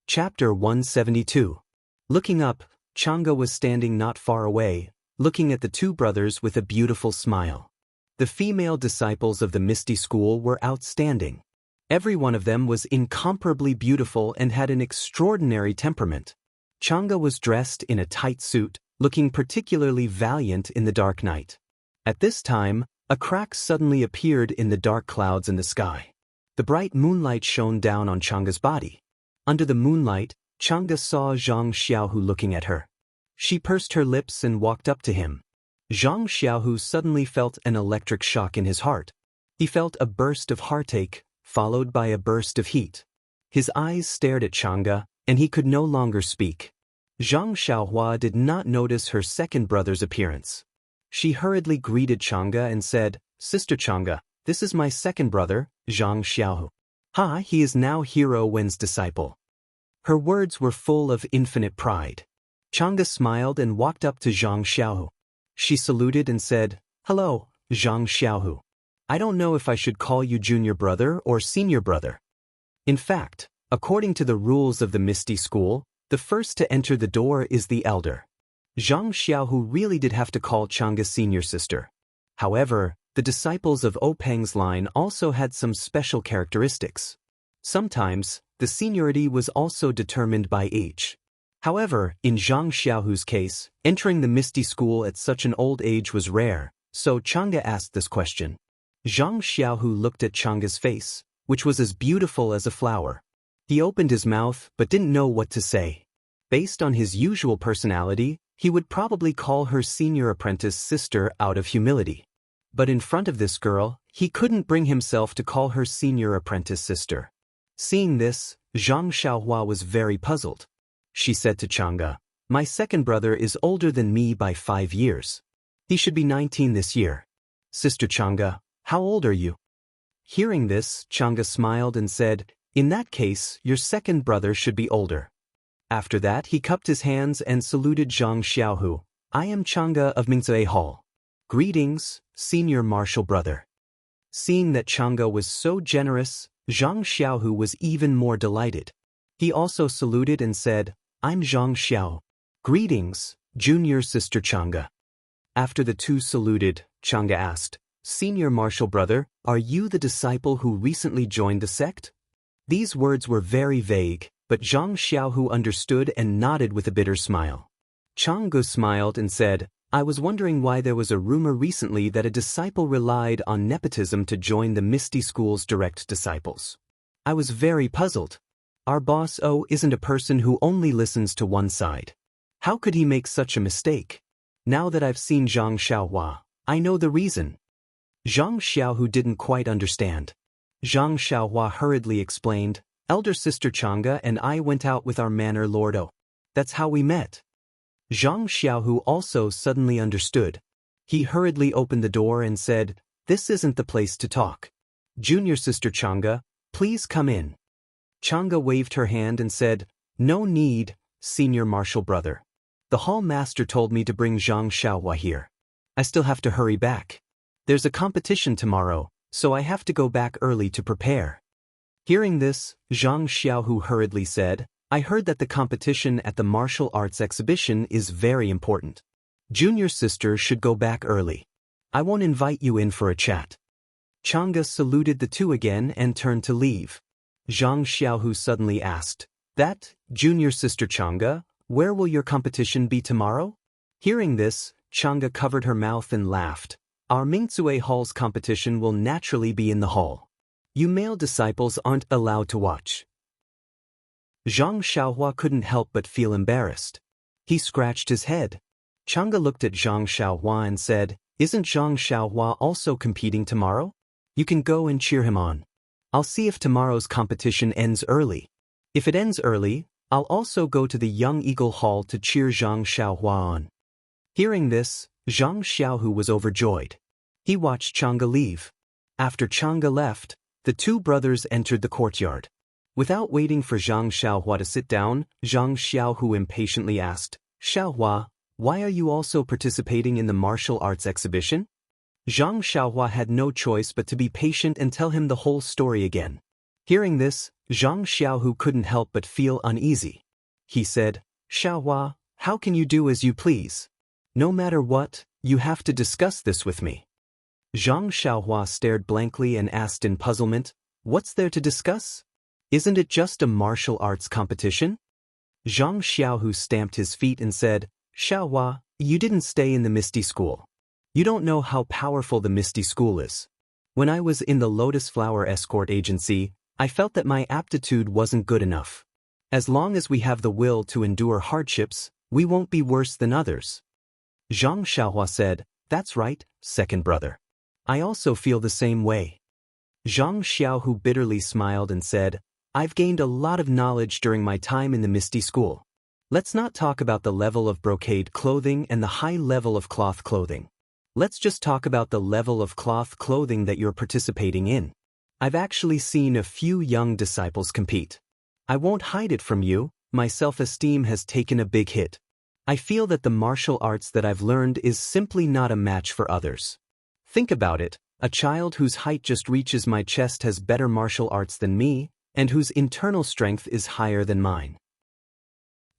Chapter 172. Looking up, Chang'e was standing not far away, looking at the two brothers with a beautiful smile. The female disciples of the Misty School were outstanding. Every one of them was incomparably beautiful and had an extraordinary temperament. Chang'e was dressed in a tight suit, looking particularly valiant in the dark night. At this time, a crack suddenly appeared in the dark clouds in the sky. The bright moonlight shone down on Chang'e's body. Under the moonlight, Chang'e saw Zhang Xiaohu looking at her. She pursed her lips and walked up to him. Zhang Xiaohu suddenly felt an electric shock in his heart. He felt a burst of heartache, followed by a burst of heat. His eyes stared at Chang'e, and he could no longer speak. Zhang Xiaohua did not notice her second brother's appearance. She hurriedly greeted Chang'e and said, "Sister Chang'e, this is my second brother, Zhang Xiaohu. He is now Hero Wen's disciple." Her words were full of infinite pride. Chang'e smiled and walked up to Zhang Xiaohu. She saluted and said, "Hello, Zhang Xiaohu. I don't know if I should call you junior brother or senior brother. In fact, according to the rules of the Misty School, the first to enter the door is the elder." Zhang Xiaohu really did have to call Chang'e senior sister. However, the disciples of Openg's line also had some special characteristics. Sometimes, the seniority was also determined by age. However, in Zhang Xiaohu's case, entering the Misty School at such an old age was rare, so Chang'e asked this question. Zhang Xiaohu looked at Chang'e's face, which was as beautiful as a flower. He opened his mouth but didn't know what to say. Based on his usual personality, he would probably call her senior apprentice sister out of humility. But in front of this girl, he couldn't bring himself to call her senior apprentice sister. Seeing this, Zhang Xiaohua was very puzzled. She said to Chang'e, "My second brother is older than me by 5 years. He should be 19 this year. Sister Chang'e, how old are you?" Hearing this, Chang'e smiled and said, "In that case, your second brother should be older." After that, he cupped his hands and saluted Zhang Xiaohu. "I am Chang'e of Mingzue Hall. Greetings, senior martial brother." Seeing that Chang'e was so generous, Zhang Xiaohu was even more delighted. He also saluted and said, "I'm Zhang Xiao. Greetings, junior sister Chang'e." After the two saluted, Chang'e asked, "Senior martial brother, are you the disciple who recently joined the sect?" These words were very vague, but Zhang Xiaohu understood and nodded with a bitter smile. Chang'e smiled and said, "I was wondering why there was a rumor recently that a disciple relied on nepotism to join the Misty School's direct disciples. I was very puzzled. Our boss isn't a person who only listens to one side. How could he make such a mistake? Now that I've seen Zhang Xiaohua, I know the reason." Zhang Xiaohu didn't quite understand. Zhang Xiaohua hurriedly explained, "Elder sister Chang'e and I went out with our manor lord. That's how we met." Zhang Xiaohu also suddenly understood. He hurriedly opened the door and said, "This isn't the place to talk. Junior sister Chang'e, please come in." Chang'e waved her hand and said, "No need, senior martial brother. The hall master told me to bring Zhang Xiaohua here. I still have to hurry back. There's a competition tomorrow, so I have to go back early to prepare." Hearing this, Zhang Xiaohu hurriedly said, "I heard that the competition at the martial arts exhibition is very important. Junior sister should go back early. I won't invite you in for a chat." Chang'e saluted the two again and turned to leave. Zhang Xiaohu suddenly asked, "That, junior sister Chang'e, where will your competition be tomorrow?" Hearing this, Chang'e covered her mouth and laughed. "Our Mingzue Hall's competition will naturally be in the hall. You male disciples aren't allowed to watch." Zhang Xiaohua couldn't help but feel embarrassed. He scratched his head. Chang'e looked at Zhang Xiaohua and said, "Isn't Zhang Xiaohua also competing tomorrow? You can go and cheer him on. I'll see if tomorrow's competition ends early. If it ends early, I'll also go to the Young Eagle Hall to cheer Zhang Xiaohua on." Hearing this, Zhang Xiaohu was overjoyed. He watched Chang'e leave. After Chang'e left, the two brothers entered the courtyard. Without waiting for Zhang Xiaohua to sit down, Zhang Xiaohu impatiently asked, "Xiaohua, why are you also participating in the martial arts exhibition?" Zhang Xiaohua had no choice but to be patient and tell him the whole story again. Hearing this, Zhang Xiaohu couldn't help but feel uneasy. He said, Xiaohua, how can you do as you please? No matter what, you have to discuss this with me. Zhang Xiaohua stared blankly and asked in puzzlement, what's there to discuss? Isn't it just a martial arts competition? Zhang Xiaohu stamped his feet and said, Xiaohua, you didn't stay in the Misty School. You don't know how powerful the Misty School is. When I was in the Lotus Flower Escort Agency, I felt that my aptitude wasn't good enough. As long as we have the will to endure hardships, we won't be worse than others. Zhang Xiaohua said, that's right, second brother. I also feel the same way. Zhang Xiaohu bitterly smiled and said, I've gained a lot of knowledge during my time in the Misty School. Let's not talk about the level of brocade clothing and the high level of cloth clothing. Let's just talk about the level of cloth clothing that you're participating in. I've actually seen a few young disciples compete. I won't hide it from you, my self-esteem has taken a big hit. I feel that the martial arts that I've learned is simply not a match for others. Think about it, a child whose height just reaches my chest has better martial arts than me, and whose internal strength is higher than mine.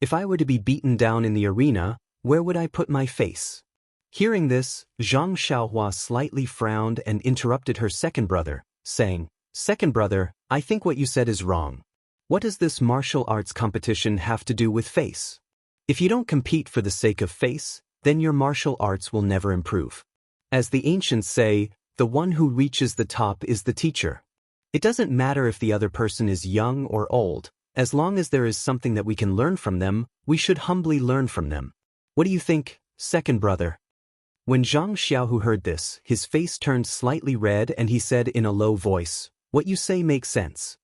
If I were to be beaten down in the arena, where would I put my face? Hearing this, Zhang Xiaohua slightly frowned and interrupted her second brother, saying, Second brother, I think what you said is wrong. What does this martial arts competition have to do with face? If you don't compete for the sake of face, then your martial arts will never improve. As the ancients say, the one who reaches the top is the teacher. It doesn't matter if the other person is young or old, as long as there is something that we can learn from them, we should humbly learn from them. What do you think, second brother? When Zhang Xiaohu heard this, his face turned slightly red and he said in a low voice, what you say makes sense.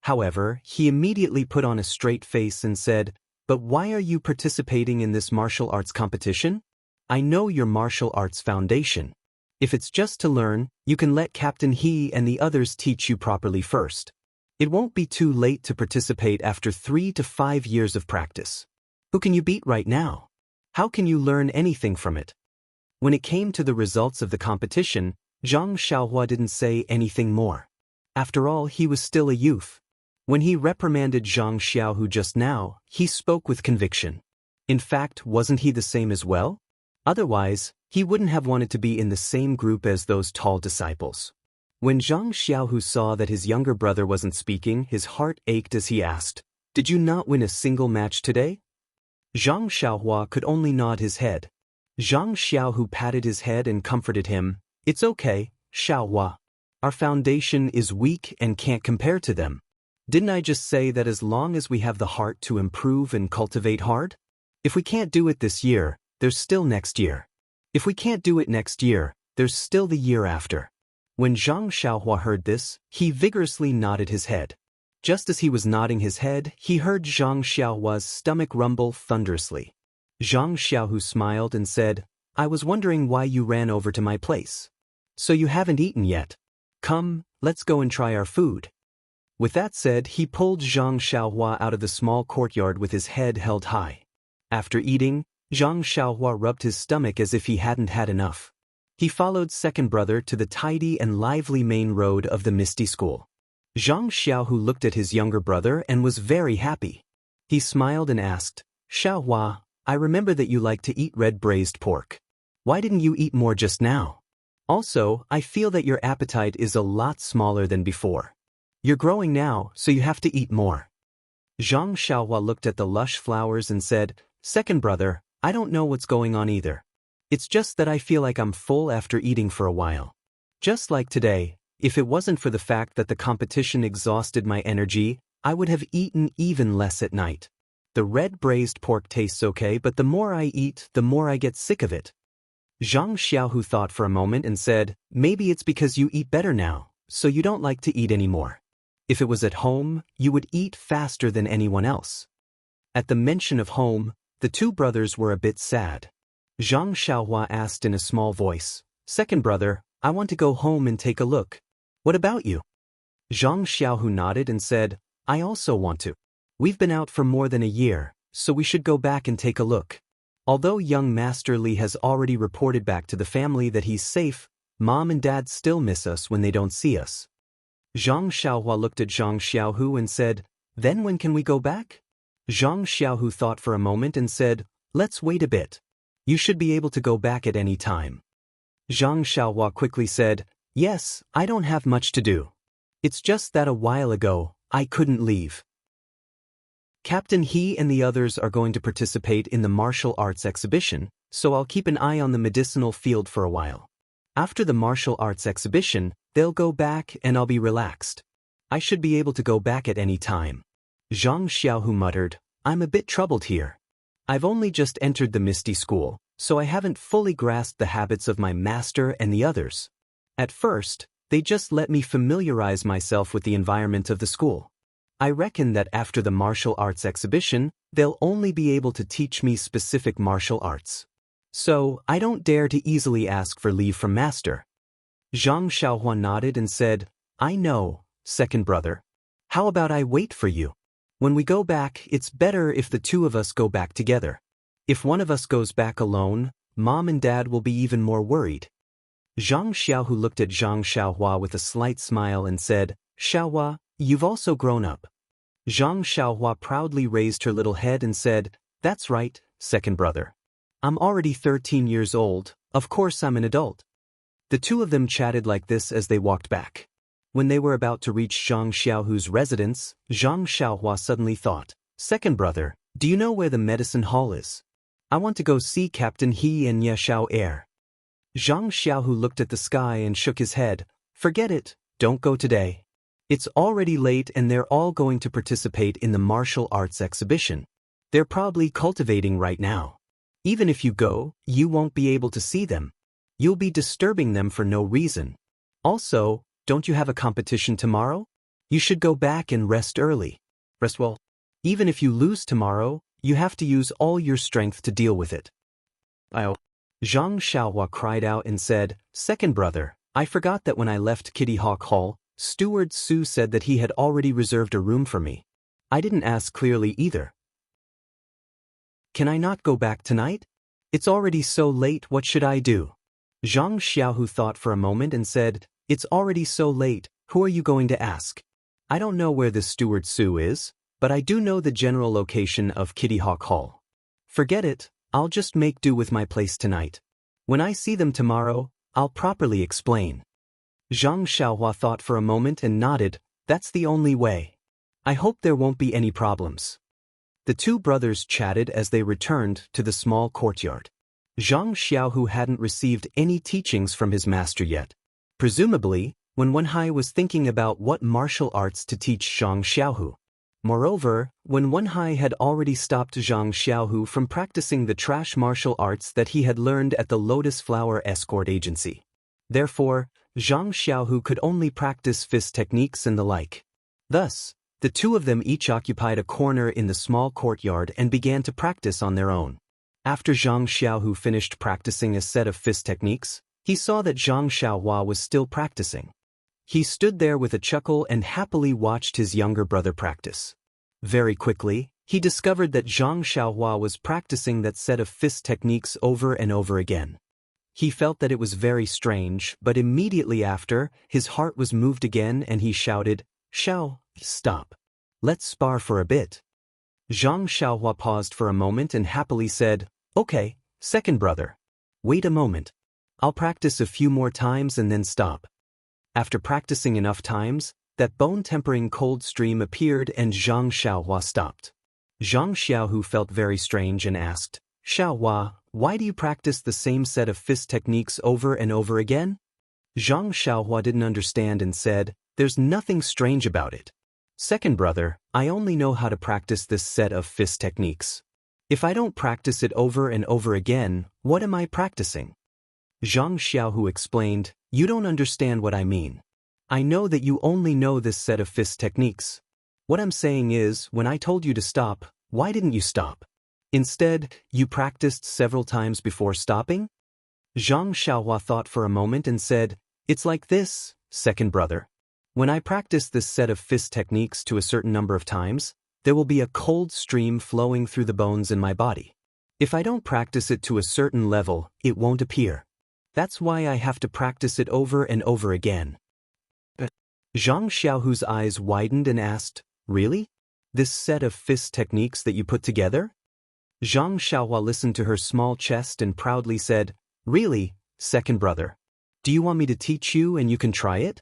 However, he immediately put on a straight face and said, but why are you participating in this martial arts competition? I know your martial arts foundation. If it's just to learn, you can let Captain He and the others teach you properly first. It won't be too late to participate after 3 to 5 years of practice. Who can you beat right now? How can you learn anything from it? When it came to the results of the competition, Zhang Xiaohua didn't say anything more. After all, he was still a youth. When he reprimanded Zhang Xiaohu just now, he spoke with conviction. In fact, wasn't he the same as well? Otherwise, he wouldn't have wanted to be in the same group as those tall disciples. When Zhang Xiaohu saw that his younger brother wasn't speaking, his heart ached as he asked, Did you not win a single match today? Zhang Xiaohua could only nod his head. Zhang Xiaohu patted his head and comforted him, It's okay, Xiaohua. Our foundation is weak and can't compare to them. Didn't I just say that as long as we have the heart to improve and cultivate hard? If we can't do it this year, there's still next year. If we can't do it next year, there's still the year after. When Zhang Xiaohua heard this, he vigorously nodded his head. Just as he was nodding his head, he heard Zhang Xiaohua's stomach rumble thunderously. Zhang Xiaohu smiled and said, I was wondering why you ran over to my place. So you haven't eaten yet. Come, let's go and try our food. With that said, he pulled Zhang Xiaohua out of the small courtyard with his head held high. After eating, Zhang Xiaohua rubbed his stomach as if he hadn't had enough. He followed second brother to the tidy and lively main road of the Misty School. Zhang Xiaohu looked at his younger brother and was very happy. He smiled and asked, Xiaohua, I remember that you like to eat red braised pork. Why didn't you eat more just now? Also, I feel that your appetite is a lot smaller than before. You're growing now, so you have to eat more. Zhang Xiaohua looked at the lush flowers and said, Second brother, I don't know what's going on either. It's just that I feel like I'm full after eating for a while. Just like today, if it wasn't for the fact that the competition exhausted my energy, I would have eaten even less at night. The red braised pork tastes okay, but the more I eat, the more I get sick of it. Zhang Xiaohu thought for a moment and said, Maybe it's because you eat better now, so you don't like to eat anymore. If it was at home, you would eat faster than anyone else. At the mention of home, the two brothers were a bit sad. Zhang Xiaohua asked in a small voice, Second brother, I want to go home and take a look. What about you? Zhang Xiaohu nodded and said, I also want to. We've been out for more than a year, so we should go back and take a look. Although young Master Li has already reported back to the family that he's safe, Mom and Dad still miss us when they don't see us. Zhang Xiaohua looked at Zhang Xiaohu and said, "Then when can we go back?" Zhang Xiaohu thought for a moment and said, "Let's wait a bit. You should be able to go back at any time." Zhang Xiaohua quickly said, "Yes, I don't have much to do. It's just that a while ago, I couldn't leave. Captain He and the others are going to participate in the martial arts exhibition, so I'll keep an eye on the medicinal field for a while. After the martial arts exhibition, they'll go back and I'll be relaxed. I should be able to go back at any time." Zhang Xiaohu muttered, "I'm a bit troubled here. I've only just entered the Misty School, so I haven't fully grasped the habits of my master and the others. At first, they just let me familiarize myself with the environment of the school. I reckon that after the martial arts exhibition, they'll only be able to teach me specific martial arts. So, I don't dare to easily ask for leave from master." Zhang Xiaohua nodded and said, "I know, second brother. How about I wait for you? When we go back, it's better if the two of us go back together. If one of us goes back alone, Mom and Dad will be even more worried." Zhang Xiaohu looked at Zhang Xiaohua with a slight smile and said, "Xiaohua, you've also grown up." Zhang Xiaohua proudly raised her little head and said, "That's right, second brother. I'm already 13 years old, of course I'm an adult." The two of them chatted like this as they walked back. When they were about to reach Zhang Xiaohu's residence, Zhang Xiaohua suddenly thought, "Second brother, do you know where the medicine hall is? I want to go see Captain He and Ye Xiao Air." Zhang Xiaohu looked at the sky and shook his head. "Forget it, don't go today. It's already late and they're all going to participate in the martial arts exhibition. They're probably cultivating right now. Even if you go, you won't be able to see them. You'll be disturbing them for no reason. Also, don't you have a competition tomorrow? You should go back and rest early. Rest well. Even if you lose tomorrow, you have to use all your strength to deal with it." Zhang Xiaohua cried out and said, "Second brother, I forgot that when I left Kitty Hawk Hall, Steward Su said that he had already reserved a room for me. I didn't ask clearly either. Can I not go back tonight? It's already so late, what should I do?" Zhang Xiaohu thought for a moment and said, "It's already so late, who are you going to ask? I don't know where this Steward Su is, but I do know the general location of Kitty Hawk Hall. Forget it, I'll just make do with my place tonight. When I see them tomorrow, I'll properly explain." Zhang Xiaohua thought for a moment and nodded, "That's the only way. I hope there won't be any problems." The two brothers chatted as they returned to the small courtyard. Zhang Xiaohu hadn't received any teachings from his master yet. Presumably, when Wenhai was thinking about what martial arts to teach Zhang Xiaohu. Moreover, when Wenhai had already stopped Zhang Xiaohu from practicing the trash martial arts that he had learned at the Lotus Flower Escort Agency. Therefore, Zhang Xiaohu could only practice fist techniques and the like. Thus, the two of them each occupied a corner in the small courtyard and began to practice on their own. After Zhang Xiaohu finished practicing a set of fist techniques, he saw that Zhang Xiaohua was still practicing. He stood there with a chuckle and happily watched his younger brother practice. Very quickly, he discovered that Zhang Xiaohua was practicing that set of fist techniques over and over again. He felt that it was very strange, but immediately after, his heart was moved again and he shouted, "Xiao, stop. Let's spar for a bit." Zhang Xiaohua paused for a moment and happily said, "Okay, second brother. Wait a moment. I'll practice a few more times and then stop." After practicing enough times, that bone-tempering cold stream appeared and Zhang Xiaohua stopped. Zhang Xiaohu felt very strange and asked, "Xiaohua, why do you practice the same set of fist techniques over and over again?" Zhang Xiaohua didn't understand and said, "There's nothing strange about it. Second brother, I only know how to practice this set of fist techniques. If I don't practice it over and over again, what am I practicing?" Zhang Xiaohu explained, "You don't understand what I mean. I know that you only know this set of fist techniques. What I'm saying is, when I told you to stop, why didn't you stop? Instead, you practiced several times before stopping?" Zhang Xiaohua thought for a moment and said, "It's like this, second brother. When I practice this set of fist techniques to a certain number of times, there will be a cold stream flowing through the bones in my body. If I don't practice it to a certain level, it won't appear. That's why I have to practice it over and over again." Zhang Xiaohu's eyes widened and asked, "Really? This set of fist techniques that you put together?" Zhang Xiaohua listened to her small chest and proudly said, "Really, second brother? Do you want me to teach you and you can try it?"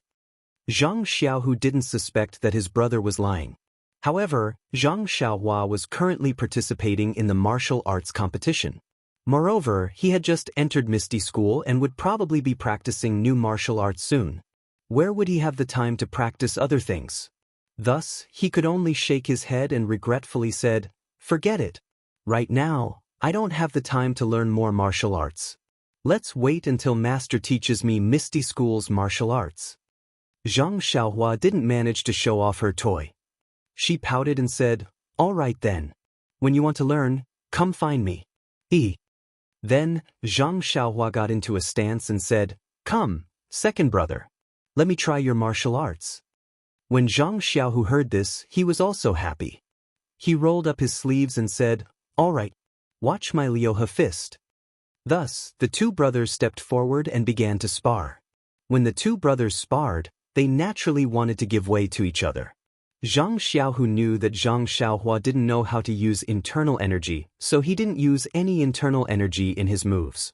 Zhang Xiaohu didn't suspect that his brother was lying. However, Zhang Xiaohua was currently participating in the martial arts competition. Moreover, he had just entered Misty School and would probably be practicing new martial arts soon. Where would he have the time to practice other things? Thus, he could only shake his head and regretfully said, "Forget it. Right now, I don't have the time to learn more martial arts. Let's wait until Master teaches me Misty School's martial arts." Zhang Xiaohua didn't manage to show off her toy. She pouted and said, "All right then. When you want to learn, come find me." Then, Zhang Xiaohua got into a stance and said, "Come, second brother. Let me try your martial arts." When Zhang Xiaohu heard this, he was also happy. He rolled up his sleeves and said, "All right, watch my Liuhe fist." Thus, the two brothers stepped forward and began to spar. When the two brothers sparred, they naturally wanted to give way to each other. Zhang Xiaohu knew that Zhang Xiaohua didn't know how to use internal energy, so he didn't use any internal energy in his moves.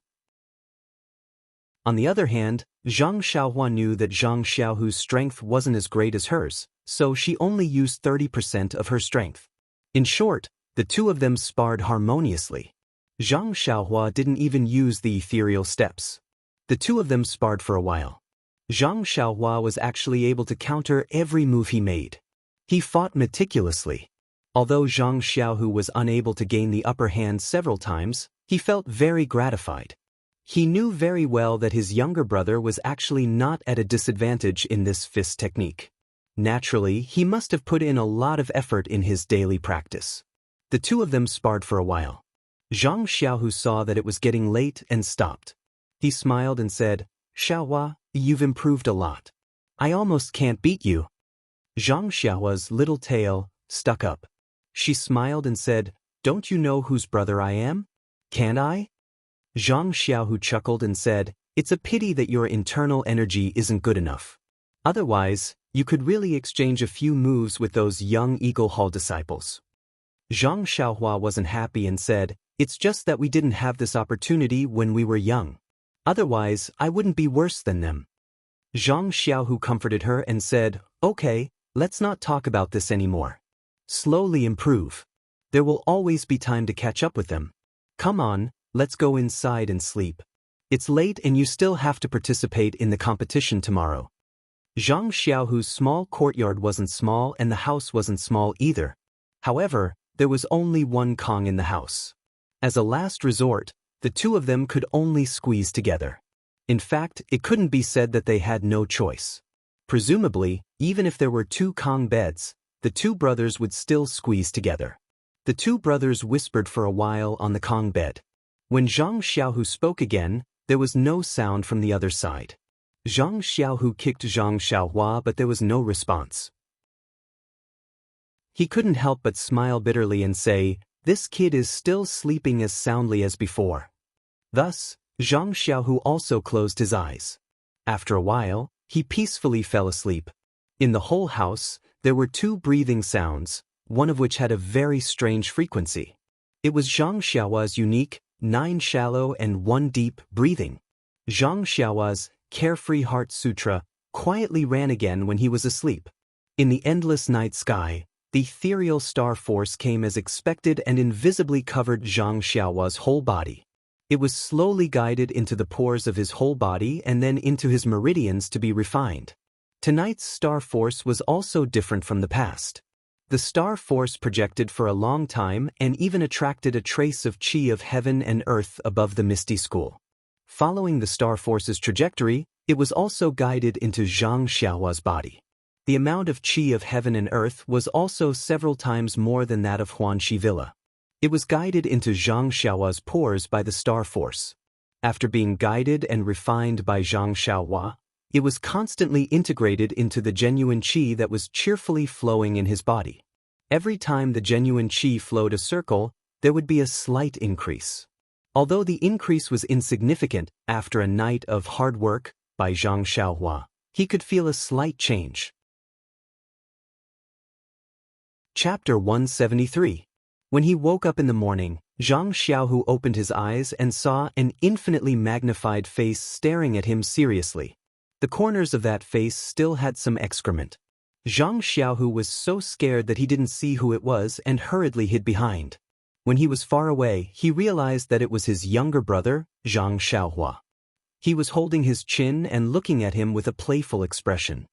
On the other hand, Zhang Xiaohua knew that Zhang Xiaohu's strength wasn't as great as hers, so she only used 30% of her strength. In short, the two of them sparred harmoniously. Zhang Xiaohua didn't even use the ethereal steps. The two of them sparred for a while. Zhang Xiaohua was actually able to counter every move he made. He fought meticulously. Although Zhang Xiaohu was unable to gain the upper hand several times, he felt very gratified. He knew very well that his younger brother was actually not at a disadvantage in this fist technique. Naturally, he must have put in a lot of effort in his daily practice. The two of them sparred for a while. Zhang Xiaohu saw that it was getting late and stopped. He smiled and said, "Xiaohua, you've improved a lot. I almost can't beat you." Zhang Xiaohua's little tail stuck up. She smiled and said, "Don't you know whose brother I am? Can't I?" Zhang Xiaohu chuckled and said, "It's a pity that your internal energy isn't good enough. Otherwise, you could really exchange a few moves with those young Eagle Hall disciples." Zhang Xiaohua wasn't happy and said, "It's just that we didn't have this opportunity when we were young. Otherwise, I wouldn't be worse than them." Zhang Xiaohu comforted her and said, "Okay, let's not talk about this anymore. Slowly improve. There will always be time to catch up with them. Come on, let's go inside and sleep. It's late and you still have to participate in the competition tomorrow." Zhang Xiaohu's small courtyard wasn't small and the house wasn't small either. However, there was only one Kong in the house. As a last resort, the two of them could only squeeze together. In fact, it couldn't be said that they had no choice. Presumably, even if there were two Kong beds, the two brothers would still squeeze together. The two brothers whispered for a while on the Kong bed. When Zhang Xiaohu spoke again, there was no sound from the other side. Zhang Xiaohu kicked Zhang Xiaohua, but there was no response. He couldn't help but smile bitterly and say, "This kid is still sleeping as soundly as before." Thus, Zhang Xiaohu also closed his eyes. After a while, he peacefully fell asleep. In the whole house, there were two breathing sounds, one of which had a very strange frequency. It was Zhang Xiaohua's unique 9 shallow and 1 deep breathing. Zhang Xiaohua's carefree heart sutra quietly ran again when he was asleep. In the endless night sky, the ethereal star force came as expected and invisibly covered Zhang Xiaohua's whole body. It was slowly guided into the pores of his whole body and then into his meridians to be refined. Tonight's star force was also different from the past. The star force projected for a long time and even attracted a trace of chi of heaven and earth above the Misty School. Following the star force's trajectory, it was also guided into Zhang Xiaohua's body. The amount of chi of heaven and earth was also several times more than that of Huanxi Villa. It was guided into Zhang Xiaohua's pores by the star force. After being guided and refined by Zhang Xiaohua, it was constantly integrated into the genuine qi that was cheerfully flowing in his body. Every time the genuine qi flowed a circle, there would be a slight increase. Although the increase was insignificant after a night of hard work by Zhang Xiaohua, he could feel a slight change. Chapter 173. When he woke up in the morning, Zhang Xiaohu opened his eyes and saw an infinitely magnified face staring at him seriously. The corners of that face still had some excrement. Zhang Xiaohu was so scared that he didn't see who it was and hurriedly hid behind. When he was far away, he realized that it was his younger brother, Zhang Xiaohua. He was holding his chin and looking at him with a playful expression.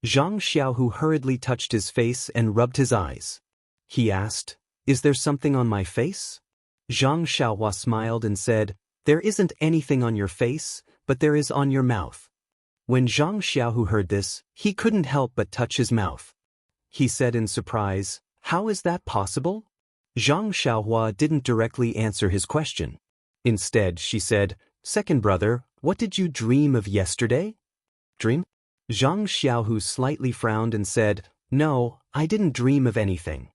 Zhang Xiaohu hurriedly touched his face and rubbed his eyes. He asked, "Is there something on my face?" Zhang Xiaohua smiled and said, "There isn't anything on your face, but there is on your mouth." When Zhang Xiaohu heard this, he couldn't help but touch his mouth. He said in surprise, "How is that possible?" Zhang Xiaohua didn't directly answer his question. Instead, she said, "Second brother, what did you dream of yesterday?" "Dream?" Zhang Xiaohu slightly frowned and said, "No, I didn't dream of anything."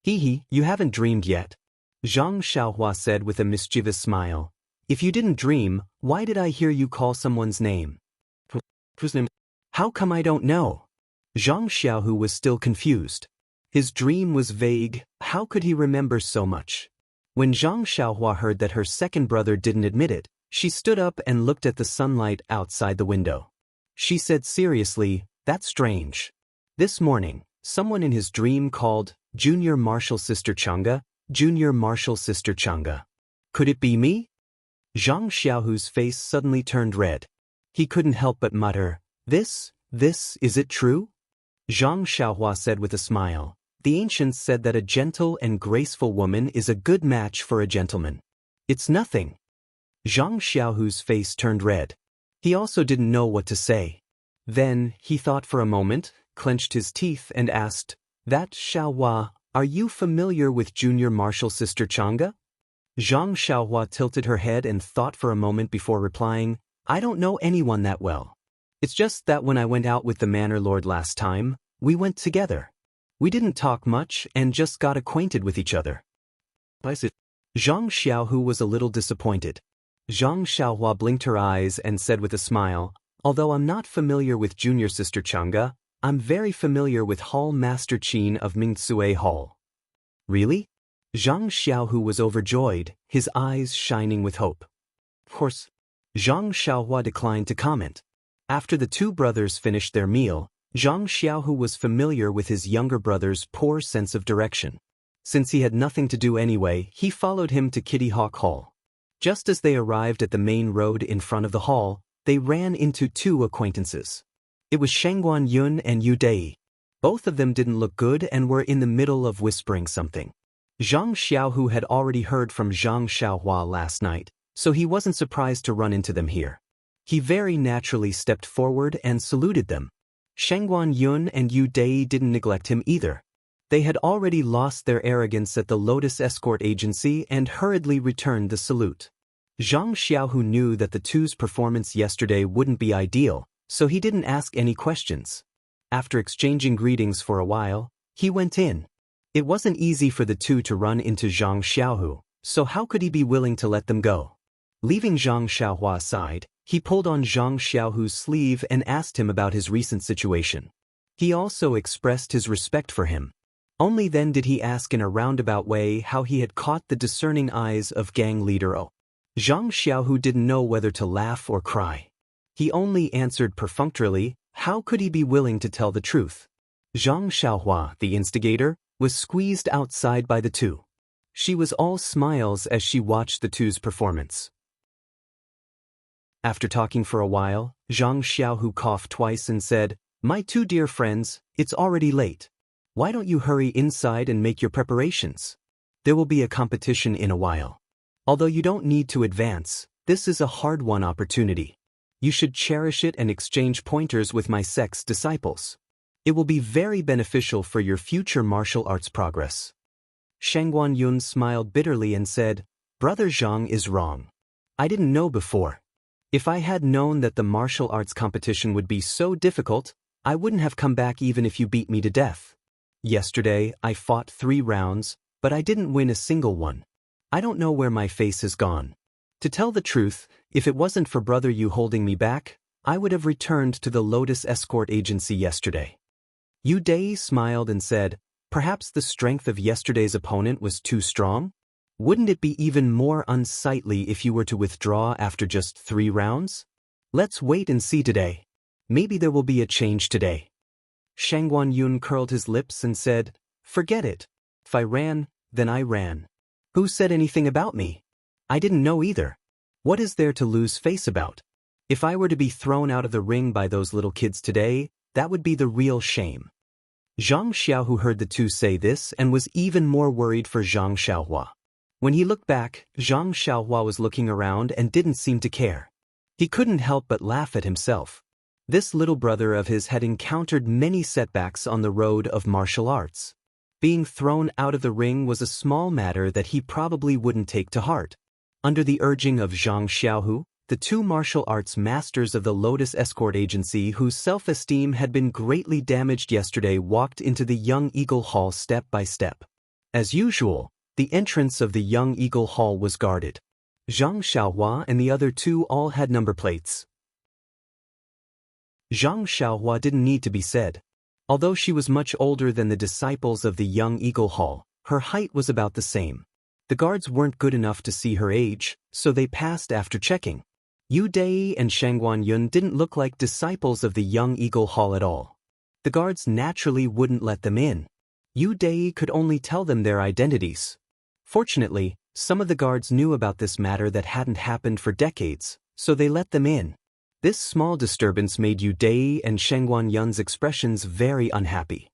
"Hee, you haven't dreamed yet." Zhang Xiaohua said with a mischievous smile. "If you didn't dream, why did I hear you call someone's name?" "Whose name?" "How come I don't know?" Zhang Xiaohu was still confused. His dream was vague, how could he remember so much? When Zhang Xiaohua heard that her second brother didn't admit it, she stood up and looked at the sunlight outside the window. She said seriously, "That's strange. This morning, someone in his dream called Junior Martial Sister Chang'e, Junior Martial Sister Chang'e. Could it be me?" Zhang Xiaohu's face suddenly turned red. He couldn't help but mutter, This, is it true?" Zhang Xiaohua said with a smile, "The ancients said that a gentle and graceful woman is a good match for a gentleman. It's nothing." Zhang Xiaohu's face turned red. He also didn't know what to say. Then, he thought for a moment, clenched his teeth and asked, "That Xiaohua, are you familiar with Junior Martial Sister Chang'e?" Zhang Xiaohua tilted her head and thought for a moment before replying, "I don't know anyone that well. It's just that when I went out with the Manor Lord last time, we went together. We didn't talk much and just got acquainted with each other." Zhang Xiaohu was a little disappointed. Zhang Xiaohua blinked her eyes and said with a smile, "Although I'm not familiar with Junior Sister Chang'e, I'm very familiar with Hall Master Qin of Mingtsue Hall." "Really?" Zhang Xiaohu was overjoyed, his eyes shining with hope. "Of course." Zhang Xiaohua declined to comment. After the two brothers finished their meal, Zhang Xiaohu was familiar with his younger brother's poor sense of direction. Since he had nothing to do anyway, he followed him to Kitty Hawk Hall. Just as they arrived at the main road in front of the hall, they ran into two acquaintances. It was Shangguan Yun and Yu Dei. Both of them didn't look good and were in the middle of whispering something. Zhang Xiaohu had already heard from Zhang Xiaohua last night, so he wasn't surprised to run into them here. He very naturally stepped forward and saluted them. Shangguan Yun and Yu Dei didn't neglect him either. They had already lost their arrogance at the Lotus Escort Agency and hurriedly returned the salute. Zhang Xiaohu knew that the two's performance yesterday wouldn't be ideal, so he didn't ask any questions. After exchanging greetings for a while, he went in. It wasn't easy for the two to run into Zhang Xiaohu, so how could he be willing to let them go? Leaving Zhang Xiaohua aside, he pulled on Zhang Xiaohu's sleeve and asked him about his recent situation. He also expressed his respect for him. Only then did he ask in a roundabout way how he had caught the discerning eyes of gang leader O. Zhang Xiaohu didn't know whether to laugh or cry. He only answered perfunctorily, how could he be willing to tell the truth? Zhang Xiaohua, the instigator, was squeezed outside by the two. She was all smiles as she watched the two's performance. After talking for a while, Zhang Xiaohu coughed twice and said, "My two dear friends, it's already late. Why don't you hurry inside and make your preparations? There will be a competition in a while. Although you don't need to advance, this is a hard-won opportunity. You should cherish it and exchange pointers with my sect's disciples. It will be very beneficial for your future martial arts progress." Shangguan Yun smiled bitterly and said, "Brother Zhang is wrong. I didn't know before. If I had known that the martial arts competition would be so difficult, I wouldn't have come back even if you beat me to death. Yesterday, I fought 3 rounds, but I didn't win a single one. I don't know where my face has gone. To tell the truth, if it wasn't for brother you holding me back, I would have returned to the Lotus Escort Agency yesterday." Yu Dei smiled and said, Perhaps the strength of yesterday's opponent was too strong? Wouldn't it be even more unsightly if you were to withdraw after just 3 rounds? Let's wait and see today. Maybe there will be a change today. Shangguan Yun curled his lips and said, "Forget it. If I ran, then I ran. Who said anything about me? I didn't know either. What is there to lose face about? If I were to be thrown out of the ring by those little kids today, that would be the real shame." Zhang Xiaohu heard the two say this and was even more worried for Zhang Xiaohua. When he looked back, Zhang Xiaohua was looking around and didn't seem to care. He couldn't help but laugh at himself. This little brother of his had encountered many setbacks on the road of martial arts. Being thrown out of the ring was a small matter that he probably wouldn't take to heart. Under the urging of Zhang Xiaohu, the 2 martial arts masters of the Lotus Escort Agency whose self-esteem had been greatly damaged yesterday walked into the Young Eagle Hall step by step. As usual, the entrance of the Young Eagle Hall was guarded. Zhang Xiaohua and the other 2 all had number plates. Zhang Xiaohua didn't need to be said. Although she was much older than the disciples of the Young Eagle Hall, her height was about the same. The guards weren't good enough to see her age, so they passed after checking. Yu Dai and Shangguan Yun didn't look like disciples of the Young Eagle Hall at all. The guards naturally wouldn't let them in. Yu Dai could only tell them their identities. Fortunately, some of the guards knew about this matter that hadn't happened for decades, so they let them in. This small disturbance made Yu Dai and Shangguan Yun's expressions very unhappy.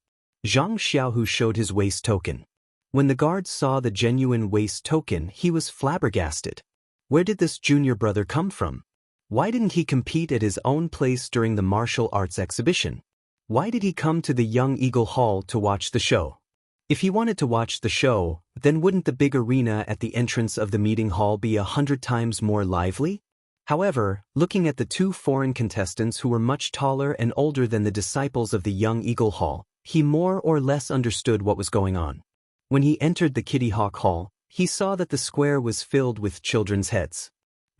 Zhang Xiaohu showed his waist token. When the guards saw the genuine waist token, he was flabbergasted. Where did this junior brother come from? Why didn't he compete at his own place during the martial arts exhibition? Why did he come to the Young Eagle Hall to watch the show? If he wanted to watch the show, then wouldn't the big arena at the entrance of the meeting hall be 100 times more lively? However, looking at the 2 foreign contestants who were much taller and older than the disciples of the Young Eagle Hall, he more or less understood what was going on. When he entered the Kitty Hawk Hall, he saw that the square was filled with children's heads.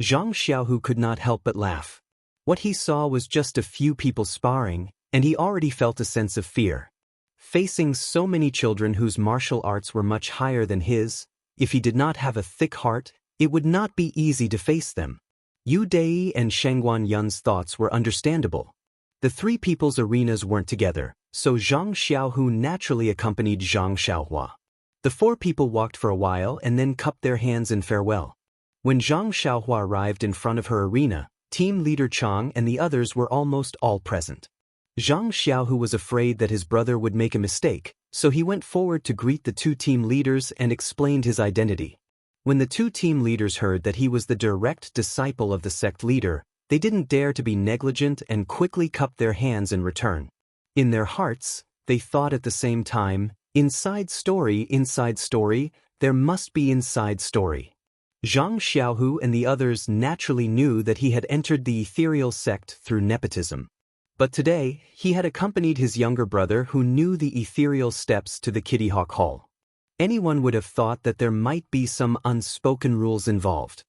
Zhang Xiaohu could not help but laugh. What he saw was just a few people sparring, and he already felt a sense of fear. Facing so many children whose martial arts were much higher than his, if he did not have a thick heart, it would not be easy to face them. Yu Dai and Shangguan Yun's thoughts were understandable. The 3 people's arenas weren't together, so Zhang Xiaohu naturally accompanied Zhang Xiaohua. The 4 people walked for a while and then cupped their hands in farewell. When Zhang Xiaohua arrived in front of her arena, team leader Chang and the others were almost all present. Zhang Xiaohu was afraid that his brother would make a mistake, so he went forward to greet the 2 team leaders and explained his identity. When the 2 team leaders heard that he was the direct disciple of the sect leader, they didn't dare to be negligent and quickly cupped their hands in return. In their hearts, they thought at the same time, inside story, there must be inside story. Zhang Xiaohu and the others naturally knew that he had entered the ethereal sect through nepotism. But today, he had accompanied his younger brother who knew the ethereal steps to the Kitty Hawk Hall. Anyone would have thought that there might be some unspoken rules involved.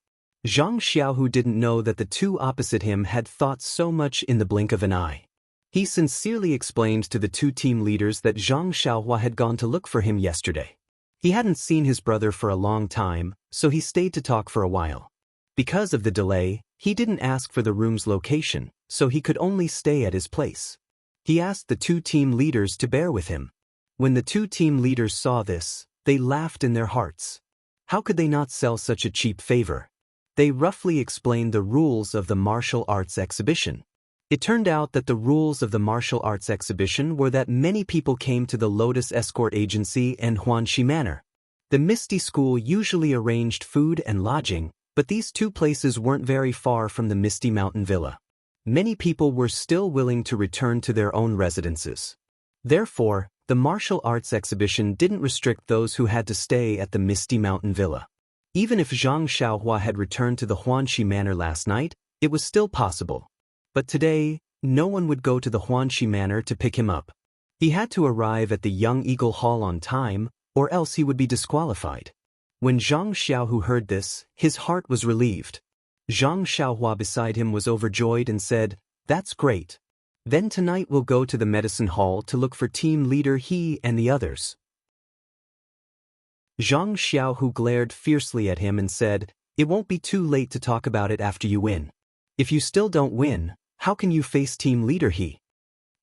Zhang Xiaohu didn't know that the 2 opposite him had thought so much in the blink of an eye. He sincerely explained to the 2 team leaders that Zhang Xiaohua had gone to look for him yesterday. He hadn't seen his brother for a long time, so he stayed to talk for a while. Because of the delay, he didn't ask for the room's location, so he could only stay at his place. He asked the 2 team leaders to bear with him. When the 2 team leaders saw this, they laughed in their hearts. How could they not sell such a cheap favor? They roughly explained the rules of the martial arts exhibition. It turned out that the rules of the martial arts exhibition were that many people came to the Lotus Escort Agency and Huanxi Manor. The Misty School usually arranged food and lodging, but these 2 places weren't very far from the Misty Mountain Villa. Many people were still willing to return to their own residences. Therefore, the martial arts exhibition didn't restrict those who had to stay at the Misty Mountain Villa. Even if Zhang Xiaohua had returned to the Huanxi Manor last night, it was still possible. But today, no one would go to the Huanxi Manor to pick him up. He had to arrive at the Young Eagle Hall on time, or else he would be disqualified. When Zhang Xiaohu heard this, his heart was relieved. Zhang Xiaohua beside him was overjoyed and said, "That's great. Then tonight we'll go to the medicine hall to look for team leader He and the others." Zhang Xiaohu glared fiercely at him and said, "It won't be too late to talk about it after you win. If you still don't win, how can you face team leader he?"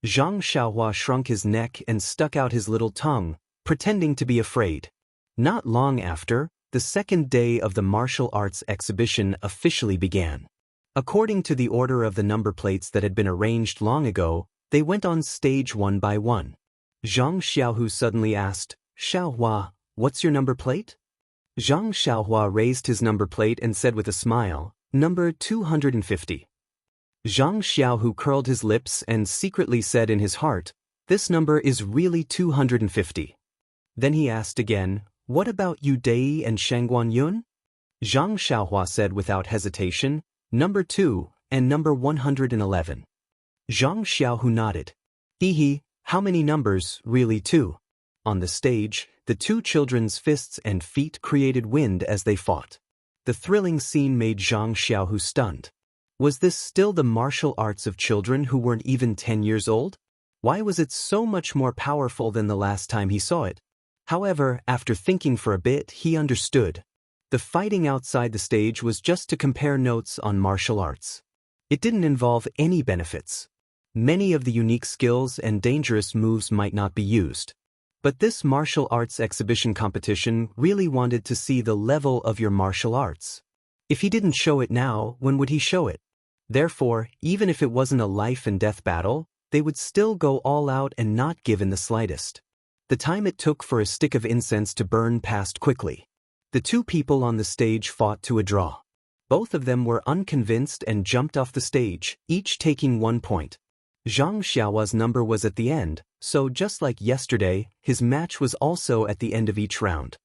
Zhang Xiaohua shrunk his neck and stuck out his little tongue, pretending to be afraid. Not long after, the second day of the martial arts exhibition officially began. According to the order of the number plates that had been arranged long ago, they went on stage one by one. Zhang Xiaohu suddenly asked, "Xiaohua, what's your number plate?" Zhang Xiaohua raised his number plate and said with a smile, "Number 250. Zhang Xiaohu curled his lips and secretly said in his heart, "This number is really 250. Then he asked again, "What about Yu Dei and Shangguan Yun?" Zhang Xiaohua said without hesitation, "Number 2 and number 111. Zhang Xiaohu nodded. "Hee, how many numbers, really 2? On the stage, the two children's fists and feet created wind as they fought. The thrilling scene made Zhang Xiaohu stunned. Was this still the martial arts of children who weren't even 10 years old? Why was it so much more powerful than the last time he saw it? However, after thinking for a bit, he understood. The fighting outside the stage was just to compare notes on martial arts. It didn't involve any benefits. Many of the unique skills and dangerous moves might not be used. But this martial arts exhibition competition really wanted to see the level of your martial arts. If he didn't show it now, when would he show it? Therefore, even if it wasn't a life and death battle, they would still go all out and not give in the slightest. The time it took for a stick of incense to burn passed quickly. The two people on the stage fought to a draw. Both of them were unconvinced and jumped off the stage, each taking 1 point. Zhang Xiaohua's number was at the end, so just like yesterday, his match was also at the end of each round.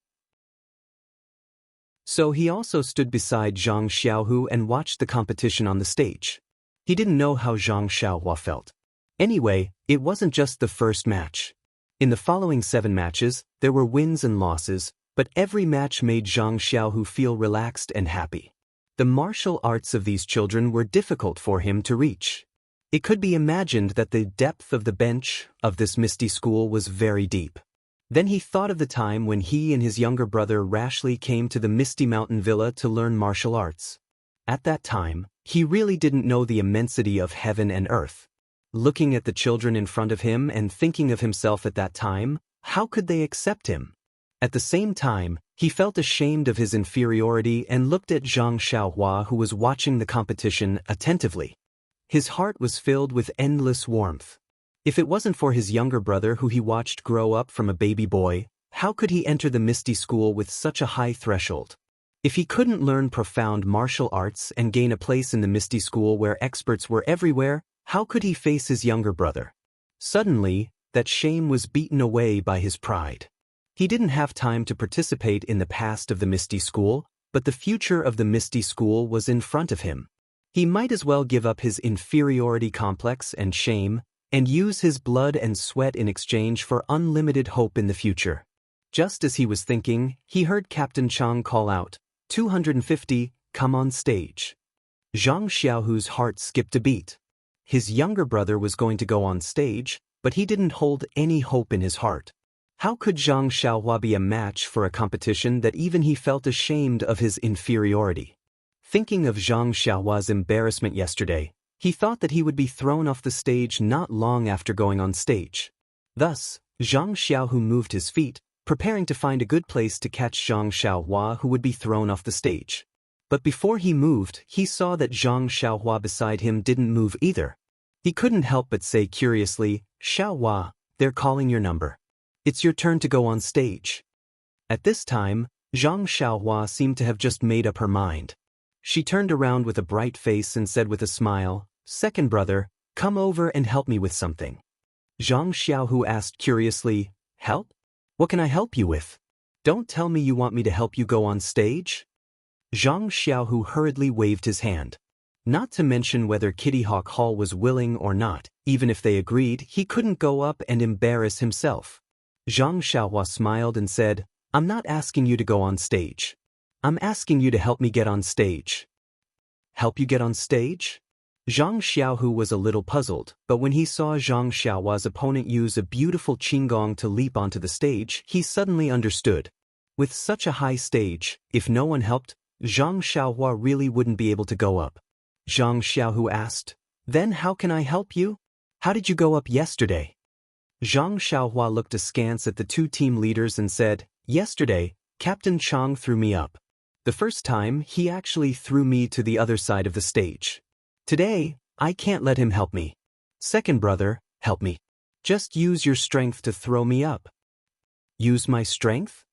So he also stood beside Zhang Xiaohu and watched the competition on the stage. He didn't know how Zhang Xiaohua felt. Anyway, it wasn't just the first match. In the following 7 matches, there were wins and losses, but every match made Zhang Xiaohu feel relaxed and happy. The martial arts of these children were difficult for him to reach. It could be imagined that the depth of the bench of this misty school was very deep. Then he thought of the time when he and his younger brother rashly came to the Misty Mountain Villa to learn martial arts. At that time, he really didn't know the immensity of heaven and earth. Looking at the children in front of him and thinking of himself at that time, how could they accept him? At the same time, he felt ashamed of his inferiority and looked at Zhang Xiaohua, who was watching the competition attentively. His heart was filled with endless warmth. If it wasn't for his younger brother who he watched grow up from a baby boy, how could he enter the Misty School with such a high threshold? If he couldn't learn profound martial arts and gain a place in the Misty School where experts were everywhere, how could he face his younger brother? Suddenly, that shame was beaten away by his pride. He didn't have time to participate in the past of the Misty School, but the future of the Misty School was in front of him. He might as well give up his inferiority complex and shame, and use his blood and sweat in exchange for unlimited hope in the future. Just as he was thinking, he heard Captain Chang call out, 250, come on stage. Zhang Xiaohu's heart skipped a beat. His younger brother was going to go on stage, but he didn't hold any hope in his heart. How could Zhang Xiaohua be a match for a competition that even he felt ashamed of his inferiority? Thinking of Zhang Xiaohua's embarrassment yesterday, he thought that he would be thrown off the stage not long after going on stage. Thus, Zhang Xiaohu moved his feet, preparing to find a good place to catch Zhang Xiaohua, who would be thrown off the stage. But before he moved, he saw that Zhang Xiaohua beside him didn't move either. He couldn't help but say curiously, "Xiaohua, they're calling your number. It's your turn to go on stage." At this time, Zhang Xiaohua seemed to have just made up her mind. She turned around with a bright face and said with a smile, "Second brother, come over and help me with something." Zhang Xiaohu asked curiously, "Help? What can I help you with? Don't tell me you want me to help you go on stage?" Zhang Xiaohu hurriedly waved his hand. Not to mention whether Kitty Hawk Hall was willing or not, even if they agreed, he couldn't go up and embarrass himself. Zhang Xiaohua smiled and said, "I'm not asking you to go on stage. I'm asking you to help me get on stage." Help you get on stage? Zhang Xiaohu was a little puzzled, but when he saw Zhang Xiaohua's opponent use a beautiful qinggong to leap onto the stage, he suddenly understood. With such a high stage, if no one helped, Zhang Xiaohua really wouldn't be able to go up. Zhang Xiaohu asked, "Then how can I help you? How did you go up yesterday?" Zhang Xiaohua looked askance at the two team leaders and said, "Yesterday, Captain Chang threw me up. The first time, he actually threw me to the other side of the stage. Today, I can't let him help me. Second brother, help me. Just use your strength to throw me up." "Use my strength?"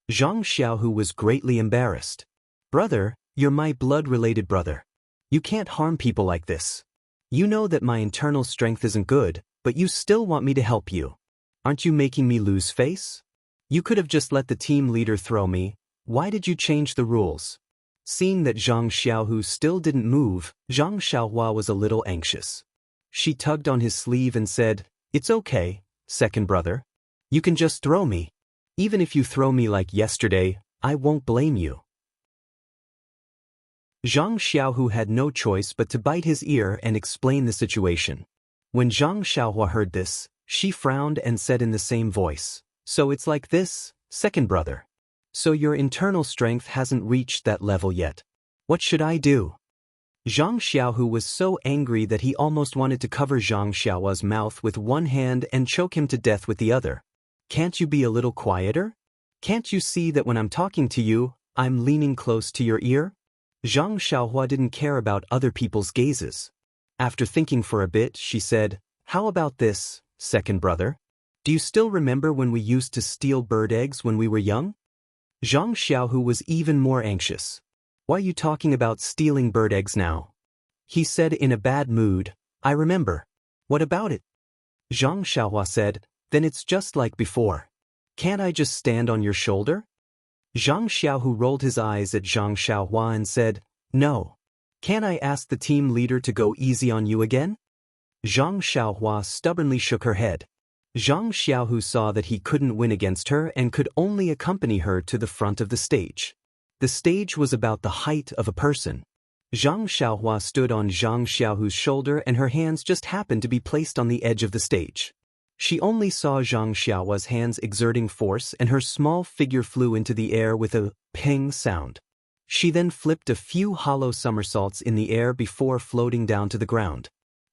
Zhang Xiaohu was greatly embarrassed. "Brother, you're my blood-related brother. You can't harm people like this. You know that my internal strength isn't good, but you still want me to help you. Aren't you making me lose face? You could have just let the team leader throw me. Why did you change the rules?" Seeing that Zhang Xiaohu still didn't move, Zhang Xiaohua was a little anxious. She tugged on his sleeve and said, "It's okay, second brother. You can just throw me. Even if you throw me like yesterday, I won't blame you." Zhang Xiaohu had no choice but to bite his ear and explain the situation. When Zhang Xiaohua heard this, she frowned and said in the same voice, "So it's like this, second brother. So your internal strength hasn't reached that level yet. What should I do?" Zhang Xiaohu was so angry that he almost wanted to cover Zhang Xiaohua's mouth with one hand and choke him to death with the other. "Can't you be a little quieter? Can't you see that when I'm talking to you, I'm leaning close to your ear?" Zhang Xiaohua didn't care about other people's gazes. After thinking for a bit, she said, "How about this, second brother? Do you still remember when we used to steal bird eggs when we were young?" Zhang Xiaohu was even more anxious. "Why are you talking about stealing bird eggs now?" He said in a bad mood, "I remember. What about it?" Zhang Xiaohua said, "Then it's just like before. Can't I just stand on your shoulder?" Zhang Xiaohu rolled his eyes at Zhang Xiaohua and said, "No. Can't I ask the team leader to go easy on you again?" Zhang Xiaohua stubbornly shook her head. Zhang Xiaohu saw that he couldn't win against her and could only accompany her to the front of the stage. The stage was about the height of a person. Zhang Xiaohua stood on Zhang Xiaohu's shoulder and her hands just happened to be placed on the edge of the stage. She only saw Zhang Xiaohua's hands exerting force and her small figure flew into the air with a ping sound. She then flipped a few hollow somersaults in the air before floating down to the ground.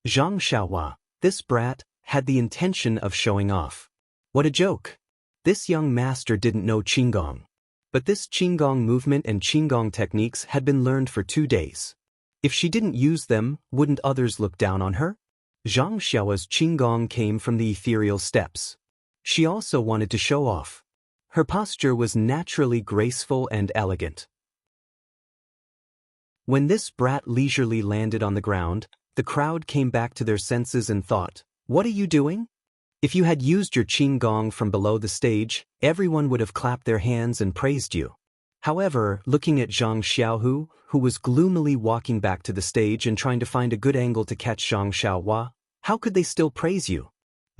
Zhang Xiaohua, this brat, had the intention of showing off. What a joke! This young master didn't know Qigong. But this Qigong movement and Qigong techniques had been learned for 2 days. If she didn't use them, wouldn't others look down on her? Zhang Xiaohua's Qigong came from the ethereal steps. She also wanted to show off. Her posture was naturally graceful and elegant. When this brat leisurely landed on the ground, the crowd came back to their senses and thought, "What are you doing?" If you had used your Qigong from below the stage, everyone would have clapped their hands and praised you. However, looking at Zhang Xiaohu, who was gloomily walking back to the stage and trying to find a good angle to catch Zhang Xiaohua, how could they still praise you?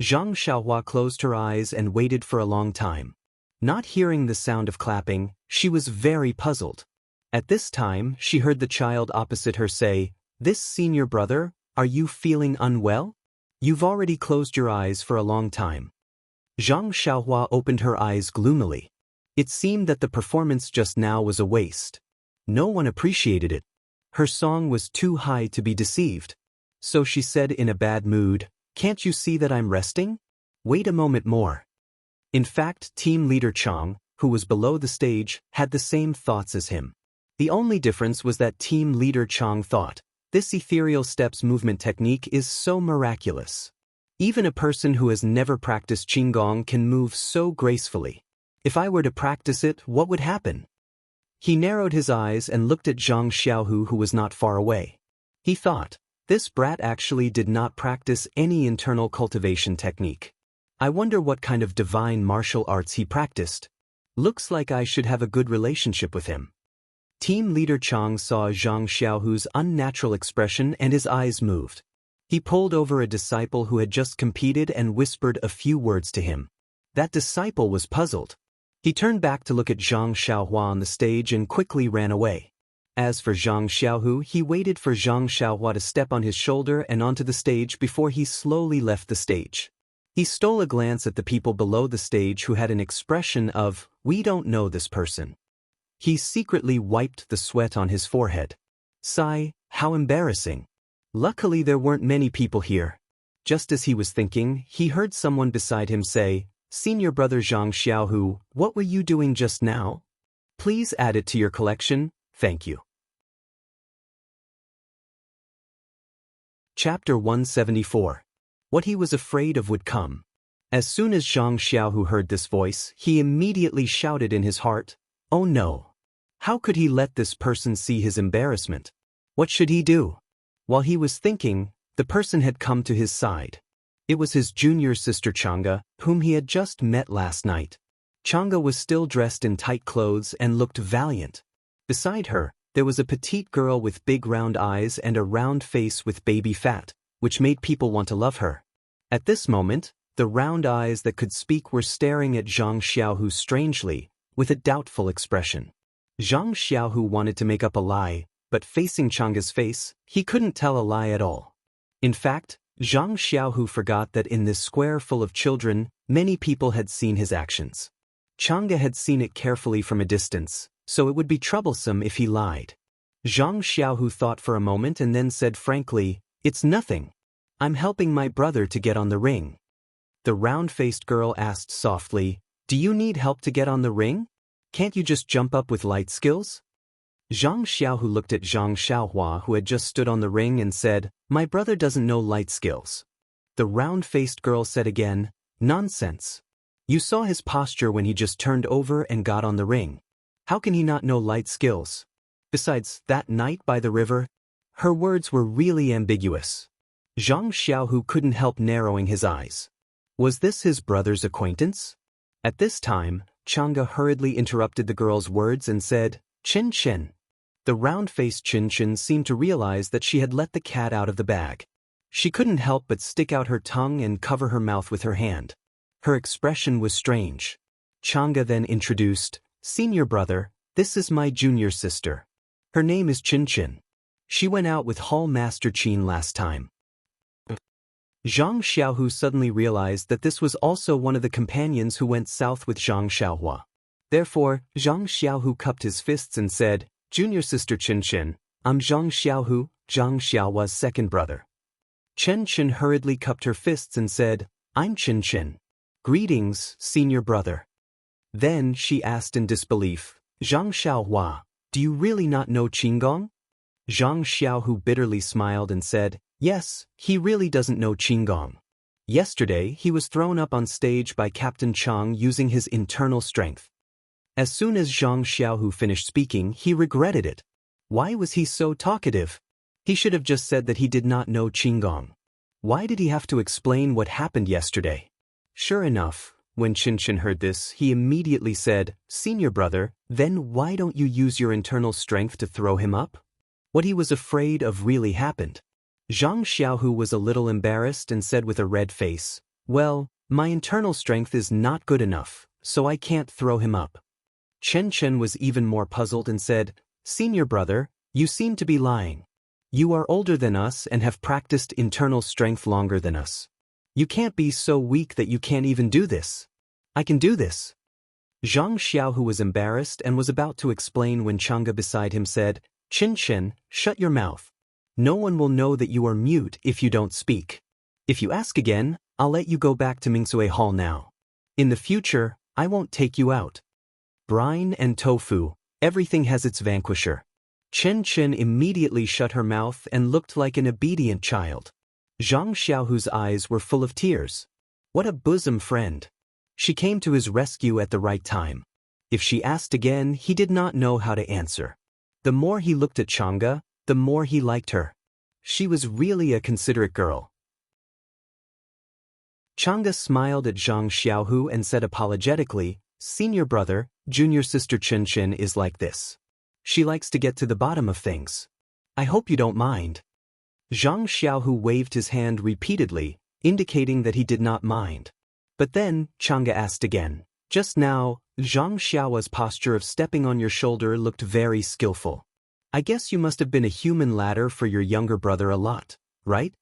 Zhang Xiaohua closed her eyes and waited for a long time. Not hearing the sound of clapping, she was very puzzled. At this time, she heard the child opposite her say, "This senior brother, are you feeling unwell? You've already closed your eyes for a long time." Zhang Xiaohua opened her eyes gloomily. It seemed that the performance just now was a waste. No one appreciated it. Her song was too high to be deceived. So she said in a bad mood, "Can't you see that I'm resting? Wait a moment more." In fact, team leader Chang, who was below the stage, had the same thoughts as him. The only difference was that team leader Chang thought, "This ethereal steps movement technique is so miraculous. Even a person who has never practiced Qigong can move so gracefully. If I were to practice it, what would happen?" He narrowed his eyes and looked at Zhang Xiaohu, who was not far away. He thought, this brat actually did not practice any internal cultivation technique. I wonder what kind of divine martial arts he practiced. Looks like I should have a good relationship with him. Team leader Chang saw Zhang Xiaohu's unnatural expression and his eyes moved. He pulled over a disciple who had just competed and whispered a few words to him. That disciple was puzzled. He turned back to look at Zhang Xiaohua on the stage and quickly ran away. As for Zhang Xiaohu, he waited for Zhang Xiaohua to step on his shoulder and onto the stage before he slowly left the stage. He stole a glance at the people below the stage who had an expression of, "We don't know this person." He secretly wiped the sweat on his forehead. Sigh, how embarrassing. Luckily there weren't many people here. Just as he was thinking, he heard someone beside him say, "Senior brother Zhang Xiaohu, what were you doing just now? Please add it to your collection, thank you." Chapter 174. What he was afraid of would come. As soon as Zhang Xiaohu heard this voice, he immediately shouted in his heart, "Oh no! How could he let this person see his embarrassment? What should he do?" While he was thinking, the person had come to his side. It was his junior sister Chang'e, whom he had just met last night. Chang'e was still dressed in tight clothes and looked valiant. Beside her, there was a petite girl with big round eyes and a round face with baby fat, which made people want to love her. At this moment, the round eyes that could speak were staring at Zhang Xiaohu strangely, with a doubtful expression. Zhang Xiaohu wanted to make up a lie, but facing Chang'e's face, he couldn't tell a lie at all. In fact, Zhang Xiaohu forgot that in this square full of children, many people had seen his actions. Chang'e had seen it carefully from a distance, so it would be troublesome if he lied. Zhang Xiaohu thought for a moment and then said frankly, "It's nothing. I'm helping my brother to get on the ring." The round-faced girl asked softly, "Do you need help to get on the ring? Can't you just jump up with light skills?" Zhang Xiaohu looked at Zhang Xiaohua, who had just stood on the ring, and said, "My brother doesn't know light skills." The round-faced girl said again, "Nonsense. You saw his posture when he just turned over and got on the ring. How can he not know light skills? Besides, that night by the river..." Her words were really ambiguous. Zhang Xiaohu couldn't help narrowing his eyes. Was this his brother's acquaintance? At this time, Chang'e hurriedly interrupted the girl's words and said, "Chin Chin." The round-faced Chin Chin seemed to realize that she had let the cat out of the bag. She couldn't help but stick out her tongue and cover her mouth with her hand. Her expression was strange. Chang'e then introduced, "Senior brother, this is my junior sister. Her name is Chin Chin. She went out with Hall Master Qin last time." Zhang Xiaohu suddenly realized that this was also one of the companions who went south with Zhang Xiaohua. Therefore, Zhang Xiaohu cupped his fists and said, "Junior sister Chin Chin, I'm Zhang Xiaohu, Zhang Xiaohua's second brother." Chen Chin hurriedly cupped her fists and said, "I'm Chin Chin. Greetings, senior brother." Then she asked in disbelief, "Zhang Xiaohua, do you really not know Qinggong?" Zhang Xiaohu bitterly smiled and said, "Yes, he really doesn't know Qinggong. Yesterday he was thrown up on stage by Captain Chang using his internal strength." As soon as Zhang Xiaohu finished speaking, he regretted it. Why was he so talkative? He should have just said that he did not know Qinggong. Why did he have to explain what happened yesterday? Sure enough, when Chin Chin heard this, he immediately said, "Senior brother, then why don't you use your internal strength to throw him up?" What he was afraid of really happened. Zhang Xiaohu was a little embarrassed and said with a red face, "Well, my internal strength is not good enough, so I can't throw him up." Chen Chen was even more puzzled and said, "Senior brother, you seem to be lying. You are older than us and have practiced internal strength longer than us. You can't be so weak that you can't even do this." "I can do this." Zhang Xiaohu was embarrassed and was about to explain when Chang'e beside him said, "Chin Chin, shut your mouth. No one will know that you are mute if you don't speak. If you ask again, I'll let you go back to Mingsui Hall now. In the future, I won't take you out." Brine and tofu, everything has its vanquisher. Chen Chen immediately shut her mouth and looked like an obedient child. Zhang Xiaohu's eyes were full of tears. What a bosom friend. She came to his rescue at the right time. If she asked again, he did not know how to answer. The more he looked at Chang'e, the more he liked her. She was really a considerate girl. Chang'e smiled at Zhang Xiaohu and said apologetically, "Senior brother, junior sister Chin Chin is like this. She likes to get to the bottom of things. I hope you don't mind." Zhang Xiaohu waved his hand repeatedly, indicating that he did not mind. But then, Chang'e asked again, "Just now, Zhang Xiaohua's posture of stepping on your shoulder looked very skillful. I guess you must have been a human ladder for your younger brother a lot, right?"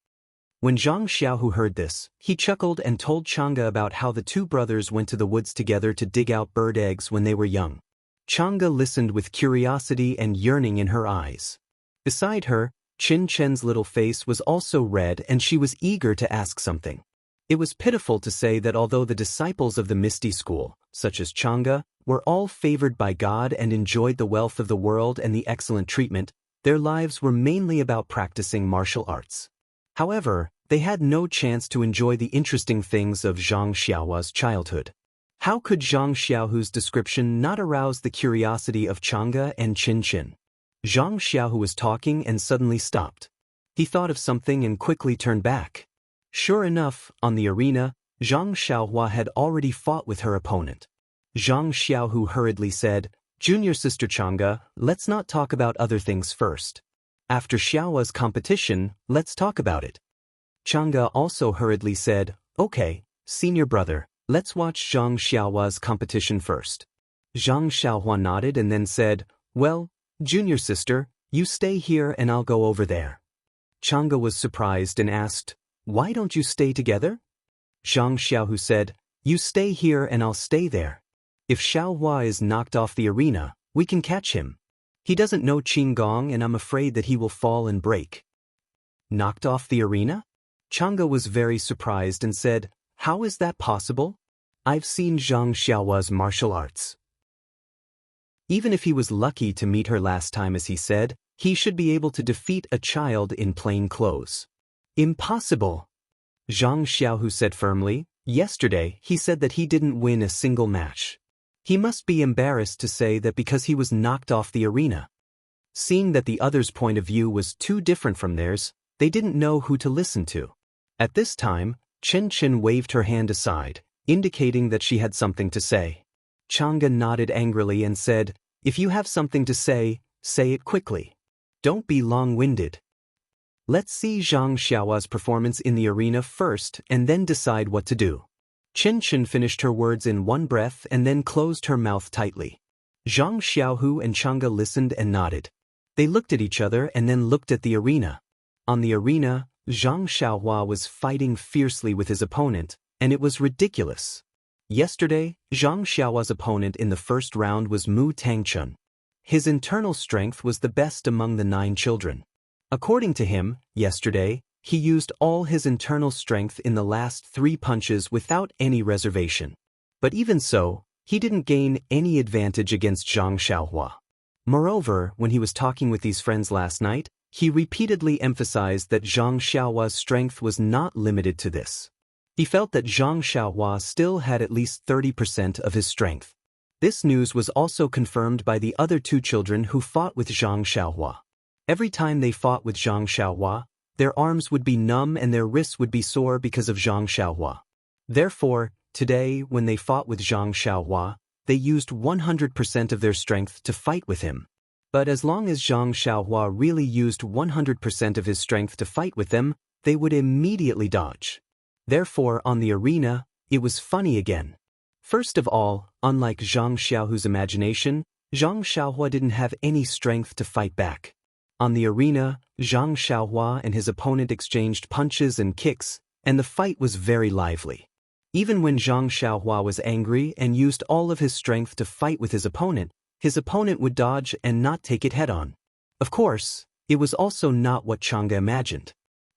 When Zhang Xiaohu heard this, he chuckled and told Chang'e about how the two brothers went to the woods together to dig out bird eggs when they were young. Chang'e listened with curiosity and yearning in her eyes. Beside her, Qin Chen's little face was also red and she was eager to ask something. It was pitiful to say that although the disciples of the Misty School, such as Chang'e, were all favored by God and enjoyed the wealth of the world and the excellent treatment, their lives were mainly about practicing martial arts. However, they had no chance to enjoy the interesting things of Zhang Xiaohua's childhood. How could Zhang Xiaohu's description not arouse the curiosity of Chang'e and Qin Chen? Zhang Xiaohu was talking and suddenly stopped. He thought of something and quickly turned back. Sure enough, on the arena, Zhang Xiaohua had already fought with her opponent. Zhang Xiaohu hurriedly said, "Junior sister Chang'e, let's not talk about other things first. After Xiaohua's competition, let's talk about it." Chang'e also hurriedly said, "Okay, senior brother, let's watch Zhang Xiaohua's competition first." Zhang Xiaohua nodded and then said, "Well, junior sister, you stay here and I'll go over there." Chang'e was surprised and asked, "Why don't you stay together?" Zhang Xiaohu said, "You stay here and I'll stay there. If Xiaohua is knocked off the arena, we can catch him. He doesn't know Qinggong and I'm afraid that he will fall and break." Knocked off the arena? Chang'e was very surprised and said, "How is that possible? I've seen Zhang Xiaohua's martial arts. Even if he was lucky to meet her last time, as he said, he should be able to defeat a child in plain clothes." "Impossible." Zhang Xiaohu said firmly. "Yesterday, he said that he didn't win a single match. He must be embarrassed to say that because he was knocked off the arena." Seeing that the other's point of view was too different from theirs, they didn't know who to listen to. At this time, Chen Chen waved her hand aside, indicating that she had something to say. Chang'e nodded angrily and said, "If you have something to say it quickly. Don't be long-winded. Let's see Zhang Xiaohua's performance in the arena first and then decide what to do." Chen Chen finished her words in one breath and then closed her mouth tightly. Zhang Xiaohu and Chang'e listened and nodded. They looked at each other and then looked at the arena. On the arena, Zhang Xiaohua was fighting fiercely with his opponent, and it was ridiculous. Yesterday, Zhang Xiaohua's opponent in the first round was Mu Tangchun. His internal strength was the best among the 9 children. According to him, yesterday, he used all his internal strength in the last 3 punches without any reservation. But even so, he didn't gain any advantage against Zhang Xiaohua. Moreover, when he was talking with these friends last night, he repeatedly emphasized that Zhang Xiaohua's strength was not limited to this. He felt that Zhang Xiaohua still had at least 30% of his strength. This news was also confirmed by the other 2 children who fought with Zhang Xiaohua. Every time they fought with Zhang Xiaohua, their arms would be numb and their wrists would be sore because of Zhang Xiaohua. Therefore, today, when they fought with Zhang Xiaohua, they used 100% of their strength to fight with him. But as long as Zhang Xiaohua really used 100% of his strength to fight with them, they would immediately dodge. Therefore, on the arena, it was funny again. First of all, unlike Zhang Xiaohu's imagination, Zhang Xiaohua didn't have any strength to fight back. On the arena, Zhang Xiaohua and his opponent exchanged punches and kicks, and the fight was very lively. Even when Zhang Xiaohua was angry and used all of his strength to fight with his opponent would dodge and not take it head-on. Of course, it was also not what Chang'e imagined.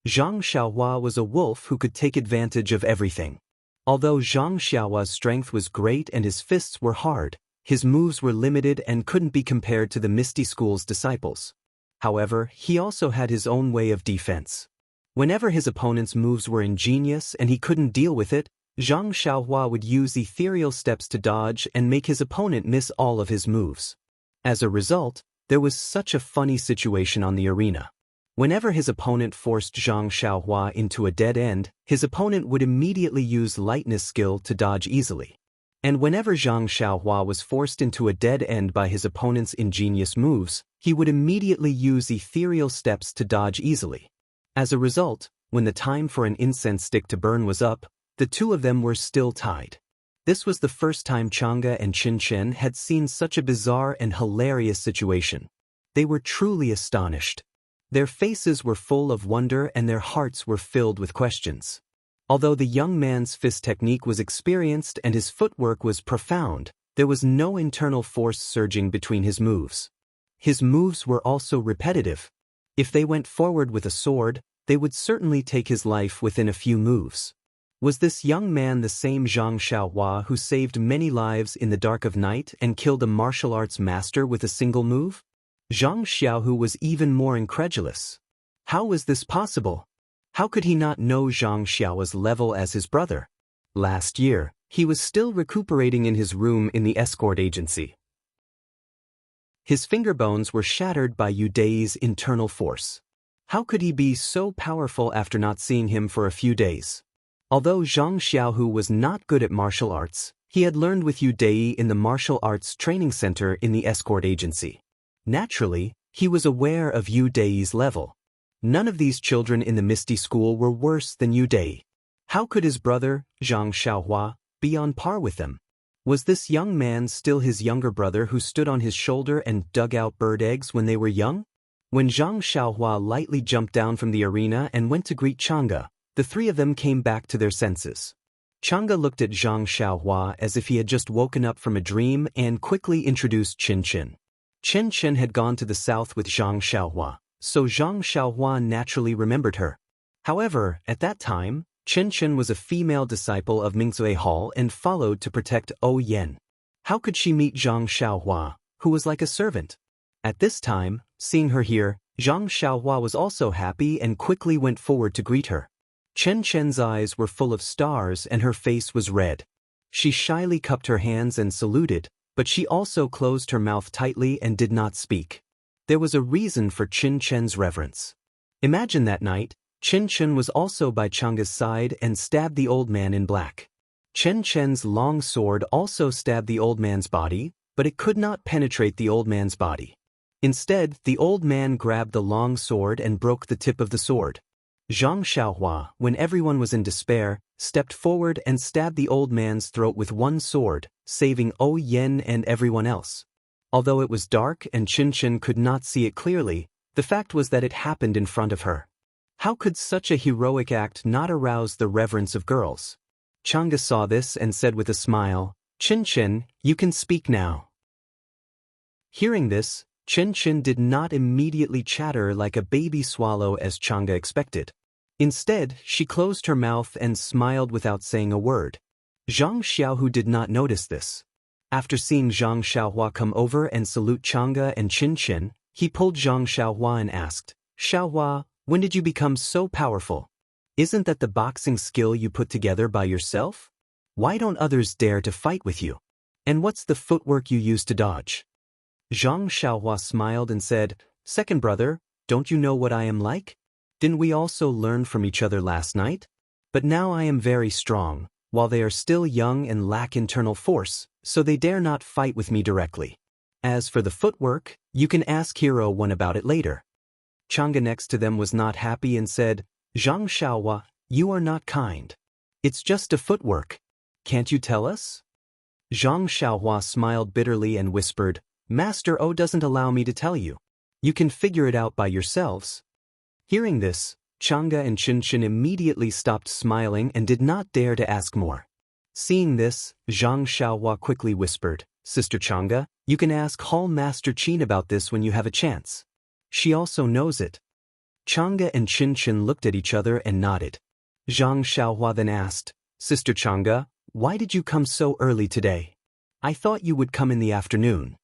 Zhang Xiaohua was a wolf who could take advantage of everything. Although Zhang Xiaohua's strength was great and his fists were hard, his moves were limited and couldn't be compared to the Misty School's disciples. However, he also had his own way of defense. Whenever his opponent's moves were ingenious and he couldn't deal with it, Zhang Xiaohua would use ethereal steps to dodge and make his opponent miss all of his moves. As a result, there was such a funny situation on the arena. Whenever his opponent forced Zhang Xiaohua into a dead end, his opponent would immediately use lightness skill to dodge easily. And whenever Zhang Xiaohua was forced into a dead end by his opponent's ingenious moves, he would immediately use ethereal steps to dodge easily. As a result, when the time for an incense stick to burn was up, the 2 of them were still tied. This was the first time Chang'e and Qin Chen had seen such a bizarre and hilarious situation. They were truly astonished. Their faces were full of wonder and their hearts were filled with questions. Although the young man's fist technique was experienced and his footwork was profound, there was no internal force surging between his moves. His moves were also repetitive. If they went forward with a sword, they would certainly take his life within a few moves. Was this young man the same Zhang Xiaohua who saved many lives in the dark of night and killed a martial arts master with a single move? Zhang Xiaohu was even more incredulous. How was this possible? How could he not know Zhang Xiaohua's level as his brother? Last year, he was still recuperating in his room in the escort agency. His finger bones were shattered by Yu Dai's internal force. How could he be so powerful after not seeing him for a few days? Although Zhang Xiaohu was not good at martial arts, he had learned with Yu Dai in the martial arts training center in the escort agency. Naturally, he was aware of Yu Dai's level. None of these children in the Misty School were worse than Yu Dai. How could his brother, Zhang Xiaohua, be on par with them? Was this young man still his younger brother who stood on his shoulder and dug out bird eggs when they were young? When Zhang Xiaohua lightly jumped down from the arena and went to greet Chang'e, the three of them came back to their senses. Chang'e looked at Zhang Xiaohua as if he had just woken up from a dream and quickly introduced Chen Chen. Chen Chen had gone to the south with Zhang Xiaohua, so Zhang Xiaohua naturally remembered her. However, at that time, Chen Chen was a female disciple of Mingzue Hall and followed to protect O Yen. How could she meet Zhang Xiaohua, who was like a servant? At this time, seeing her here, Zhang Xiaohua was also happy and quickly went forward to greet her. Chen Chen's eyes were full of stars and her face was red. She shyly cupped her hands and saluted, but she also closed her mouth tightly and did not speak. There was a reason for Chen Chen's reverence. Imagine that night, Chen Chen was also by Chang'e's side and stabbed the old man in black. Chen Chen's long sword also stabbed the old man's body, but it could not penetrate the old man's body. Instead, the old man grabbed the long sword and broke the tip of the sword. Zhang Xiaohua, when everyone was in despair, stepped forward and stabbed the old man's throat with one sword, saving O Yen and everyone else. Although it was dark and Chen Chen could not see it clearly, the fact was that it happened in front of her. How could such a heroic act not arouse the reverence of girls? Chang'e saw this and said with a smile, "Chen Chen, you can speak now." Hearing this, Chen Chen did not immediately chatter like a baby swallow as Chang'e expected. Instead, she closed her mouth and smiled without saying a word. Zhang Xiaohu did not notice this. After seeing Zhang Xiaohua come over and salute Chang'e and Chen Chen, he pulled Zhang Xiaohua and asked, "Xiaohua, when did you become so powerful? Isn't that the boxing skill you put together by yourself? Why don't others dare to fight with you? And what's the footwork you use to dodge?" Zhang Xiaohua smiled and said, "Second brother, don't you know what I am like? Didn't we also learn from each other last night? But now I am very strong, while they are still young and lack internal force, so they dare not fight with me directly. As for the footwork, you can ask Hero One about it later." Chang'e next to them was not happy and said, "Zhang Xiaohua, you are not kind. It's just a footwork. Can't you tell us?" Zhang Xiaohua smiled bitterly and whispered, "Master O doesn't allow me to tell you. You can figure it out by yourselves." Hearing this, Chang'e and Chen Chen immediately stopped smiling and did not dare to ask more. Seeing this, Zhang Xiaohua quickly whispered, "Sister Chang'e, you can ask Hall Master Qin about this when you have a chance. She also knows it." Chang'e and Chen Chen looked at each other and nodded. Zhang Xiaohua then asked, "Sister Chang'e, why did you come so early today? I thought you would come in the afternoon."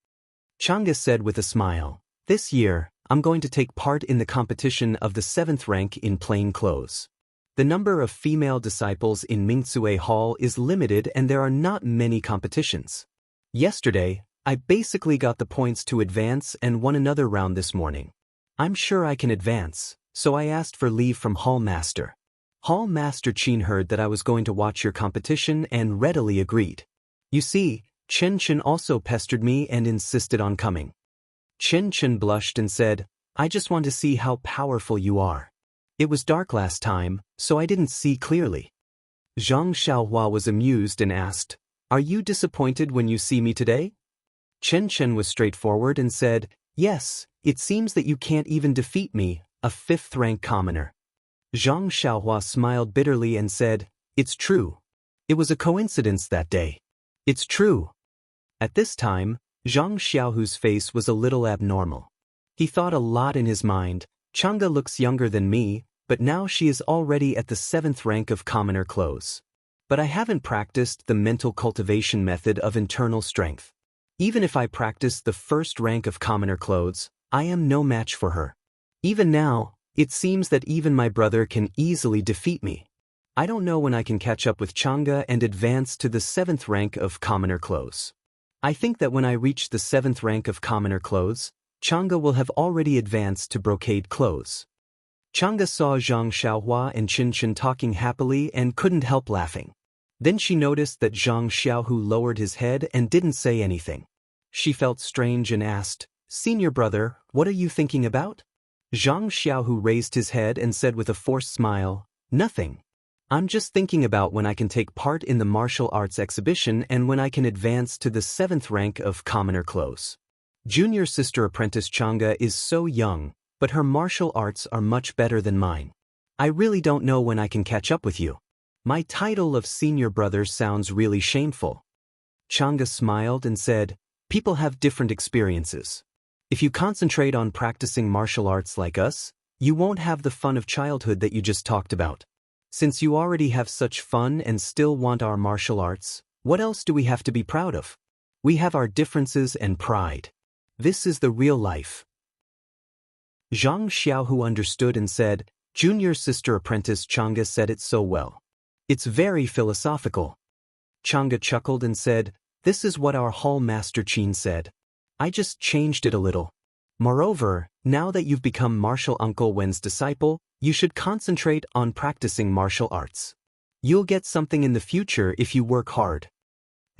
Chang'e said with a smile, "This year, I'm going to take part in the competition of the 7th rank in plain clothes. The number of female disciples in Mingzue Hall is limited and there are not many competitions. Yesterday, I basically got the points to advance and won another round this morning. I'm sure I can advance, so I asked for leave from Hall Master. Hall Master Qin heard that I was going to watch your competition and readily agreed. You see, Chen Chen also pestered me and insisted on coming." Chen Chen blushed and said, "I just want to see how powerful you are. It was dark last time, so I didn't see clearly." Zhang Xiaohua was amused and asked, "Are you disappointed when you see me today?" Chen Chen was straightforward and said, "Yes, it seems that you can't even defeat me, a 5th-rank commoner. Zhang Xiaohua smiled bitterly and said, "It's true. It was a coincidence that day. It's true." At this time, Zhang Xiaohu's face was a little abnormal. He thought a lot in his mind. Chang'e looks younger than me, but now she is already at the 7th rank of commoner clothes. But I haven't practiced the mental cultivation method of internal strength. Even if I practice the 1st rank of commoner clothes, I am no match for her. Even now, it seems that even my brother can easily defeat me. I don't know when I can catch up with Chang'e and advance to the 7th rank of commoner clothes. I think that when I reach the 7th rank of commoner clothes, Chang'e will have already advanced to brocade clothes. Chang'e saw Zhang Xiaohua and Qin talking happily and couldn't help laughing. Then she noticed that Zhang Xiaohu lowered his head and didn't say anything. She felt strange and asked, "Senior brother, what are you thinking about?" Zhang Xiaohu raised his head and said with a forced smile, "Nothing. I'm just thinking about when I can take part in the martial arts exhibition and when I can advance to the 7th rank of commoner clothes. Junior sister apprentice Chang'e is so young, but her martial arts are much better than mine. I really don't know when I can catch up with you. My title of senior brother sounds really shameful." Chang'e smiled and said, "People have different experiences. If you concentrate on practicing martial arts like us, you won't have the fun of childhood that you just talked about. Since you already have such fun and still want our martial arts, what else do we have to be proud of? We have our differences and pride. This is the real life." Zhang Xiaohu understood and said, "Junior sister apprentice Chang'e said it so well. It's very philosophical." Chang'e chuckled and said, "This is what our hall master Qin said. I just changed it a little. Moreover, now that you've become Martial Uncle Wen's disciple, you should concentrate on practicing martial arts. You'll get something in the future if you work hard."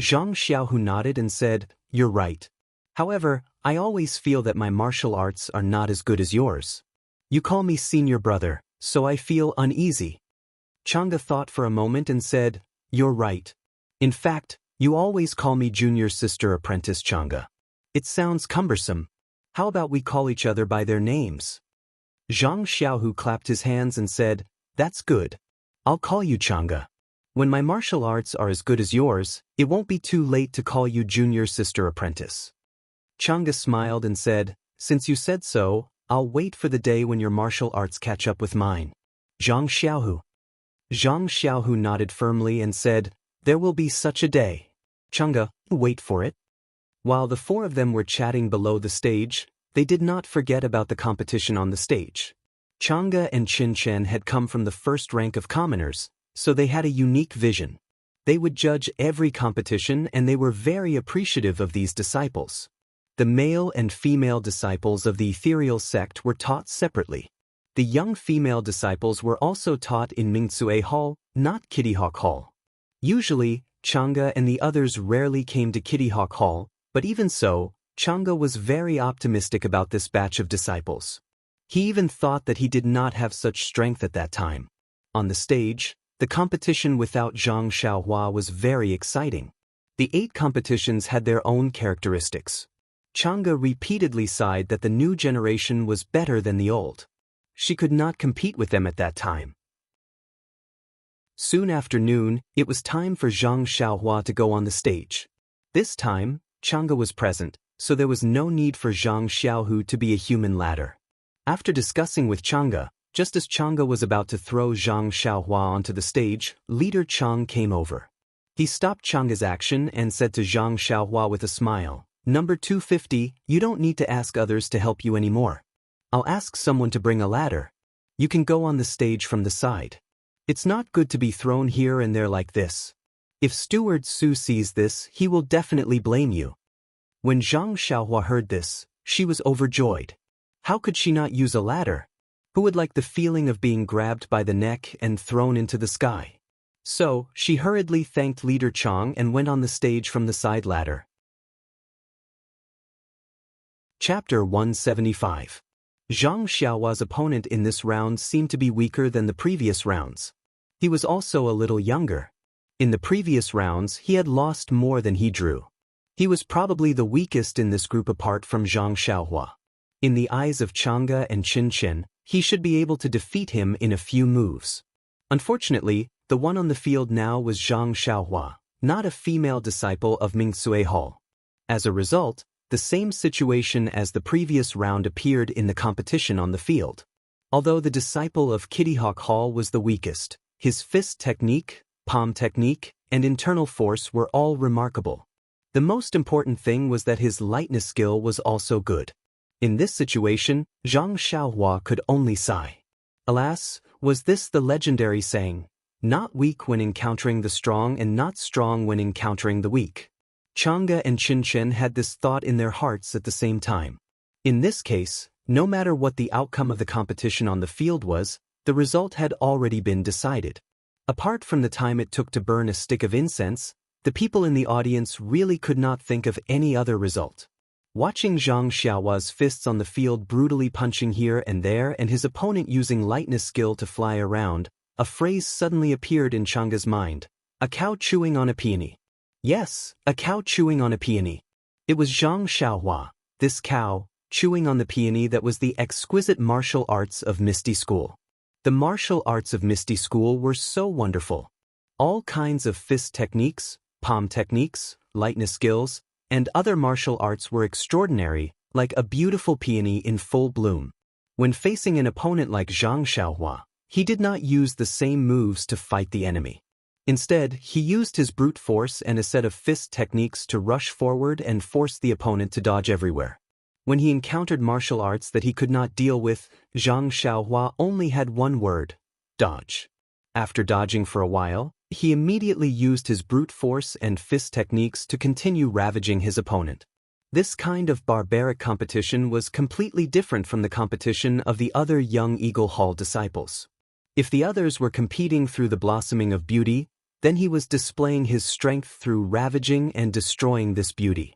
Zhang Xiaohu nodded and said, "You're right. However, I always feel that my martial arts are not as good as yours. You call me senior brother, so I feel uneasy." Chang'e thought for a moment and said, "You're right. In fact, you always call me junior sister apprentice Chang'e. It sounds cumbersome. How about we call each other by their names?" Zhang Xiaohu clapped his hands and said, "That's good. I'll call you Chang'e. When my martial arts are as good as yours, it won't be too late to call you junior sister apprentice." Chang'e smiled and said, "Since you said so, I'll wait for the day when your martial arts catch up with mine." Zhang Xiaohu nodded firmly and said, "There will be such a day. Chang'e, wait for it." While the 4 of them were chatting below the stage, they did not forget about the competition on the stage. Chang'e and Qin had come from the 1st rank of commoners, so they had a unique vision. They would judge every competition and they were very appreciative of these disciples. The male and female disciples of the ethereal sect were taught separately. The young female disciples were also taught in Mingcue Hall, not Kitty Hawk Hall. Usually, Chang'e and the others rarely came to Kitty Hawk Hall, but even so, Chang'e was very optimistic about this batch of disciples. He even thought that he did not have such strength at that time. On the stage, the competition without Zhang Xiaohua was very exciting. The 8 competitions had their own characteristics. Chang'e repeatedly sighed that the new generation was better than the old. She could not compete with them at that time. Soon after noon, it was time for Zhang Xiaohua to go on the stage. This time, Chang'e was present, so there was no need for Zhang Xiaohu to be a human ladder. After discussing with Chang'e, just as Chang'e was about to throw Zhang Xiaohua onto the stage, Leader Chang came over. He stopped Chang'e's action and said to Zhang Xiaohua with a smile, "Number 250, you don't need to ask others to help you anymore. I'll ask someone to bring a ladder. You can go on the stage from the side. It's not good to be thrown here and there like this. If Steward Su sees this, he will definitely blame you." When Zhang Xiaohua heard this, she was overjoyed. How could she not use a ladder? Who would like the feeling of being grabbed by the neck and thrown into the sky? So, she hurriedly thanked Leader Chang and went on the stage from the side ladder. Chapter 175. Zhang Xiaohua's opponent in this round seemed to be weaker than the previous rounds. He was also a little younger. In the previous rounds, he had lost more than he drew. He was probably the weakest in this group apart from Zhang Xiaohua. In the eyes of Chang'e and Qin, He should be able to defeat him in a few moves. Unfortunately, the one on the field now was Zhang Xiaohua, not a female disciple of Mingsui Hall. As a result, the same situation as the previous round appeared in the competition on the field. Although the disciple of Kitty Hawk Hall was the weakest, his fist technique, palm technique, and internal force were all remarkable. The most important thing was that his lightness skill was also good. In this situation, Zhang Xiaohua could only sigh. Alas, was this the legendary saying, "Not weak when encountering the strong and not strong when encountering the weak"? Chang'e and Qinchen had this thought in their hearts at the same time. In this case, no matter what the outcome of the competition on the field was, the result had already been decided. Apart from the time it took to burn a stick of incense, the people in the audience really could not think of any other result. Watching Zhang Xiaohua's fists on the field brutally punching here and there and his opponent using lightness skill to fly around, a phrase suddenly appeared in Chang'e's mind: a cow chewing on a peony. Yes, a cow chewing on a peony. It was Zhang Xiaohua, this cow, chewing on the peony that was the exquisite martial arts of Misty School. The martial arts of Misty School were so wonderful. All kinds of fist techniques, palm techniques, lightness skills, and other martial arts were extraordinary, like a beautiful peony in full bloom. When facing an opponent like Zhang Xiaohua, he did not use the same moves to fight the enemy. Instead, he used his brute force and a set of fist techniques to rush forward and force the opponent to dodge everywhere. When he encountered martial arts that he could not deal with, Zhang Xiaohua only had one word: dodge. After dodging for a while, he immediately used his brute force and fist techniques to continue ravaging his opponent. This kind of barbaric competition was completely different from the competition of the other young Eagle Hall disciples. If the others were competing through the blossoming of beauty, then he was displaying his strength through ravaging and destroying this beauty.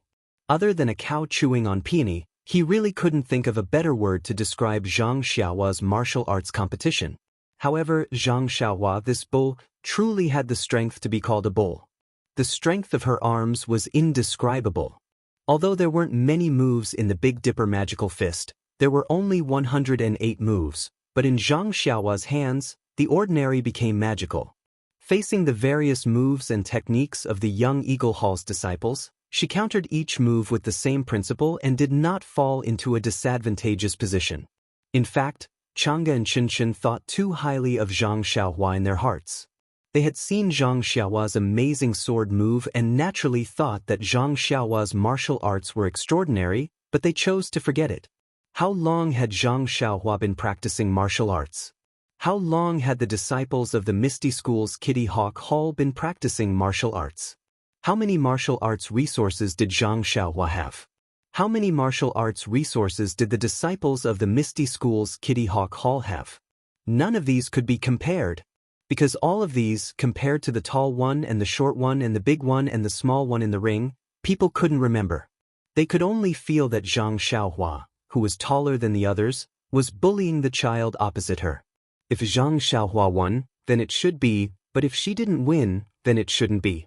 Other than a cow chewing on peony, he really couldn't think of a better word to describe Zhang Xiaohua's martial arts competition. However, Zhang Xiaohua, this bull, truly had the strength to be called a bull. The strength of her arms was indescribable. Although there weren't many moves in the Big Dipper magical fist, there were only 108 moves, but in Zhang Xiaohua's hands, the ordinary became magical. Facing the various moves and techniques of the young Eagle Hall's disciples, she countered each move with the same principle and did not fall into a disadvantageous position. In fact, Chang'e and Qinchen thought too highly of Zhang Xiaohua in their hearts. They had seen Zhang Xiaohua's amazing sword move and naturally thought that Zhang Xiaohua's martial arts were extraordinary, but they chose to forget it. How long had Zhang Xiaohua been practicing martial arts? How long had the disciples of the Misty School's Kitty Hawk Hall been practicing martial arts? How many martial arts resources did Zhang Xiaohua have? How many martial arts resources did the disciples of the Misty School's Kitty Hawk Hall have? None of these could be compared, because all of these, compared to the tall one and the short one and the big one and the small one in the ring, people couldn't remember. They could only feel that Zhang Xiaohua, who was taller than the others, was bullying the child opposite her. If Zhang Xiaohua won, then it should be, but if she didn't win, then it shouldn't be.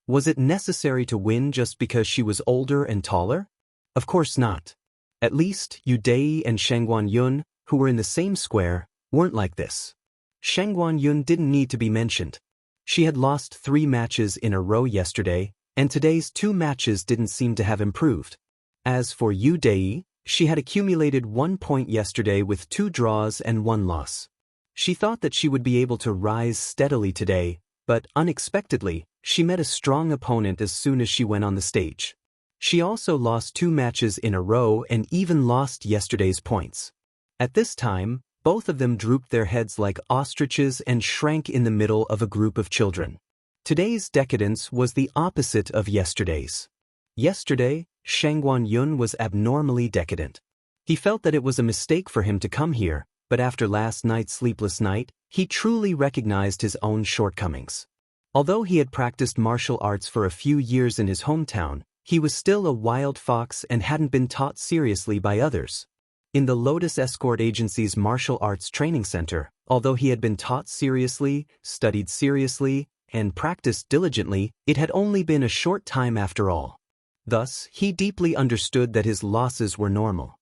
Was it necessary to win just because she was older and taller? Of course not. At least, Yu Dei and Shangguan Yun, who were in the same square, weren't like this. Shangguan Yun didn't need to be mentioned. She had lost 3 matches in a row yesterday, and today's 2 matches didn't seem to have improved. As for Yu Dei, she had accumulated 1 point yesterday with 2 draws and 1 loss. She thought that she would be able to rise steadily today, but unexpectedly, she met a strong opponent as soon as she went on the stage. She also lost 2 matches in a row and even lost yesterday's points. At this time, both of them drooped their heads like ostriches and shrank in the middle of a group of children. Today's decadence was the opposite of yesterday's. Yesterday, Shangguan Yun was abnormally decadent. He felt that it was a mistake for him to come here, but after last night's sleepless night, he truly recognized his own shortcomings. Although he had practiced martial arts for a few years in his hometown, he was still a wild fox and hadn't been taught seriously by others. In the Lotus Escort Agency's martial arts training center, although he had been taught seriously, studied seriously, and practiced diligently, it had only been a short time after all. Thus, he deeply understood that his losses were normal.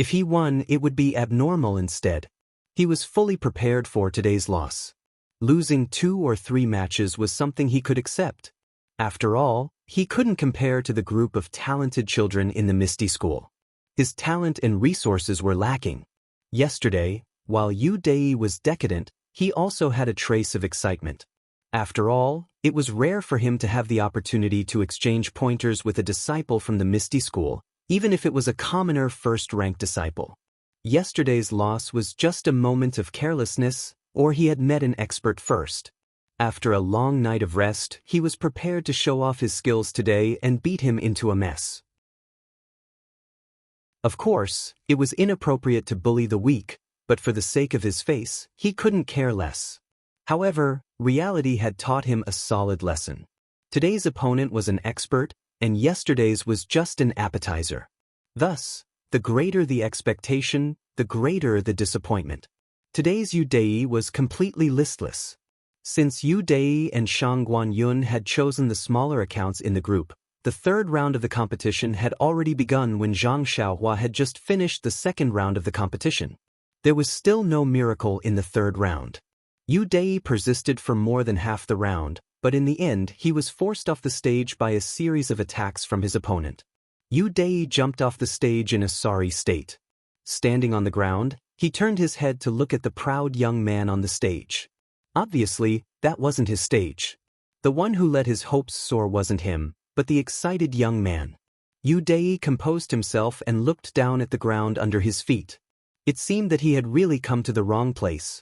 If he won, it would be abnormal instead. He was fully prepared for today's loss. Losing 2 or 3 matches was something he could accept. After all, he couldn't compare to the group of talented children in the Misty School. His talent and resources were lacking. Yesterday, while Yu Dei was decadent, he also had a trace of excitement. After all, it was rare for him to have the opportunity to exchange pointers with a disciple from the Misty School, even if it was a commoner first-rank disciple. Yesterday's loss was just a moment of carelessness, or he had met an expert first. After a long night of rest, he was prepared to show off his skills today and beat him into a mess. Of course, it was inappropriate to bully the weak, but for the sake of his face, he couldn't care less. However, reality had taught him a solid lesson. Today's opponent was an expert, and yesterday's was just an appetizer. Thus, the greater the expectation, the greater the disappointment. Today's Yu Dei was completely listless. Since Yu Dei and Shang Guanyun had chosen the smaller accounts in the group, the third round of the competition had already begun when Zhang Xiaohua had just finished the second round of the competition. There was still no miracle in the third round. Yu Dei persisted for more than half the round, but in the end he was forced off the stage by a series of attacks from his opponent. Yu Dei jumped off the stage in a sorry state. Standing on the ground, he turned his head to look at the proud young man on the stage. Obviously, that wasn't his stage. The one who let his hopes soar wasn't him, but the excited young man. Yu Dei composed himself and looked down at the ground under his feet. It seemed that he had really come to the wrong place.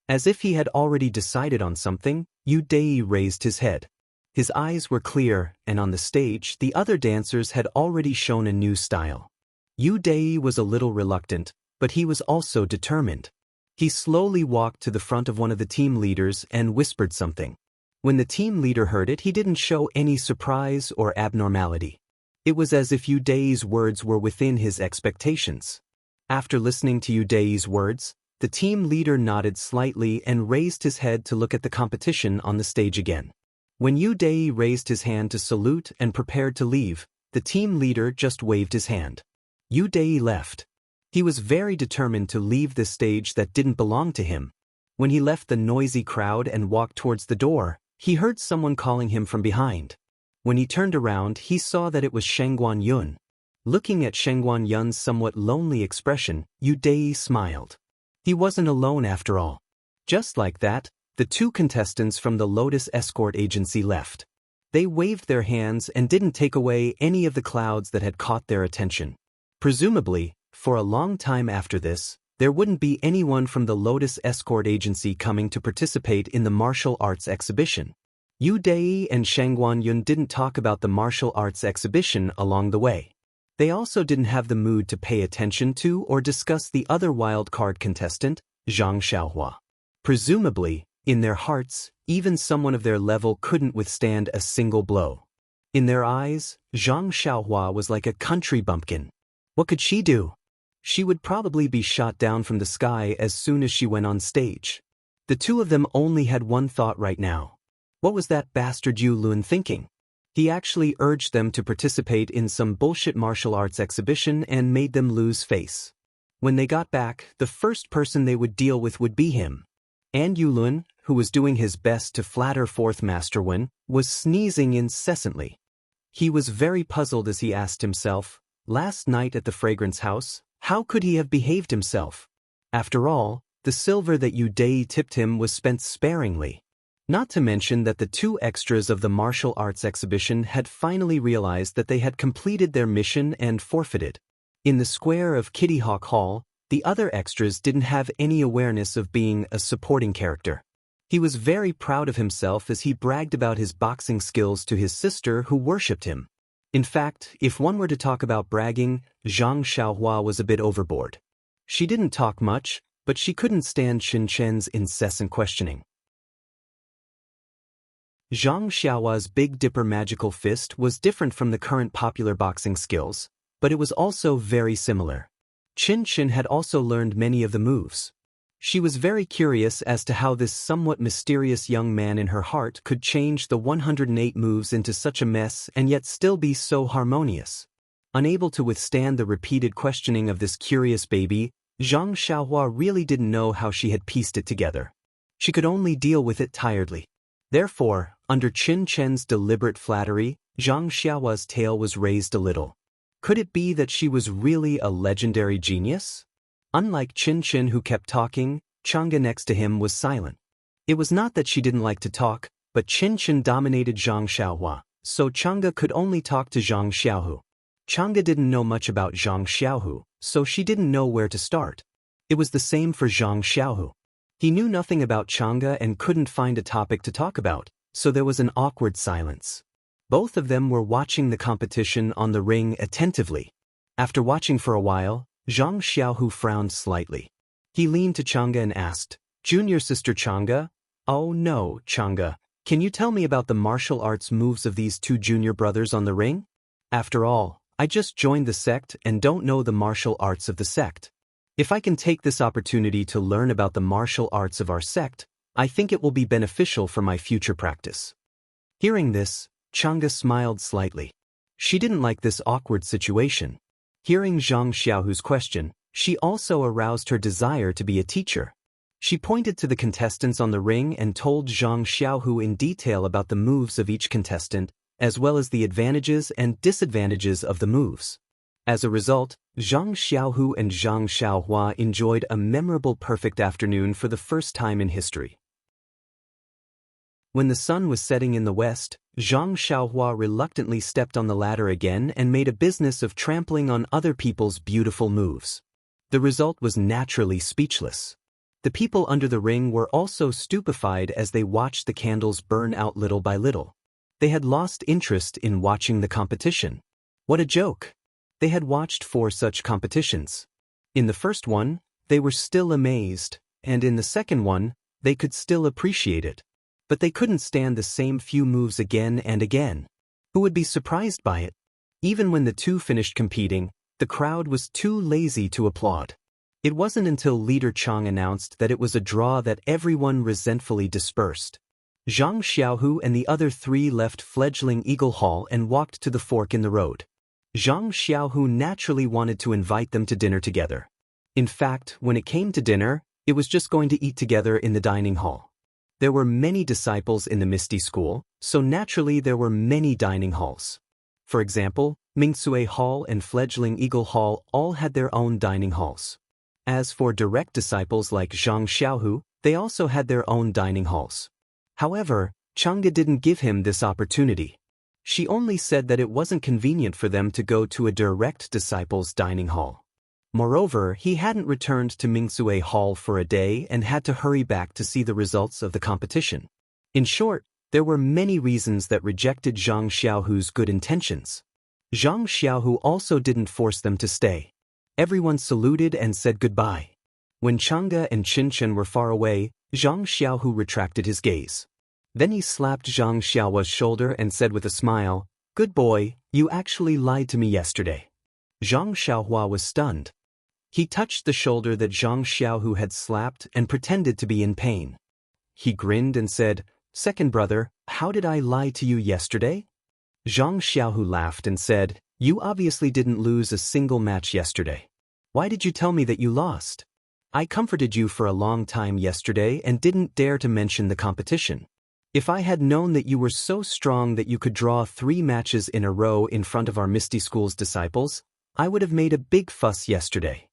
As if he had already decided on something, Yu Dei raised his head. His eyes were clear, and on the stage, the other dancers had already shown a new style. Yu Dei was a little reluctant, but he was also determined. He slowly walked to the front of one of the team leaders and whispered something. When the team leader heard it, he didn't show any surprise or abnormality. It was as if Yu Dei's words were within his expectations. After listening to Yu Dei's words, the team leader nodded slightly and raised his head to look at the competition on the stage again. When Yu Dei raised his hand to salute and prepared to leave, the team leader just waved his hand. Yu Dei left. He was very determined to leave this stage that didn't belong to him. When he left the noisy crowd and walked towards the door, he heard someone calling him from behind. When he turned around, he saw that it was Shang Guanyun. Looking at Shang Guanyun's somewhat lonely expression, Yu Dei smiled. He wasn't alone after all. Just like that, the 2 contestants from the Lotus Escort Agency left. They waved their hands and didn't take away any of the clouds that had caught their attention. Presumably, for a long time after this, there wouldn't be anyone from the Lotus Escort Agency coming to participate in the martial arts exhibition. Yu Dei and Shang Guanyun didn't talk about the martial arts exhibition along the way. They also didn't have the mood to pay attention to or discuss the other wild card contestant, Zhang Xiaohua. Presumably, in their hearts, even someone of their level couldn't withstand a single blow. In their eyes, Zhang Xiaohua was like a country bumpkin. What could she do? She would probably be shot down from the sky as soon as she went on stage. The 2 of them only had one thought right now. What was that bastard Yu Lun thinking? He actually urged them to participate in some bullshit martial arts exhibition and made them lose face. When they got back, the first person they would deal with would be him. And Yu Lun, who was doing his best to flatter 4th Master Wen, was sneezing incessantly. He was very puzzled as he asked himself, last night at the fragrance house, how could he have behaved himself? After all, the silver that Yu Dei tipped him was spent sparingly. Not to mention that the 2 extras of the martial arts exhibition had finally realized that they had completed their mission and forfeited. In the square of Kitty Hawk Hall, the other extras didn't have any awareness of being a supporting character. He was very proud of himself as he bragged about his boxing skills to his sister who worshipped him. In fact, if one were to talk about bragging, Zhang Xiaohua was a bit overboard. She didn't talk much, but she couldn't stand Xin Chen's incessant questioning. Zhang Xiaohua's Big Dipper magical fist was different from the current popular boxing skills, but it was also very similar. Qin Qin had also learned many of the moves. She was very curious as to how this somewhat mysterious young man in her heart could change the 108 moves into such a mess and yet still be so harmonious. Unable to withstand the repeated questioning of this curious baby, Zhang Xiaohua really didn't know how she had pieced it together. She could only deal with it tiredly. Therefore, under Qin Chen's deliberate flattery, Zhang Xiaohua's tail was raised a little. Could it be that she was really a legendary genius? Unlike Qin Chen, who kept talking, Chang'e next to him was silent. It was not that she didn't like to talk, but Qin Chen dominated Zhang Xiaohua, so Chang'e could only talk to Zhang Xiaohu. Chang'e didn't know much about Zhang Xiaohu, so she didn't know where to start. It was the same for Zhang Xiaohu. He knew nothing about Chang'e and couldn't find a topic to talk about, so there was an awkward silence. Both of them were watching the competition on the ring attentively. After watching for a while, Zhang Xiaohu frowned slightly. He leaned to Chang'e and asked, "Junior sister Chang'e?" "Oh no, Chang'e. Can you tell me about the martial arts moves of these two junior brothers on the ring? After all, I just joined the sect and don't know the martial arts of the sect. If I can take this opportunity to learn about the martial arts of our sect, I think it will be beneficial for my future practice." Hearing this, Chang'e smiled slightly. She didn't like this awkward situation. Hearing Zhang Xiaohu's question, she also aroused her desire to be a teacher. She pointed to the contestants on the ring and told Zhang Xiaohu in detail about the moves of each contestant, as well as the advantages and disadvantages of the moves. As a result, Zhang Xiaohu and Zhang Xiaohua enjoyed a memorable perfect afternoon for the first time in history. When the sun was setting in the west, Zhang Xiaohua reluctantly stepped on the ladder again and made a business of trampling on other people's beautiful moves. The result was naturally speechless. The people under the ring were also stupefied as they watched the candles burn out little by little. They had lost interest in watching the competition. What a joke! They had watched 4 such competitions. In the first one, they were still amazed, and in the second one, they could still appreciate it. But they couldn't stand the same few moves again and again. Who would be surprised by it? Even when the two finished competing, the crowd was too lazy to applaud. It wasn't until Leader Chang announced that it was a draw that everyone resentfully dispersed. Zhang Xiaohu and the other 3 left fledgling Eagle Hall and walked to the fork in the road. Zhang Xiaohu naturally wanted to invite them to dinner together. In fact, when it came to dinner, it was just going to eat together in the dining hall. There were many disciples in the Misty School, so naturally there were many dining halls. For example, Mingsue Hall and fledgling Eagle Hall all had their own dining halls. As for direct disciples like Zhang Xiaohu, they also had their own dining halls. However, Chang'e didn't give him this opportunity. She only said that it wasn't convenient for them to go to a direct disciples' dining hall. Moreover, he hadn't returned to Mingsue Hall for a day and had to hurry back to see the results of the competition. In short, there were many reasons that rejected Zhang Xiaohu's good intentions. Zhang Xiaohu also didn't force them to stay. Everyone saluted and said goodbye. When Chang'e and Qin Chen were far away, Zhang Xiaohu retracted his gaze. Then he slapped Zhang Xiaohua's shoulder and said with a smile, "Good boy, you actually lied to me yesterday." Zhang Xiaohua was stunned. He touched the shoulder that Zhang Xiaohu had slapped and pretended to be in pain. He grinned and said, "Second brother, how did I lie to you yesterday?" Zhang Xiaohu laughed and said, "You obviously didn't lose a single match yesterday. Why did you tell me that you lost? I comforted you for a long time yesterday and didn't dare to mention the competition. If I had known that you were so strong that you could draw 3 matches in a row in front of our Misty School's disciples, I would have made a big fuss yesterday."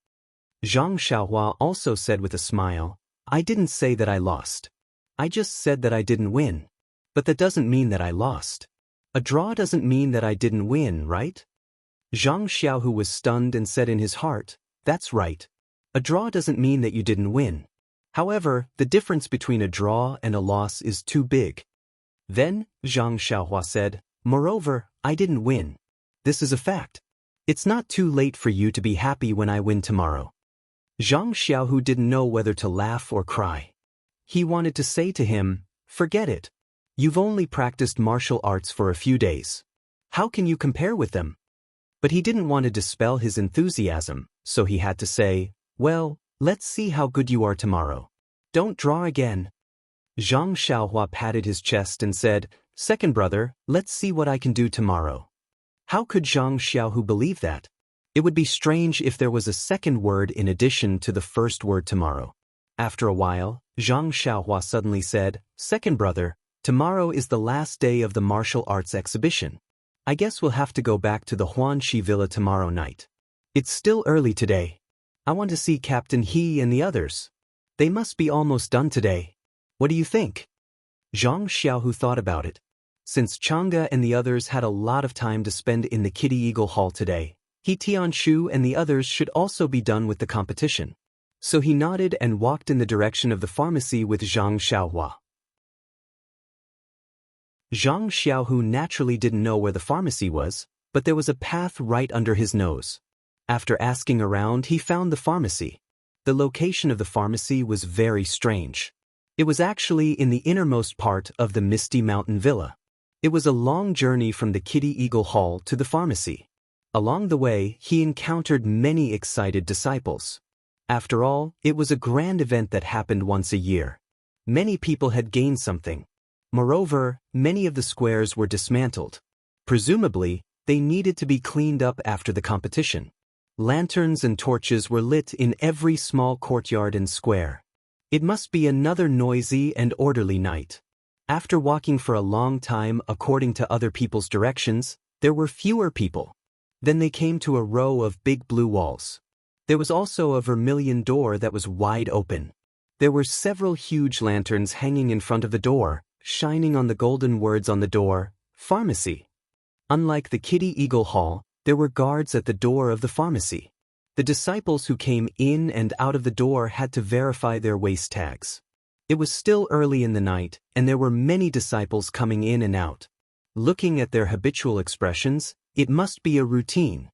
Zhang Xiaohua also said with a smile, "I didn't say that I lost. I just said that I didn't win. But that doesn't mean that I lost. A draw doesn't mean that I didn't win, right?" Zhang Xiaohu was stunned and said in his heart, "That's right. A draw doesn't mean that you didn't win. However, the difference between a draw and a loss is too big." Then, Zhang Xiaohua said, "Moreover, I didn't win. This is a fact. It's not too late for you to be happy when I win tomorrow." Zhang Xiaohu didn't know whether to laugh or cry. He wanted to say to him, "Forget it. You've only practiced martial arts for a few days. How can you compare with them?" But he didn't want to dispel his enthusiasm, so he had to say, "Well, let's see how good you are tomorrow. Don't draw again." Zhang Xiaohua patted his chest and said, "Second brother, let's see what I can do tomorrow." How could Zhang Xiaohu believe that? It would be strange if there was a second word in addition to the first word tomorrow. After a while, Zhang Xiaohua suddenly said, "Second brother, tomorrow is the last day of the martial arts exhibition. I guess we'll have to go back to the Huanxi Villa tomorrow night. It's still early today. I want to see Captain He and the others. They must be almost done today. What do you think?" Zhang Xiaohu thought about it. Since Chang'e and the others had a lot of time to spend in the Kitty Eagle Hall today, He Tianshu and the others should also be done with the competition. So he nodded and walked in the direction of the pharmacy with Zhang Xiaohua. Zhang Xiaohu naturally didn't know where the pharmacy was, but there was a path right under his nose. After asking around, he found the pharmacy. The location of the pharmacy was very strange. It was actually in the innermost part of the Misty Mountain Villa. It was a long journey from the Kitty Eagle Hall to the pharmacy. Along the way, he encountered many excited disciples. After all, it was a grand event that happened once a year. Many people had gained something. Moreover, many of the squares were dismantled. Presumably, they needed to be cleaned up after the competition. Lanterns and torches were lit in every small courtyard and square. It must be another noisy and orderly night. After walking for a long time according to other people's directions, there were fewer people. Then they came to a row of big blue walls. There was also a vermilion door that was wide open. There were several huge lanterns hanging in front of the door, shining on the golden words on the door, "Pharmacy." Unlike the Kitty Eagle Hall, there were guards at the door of the pharmacy. The disciples who came in and out of the door had to verify their waist tags. It was still early in the night, and there were many disciples coming in and out. Looking at their habitual expressions, it must be a routine.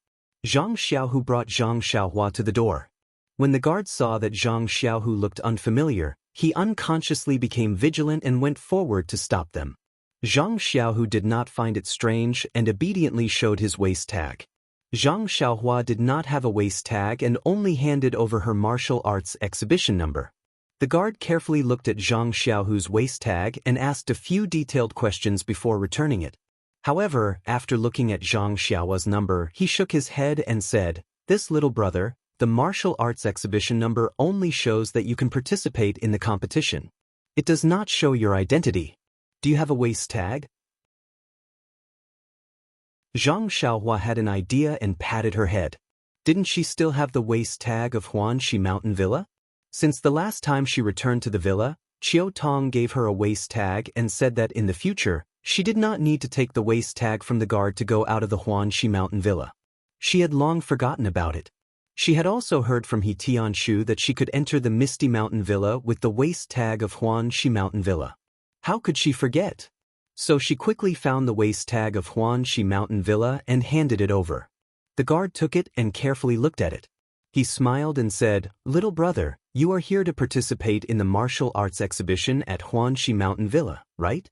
Zhang Xiaohu brought Zhang Xiaohua to the door. When the guard saw that Zhang Xiaohu looked unfamiliar, he unconsciously became vigilant and went forward to stop them. Zhang Xiaohu did not find it strange and obediently showed his waist tag. Zhang Xiaohua did not have a waist tag and only handed over her martial arts exhibition number. The guard carefully looked at Zhang Xiaohu's waist tag and asked a few detailed questions before returning it. However, after looking at Zhang Xiaohua's number, he shook his head and said, "This little brother, the martial arts exhibition number only shows that you can participate in the competition. It does not show your identity. Do you have a waist tag?" Zhang Xiaohua had an idea and patted her head. Didn't she still have the waist tag of Huanxi Mountain Villa? Since the last time she returned to the villa, Qiu Tong gave her a waist tag and said that in the future, she did not need to take the waist tag from the guard to go out of the Huanxi Mountain Villa. She had long forgotten about it. She had also heard from He Tianshu that she could enter the Misty Mountain Villa with the waist tag of Huanxi Mountain Villa. How could she forget? So she quickly found the waist tag of Huanxi Mountain Villa and handed it over. The guard took it and carefully looked at it. He smiled and said, "Little brother, you are here to participate in the martial arts exhibition at Huanxi Mountain Villa, right?"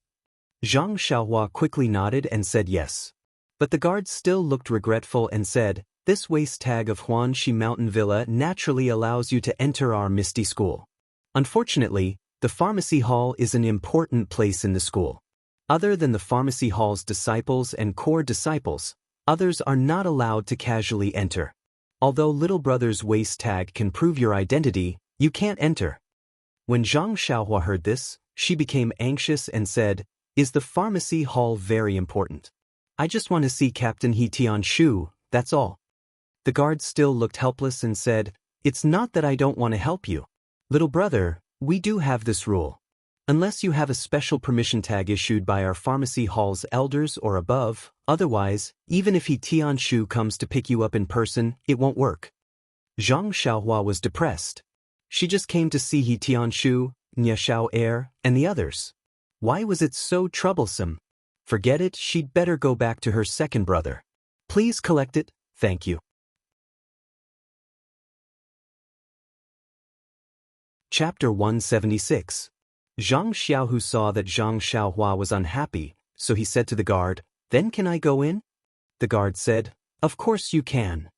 Zhang Xiaohua quickly nodded and said yes. But the guard still looked regretful and said, "This waist tag of Huanxi Mountain Villa naturally allows you to enter our Misty School. Unfortunately, the pharmacy hall is an important place in the school. Other than the pharmacy hall's disciples and core disciples, others are not allowed to casually enter. Although little brother's waist tag can prove your identity, you can't enter." When Zhang Xiaohua heard this, she became anxious and said, "Is the pharmacy hall very important? I just want to see Captain He Tianshu, that's all." The guard still looked helpless and said, "It's not that I don't want to help you. Little brother, we do have this rule. Unless you have a special permission tag issued by our pharmacy hall's elders or above, otherwise, even if He Tianshu comes to pick you up in person, it won't work." Zhang Xiaohua was depressed. She just came to see He Tianshu, Nya Xiao Er, and the others. Why was it so troublesome? Forget it, she'd better go back to her second brother. "Please collect it, thank you." Chapter 176. Zhang Xiaohu saw that Zhang Xiaohua was unhappy, so he said to the guard, "Then can I go in?" The guard said, "Of course you can."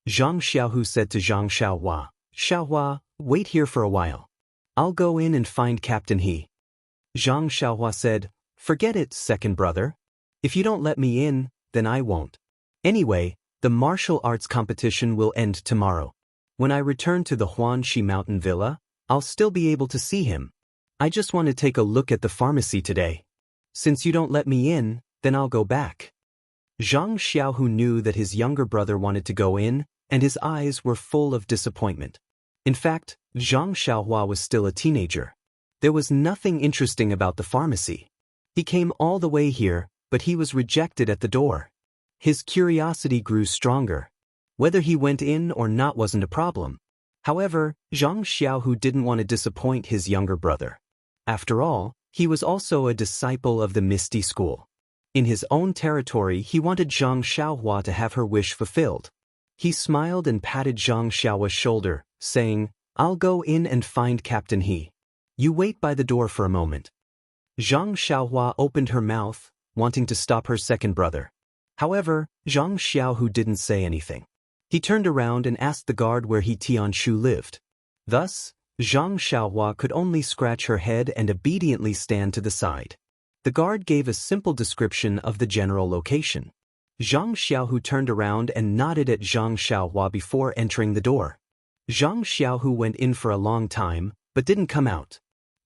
Zhang Xiaohu said to Zhang Xiaohua, "Xiaohua, wait here for a while. I'll go in and find Captain He." Zhang Xiaohua said, "Forget it, second brother. If you don't let me in, then I won't." Anyway, the martial arts competition will end tomorrow. When I return to the Huanxi Mountain Villa, I'll still be able to see him. I just want to take a look at the pharmacy today. Since you don't let me in, then I'll go back. Zhang Xiaohu knew that his younger brother wanted to go in, and his eyes were full of disappointment. In fact, Zhang Xiaohua was still a teenager. There was nothing interesting about the pharmacy. He came all the way here, but he was rejected at the door. His curiosity grew stronger. Whether he went in or not wasn't a problem. However, Zhang Xiaohu didn't want to disappoint his younger brother. After all, he was also a disciple of the Misty School. In his own territory, he wanted Zhang Xiaohua to have her wish fulfilled. He smiled and patted Zhang Xiaohua's shoulder, saying, "I'll go in and find Captain He. You wait by the door for a moment." Zhang Xiaohua opened her mouth, wanting to stop her second brother. However, Zhang Xiaohu didn't say anything. He turned around and asked the guard where He Tianshu lived. Thus, Zhang Xiaohua could only scratch her head and obediently stand to the side. The guard gave a simple description of the general location. Zhang Xiaohu turned around and nodded at Zhang Xiaohua before entering the door. Zhang Xiaohu went in for a long time, but didn't come out.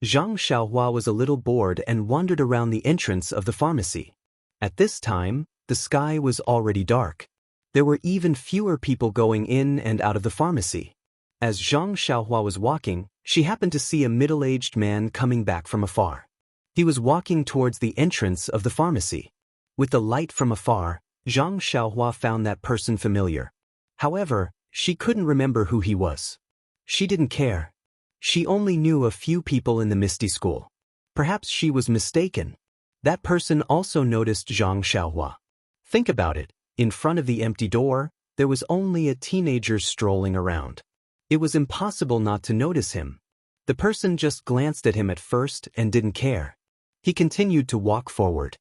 Zhang Xiaohua was a little bored and wandered around the entrance of the pharmacy. At this time, the sky was already dark. There were even fewer people going in and out of the pharmacy. As Zhang Xiaohua was walking, she happened to see a middle-aged man coming back from afar. He was walking towards the entrance of the pharmacy. With the light from afar, Zhang Xiaohua found that person familiar. However, she couldn't remember who he was. She didn't care. She only knew a few people in the Misty School. Perhaps she was mistaken. That person also noticed Zhang Xiaohua. Think about it. In front of the empty door, there was only a teenager strolling around. It was impossible not to notice him. The person just glanced at him at first and didn't care. He continued to walk forward.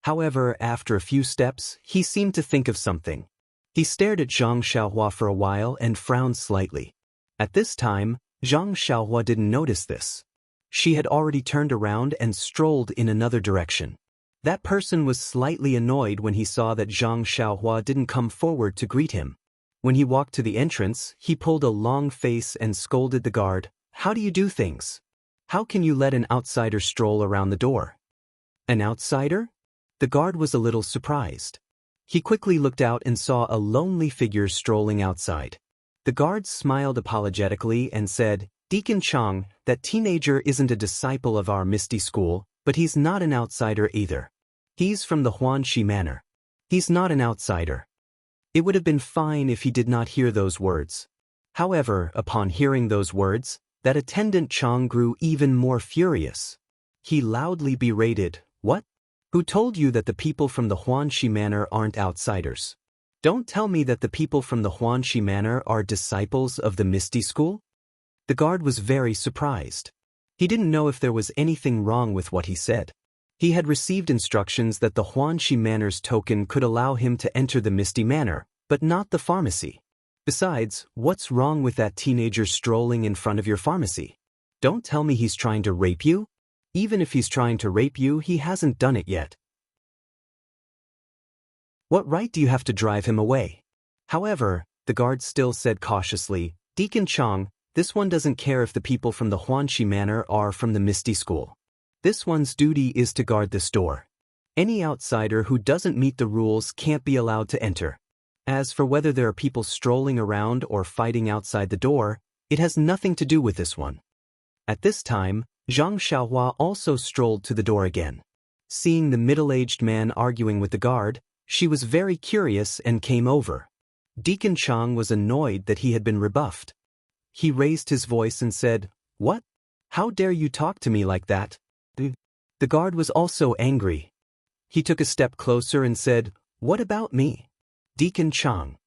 However, after a few steps, he seemed to think of something. He stared at Zhang Xiaohua for a while and frowned slightly. At this time, Zhang Xiaohua didn't notice this. She had already turned around and strolled in another direction. That person was slightly annoyed when he saw that Zhang Xiaohua didn't come forward to greet him. When he walked to the entrance, he pulled a long face and scolded the guard, "How do you do things? How can you let an outsider stroll around the door?" An outsider? The guard was a little surprised. He quickly looked out and saw a lonely figure strolling outside. The guard smiled apologetically and said, "Deacon Chang, that teenager isn't a disciple of our Misty School, but he's not an outsider either. He's from the Huanxi Manor. He's not an outsider." It would have been fine if he did not hear those words. However, upon hearing those words, that attendant Chang grew even more furious. He loudly berated, "What? Who told you that the people from the Huanxi Manor aren't outsiders? Don't tell me that the people from the Huanxi Manor are disciples of the Misty School?" The guard was very surprised. He didn't know if there was anything wrong with what he said. He had received instructions that the Huanxi Manor's token could allow him to enter the Misty Manor, but not the pharmacy. Besides, what's wrong with that teenager strolling in front of your pharmacy? Don't tell me he's trying to rape you? Even if he's trying to rape you, he hasn't done it yet. What right do you have to drive him away? However, the guard still said cautiously, "Deacon Chang, this one doesn't care if the people from the Huanxi Manor are from the Misty School. This one's duty is to guard this door. Any outsider who doesn't meet the rules can't be allowed to enter. As for whether there are people strolling around or fighting outside the door, it has nothing to do with this one." At this time, Zhang Xiaohua also strolled to the door again. Seeing the middle-aged man arguing with the guard, she was very curious and came over. Deacon Chang was annoyed that he had been rebuffed. He raised his voice and said, "What? How dare you talk to me like that?" The guard was also angry. He took a step closer and said, "What about me? Deacon Chang."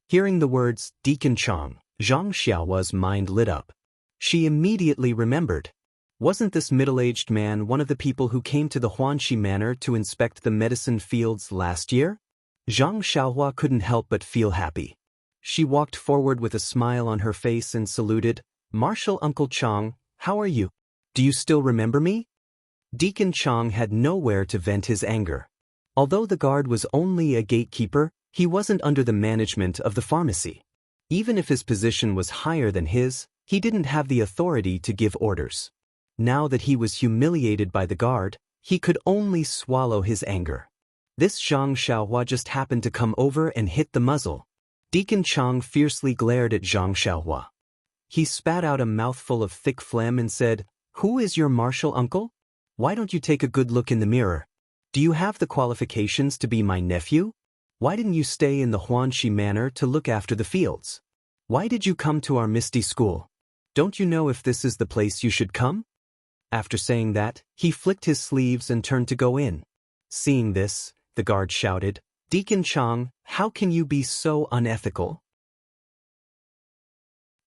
Hearing the words, Deacon Chang, Zhang Xiaohua's mind lit up. She immediately remembered. Wasn't this middle-aged man one of the people who came to the Huanxi Manor to inspect the medicine fields last year? Zhang Xiaohua couldn't help but feel happy. She walked forward with a smile on her face and saluted, "Marshal Uncle Chang, how are you? Do you still remember me?" Deacon Chang had nowhere to vent his anger. Although the guard was only a gatekeeper, He wasn't under the management of the pharmacy. Even if his position was higher than his, he didn't have the authority to give orders. Now that he was humiliated by the guard, he could only swallow his anger. This Zhang Xiaohua just happened to come over and hit the muzzle. Deacon Chang fiercely glared at Zhang Xiaohua. He spat out a mouthful of thick phlegm and said, "Who is your martial uncle? Why don't you take a good look in the mirror? Do you have the qualifications to be my nephew? Why didn't you stay in the Huanxi Manor to look after the fields? Why did you come to our misty school? Don't you know if this is the place you should come?" After saying that, he flicked his sleeves and turned to go in. Seeing this, the guard shouted, "Deacon Chang, how can you be so unethical?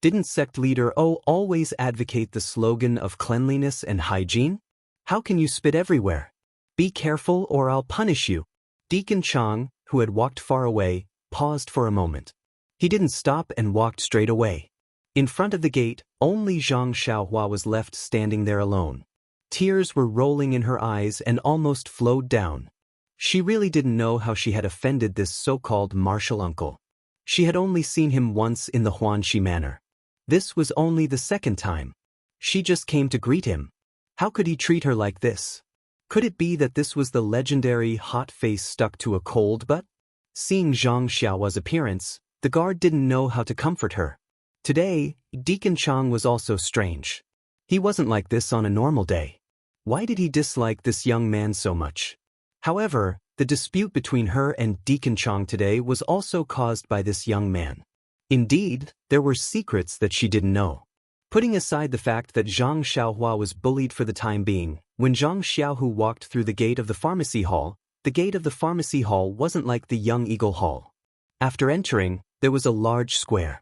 Didn't sect leader O always advocate the slogan of cleanliness and hygiene? How can you spit everywhere? Be careful or I'll punish you." Deacon Chang, who had walked far away, paused for a moment. He didn't stop and walked straight away. In front of the gate, only Zhang Xiaohua was left standing there alone. Tears were rolling in her eyes and almost flowed down. She really didn't know how she had offended this so-called martial uncle. She had only seen him once in the Huanxi Manor. This was only the second time. She just came to greet him. How could he treat her like this? Could it be that this was the legendary hot face stuck to a cold butt? Seeing Zhang Xiaohua's appearance, the guard didn't know how to comfort her. Today, Deacon Chang was also strange. He wasn't like this on a normal day. Why did he dislike this young man so much? However, the dispute between her and Deacon Chang today was also caused by this young man. Indeed, there were secrets that she didn't know. Putting aside the fact that Zhang Xiaohua was bullied for the time being, when Zhang Xiaohu walked through the gate of the pharmacy hall, the gate of the pharmacy hall wasn't like the Young Eagle Hall. After entering, there was a large square.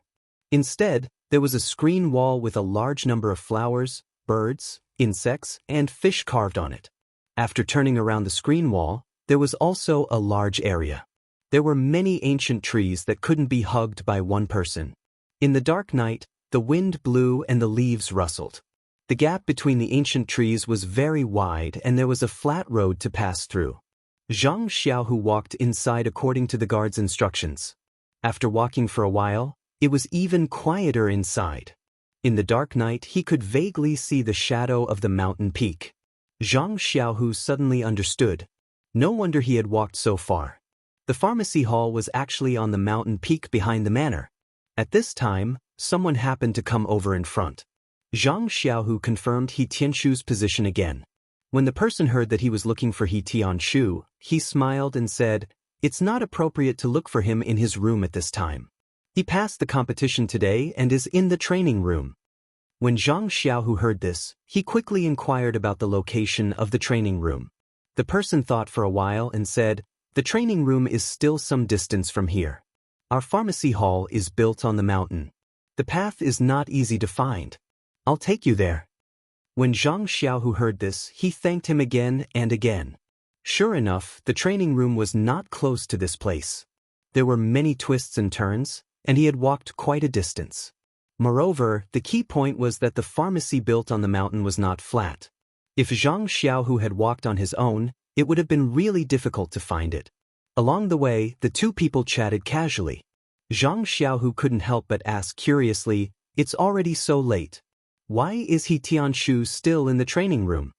Instead, there was a screen wall with a large number of flowers, birds, insects, and fish carved on it. After turning around the screen wall, there was also a large area. There were many ancient trees that couldn't be hugged by one person. In the dark night, the wind blew and the leaves rustled. The gap between the ancient trees was very wide and there was a flat road to pass through. Zhang Xiaohu walked inside according to the guard's instructions. After walking for a while, it was even quieter inside. In the dark night, he could vaguely see the shadow of the mountain peak. Zhang Xiaohu suddenly understood. No wonder he had walked so far. The pharmacy hall was actually on the mountain peak behind the manor. At this time, someone happened to come over in front. Zhang Xiaohu confirmed He Tianshu's position again. When the person heard that he was looking for He Tianshu, he smiled and said, "It's not appropriate to look for him in his room at this time. He passed the competition today and is in the training room." When Zhang Xiaohu heard this, he quickly inquired about the location of the training room. The person thought for a while and said, "The training room is still some distance from here. Our pharmacy hall is built on the mountain. The path is not easy to find. I'll take you there." When Zhang Xiaohu heard this, he thanked him again and again. Sure enough, the training room was not close to this place. There were many twists and turns, and he had walked quite a distance. Moreover, the key point was that the pharmacy built on the mountain was not flat. If Zhang Xiaohu had walked on his own, it would have been really difficult to find it. Along the way, the two people chatted casually. Zhang Xiaohu couldn't help but ask curiously, "It's already so late. Why is He Tianshu still in the training room?"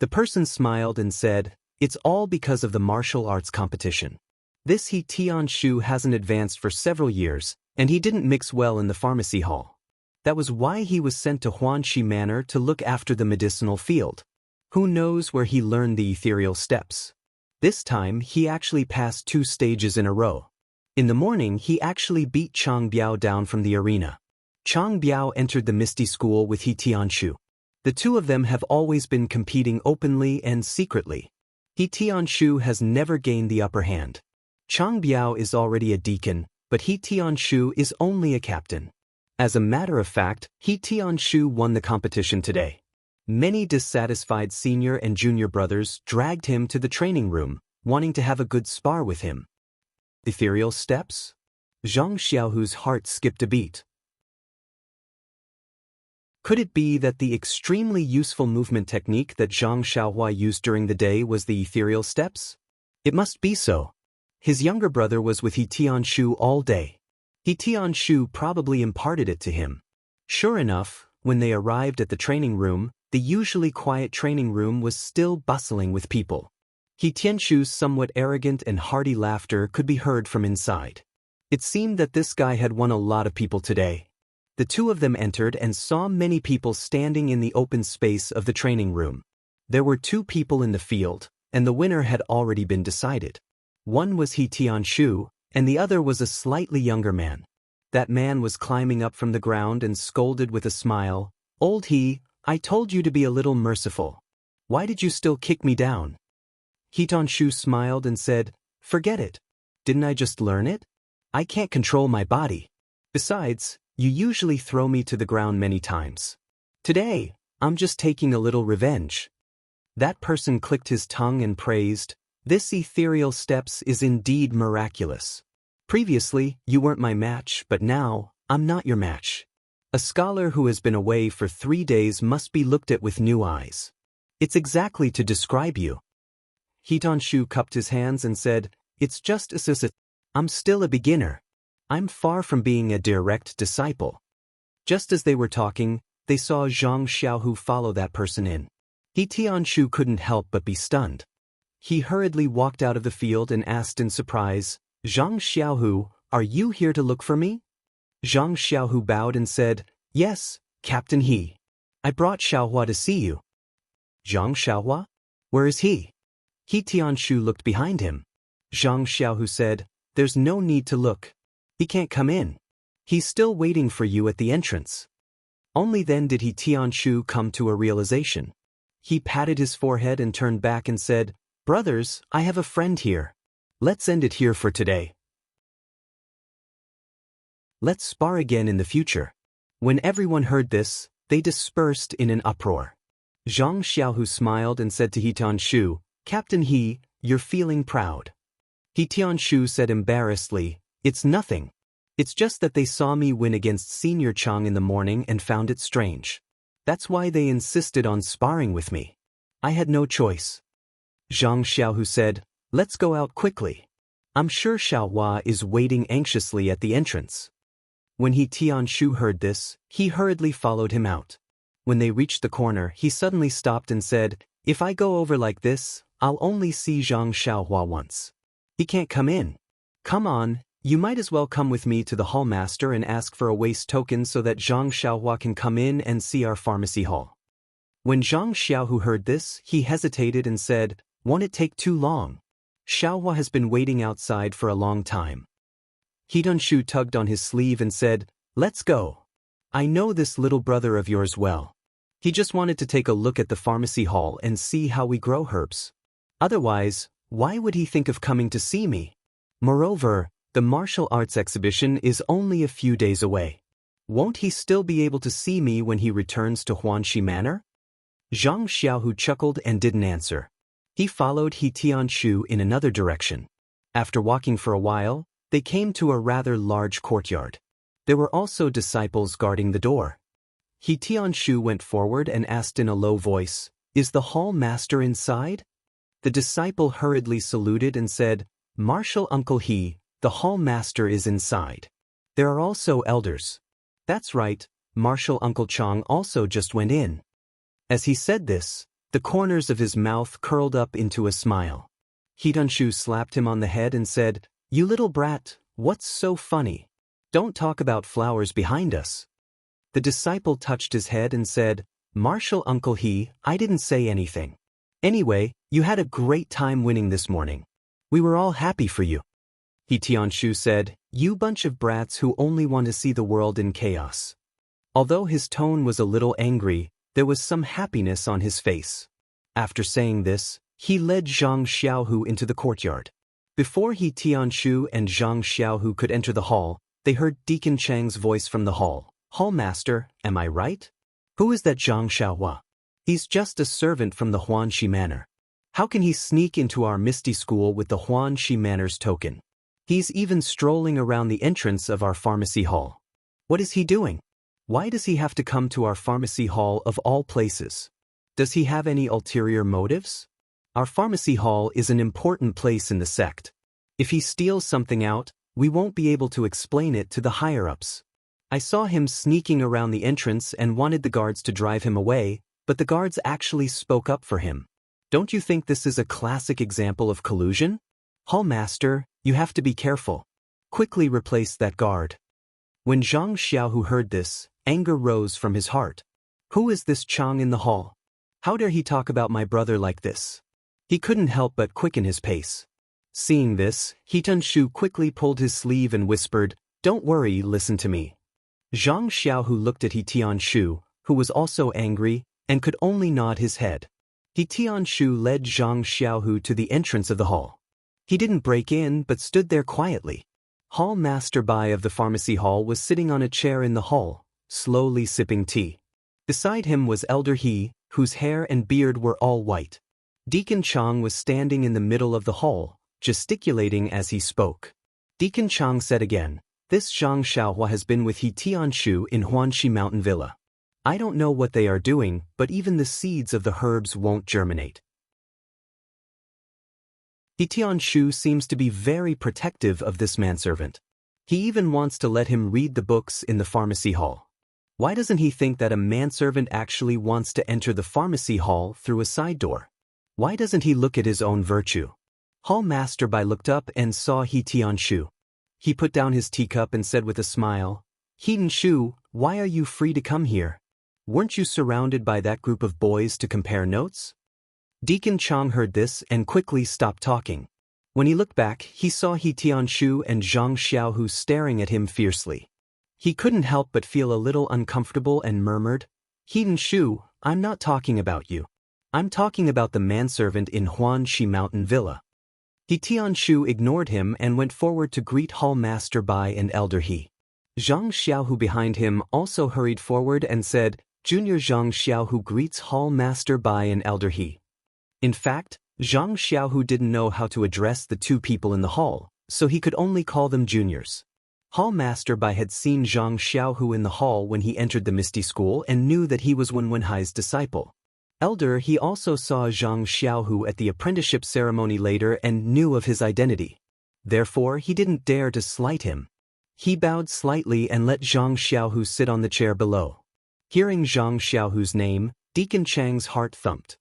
The person smiled and said, "It's all because of the martial arts competition. This He Tianshu hasn't advanced for several years, and he didn't mix well in the pharmacy hall. That was why he was sent to Huanxi Manor to look after the medicinal field. Who knows where he learned the ethereal steps? This time, he actually passed 2 stages in a row. In the morning, he actually beat Chang Biao down from the arena. Chang Biao entered the Misty School with He Tianshu. The two of them have always been competing openly and secretly. He Tianshu has never gained the upper hand. Chang Biao is already a deacon, but He Tianshu is only a captain. As a matter of fact, He Tianshu won the competition today. Many dissatisfied senior and junior brothers dragged him to the training room, wanting to have a good spar with him. Ethereal steps? Zhang Xiaohu's heart skipped a beat. Could it be that the extremely useful movement technique that Zhang Xiaohua used during the day was the ethereal steps? It must be so. His younger brother was with He Tianshu all day. He Tianshu probably imparted it to him. Sure enough, when they arrived at the training room, the usually quiet training room was still bustling with people. He Tianshu's somewhat arrogant and hearty laughter could be heard from inside. It seemed that this guy had won a lot of people today. The two of them entered and saw many people standing in the open space of the training room. There were 2 people in the field, and the winner had already been decided. One was He Tianshu, and the other was a slightly younger man. That man was climbing up from the ground and scolded with a smile, "Old He, I told you to be a little merciful. Why did you still kick me down?" He Tianshu smiled and said, "Forget it. Didn't I just learn it? I can't control my body. Besides, you usually throw me to the ground many times. Today, I'm just taking a little revenge." That person clicked his tongue and praised, "This ethereal steps is indeed miraculous. Previously, you weren't my match, but now, I'm not your match. A scholar who has been away for 3 days must be looked at with new eyes. It's exactly to describe you." He Tianshu cupped his hands and said, "It's just as I'm still a beginner. I'm far from being a direct disciple." Just as they were talking, they saw Zhang Xiaohu follow that person in. He Tianshu couldn't help but be stunned. He hurriedly walked out of the field and asked in surprise, "Zhang Xiaohu, are you here to look for me?" Zhang Xiaohu bowed and said, "Yes, Captain He. I brought Xiaohua to see you." "Zhang Xiaohua? Where is he?" He Tianshu looked behind him. Zhang Xiaohu said, "There's no need to look. He can't come in. He's still waiting for you at the entrance." Only then did He Tianshu come to a realization. He patted his forehead and turned back and said, "Brothers, I have a friend here. Let's end it here for today. Let's spar again in the future." When everyone heard this, they dispersed in an uproar. Zhang Xiaohu smiled and said to He Tianshu, "Captain He, you're feeling proud." He Tianshu said embarrassedly, "It's nothing. It's just that they saw me win against Senior Chang in the morning and found it strange. That's why they insisted on sparring with me. I had no choice." Zhang Xiaohu said, "Let's go out quickly. I'm sure Xiaohua is waiting anxiously at the entrance." When He Tianshu heard this, he hurriedly followed him out. When they reached the corner, he suddenly stopped and said, "If I go over like this, I'll only see Zhang Xiaohua once. He can't come in. Come on, you might as well come with me to the hallmaster and ask for a waste token so that Zhang Xiaohua can come in and see our pharmacy hall." When Zhang Xiaohu heard this, he hesitated and said, "Won't it take too long? Xiaohua has been waiting outside for a long time." He Tianshu tugged on his sleeve and said, "Let's go. I know this little brother of yours well. He just wanted to take a look at the pharmacy hall and see how we grow herbs. Otherwise, why would he think of coming to see me? Moreover, the martial arts exhibition is only a few days away. Won't he still be able to see me when he returns to Huanxi Manor?" Zhang Xiaohu chuckled and didn't answer. He followed He Tianshu in another direction. After walking for a while, they came to a rather large courtyard. There were also disciples guarding the door. He Tianshu went forward and asked in a low voice, "Is the hall master inside?" The disciple hurriedly saluted and said, "Martial Uncle He, the hall master is inside. There are also elders." "That's right, Martial Uncle Chang also just went in." As he said this, the corners of his mouth curled up into a smile. He Tianshu slapped him on the head and said, "You little brat, what's so funny? Don't talk about flowers behind us." The disciple touched his head and said, "Martial Uncle He, I didn't say anything. Anyway, you had a great time winning this morning. We were all happy for you." He Tianshu said, "You bunch of brats who only want to see the world in chaos." Although his tone was a little angry, there was some happiness on his face. After saying this, he led Zhang Xiaohu into the courtyard. Before He Tianshu and Zhang Xiaohu could enter the hall, they heard Deacon Chang's voice from the hall. "Hallmaster, am I right? Who is that Zhang Xiaohua? He's just a servant from the Huanxi Manor. How can he sneak into our Misty School with the Huanxi Manor's token? He's even strolling around the entrance of our pharmacy hall. What is he doing? Why does he have to come to our pharmacy hall of all places? Does he have any ulterior motives? Our pharmacy hall is an important place in the sect. If he steals something out, we won't be able to explain it to the higher-ups. I saw him sneaking around the entrance and wanted the guards to drive him away, but the guards actually spoke up for him. Don't you think this is a classic example of collusion? Hallmaster, you have to be careful. Quickly replace that guard. When Zhang Xiaohu heard this, anger rose from his heart. Who is this Chang in the hall? How dare he talk about my brother like this? He couldn't help but quicken his pace. Seeing this, Hitan Shu quickly pulled his sleeve and whispered, "Don't worry, listen to me." Zhang Xiaohu looked at Hitian Shu, who was also angry, and could only nod his head. Hitian Shu led Zhang Xiaohu to the entrance of the hall. He didn't break in but stood there quietly. Hall Master Bai of the pharmacy hall was sitting on a chair in the hall, slowly sipping tea. Beside him was Elder He, whose hair and beard were all white. Deacon Chang was standing in the middle of the hall, gesticulating as he spoke. Deacon Chang said again, "This Zhang Xiaohua has been with He Tianshu in Huanxi Mountain Villa. I don't know what they are doing, but even the seeds of the herbs won't germinate." He Tianshu seems to be very protective of this manservant. He even wants to let him read the books in the pharmacy hall. Why doesn't he think that a manservant actually wants to enter the pharmacy hall through a side door? Why doesn't he look at his own virtue? Hall Master Bai looked up and saw He Tianshu. He put down his teacup and said with a smile, "Heaton Shu, why are you free to come here? Weren't you surrounded by that group of boys to compare notes?" Deacon Chang heard this and quickly stopped talking. When he looked back, he saw He Tianshu and Zhang Xiaohu staring at him fiercely. He couldn't help but feel a little uncomfortable and murmured, "Heaton Shu, I'm not talking about you. I'm talking about the manservant in Huanxi Mountain Villa." He Tianshu ignored him and went forward to greet Hall Master Bai and Elder He. Zhang Xiaohu behind him also hurried forward and said, "Junior Zhang Xiaohu greets Hall Master Bai and Elder He." In fact, Zhang Xiaohu didn't know how to address the two people in the hall, so he could only call them juniors. Hall Master Bai had seen Zhang Xiaohu in the hall when he entered the Misty School and knew that he was Wenwenhai's disciple. Elder He also saw Zhang Xiaohu at the apprenticeship ceremony later and knew of his identity. Therefore, he didn't dare to slight him. He bowed slightly and let Zhang Xiaohu sit on the chair below. Hearing Zhang Xiaohu's name, Deacon Chang's heart thumped.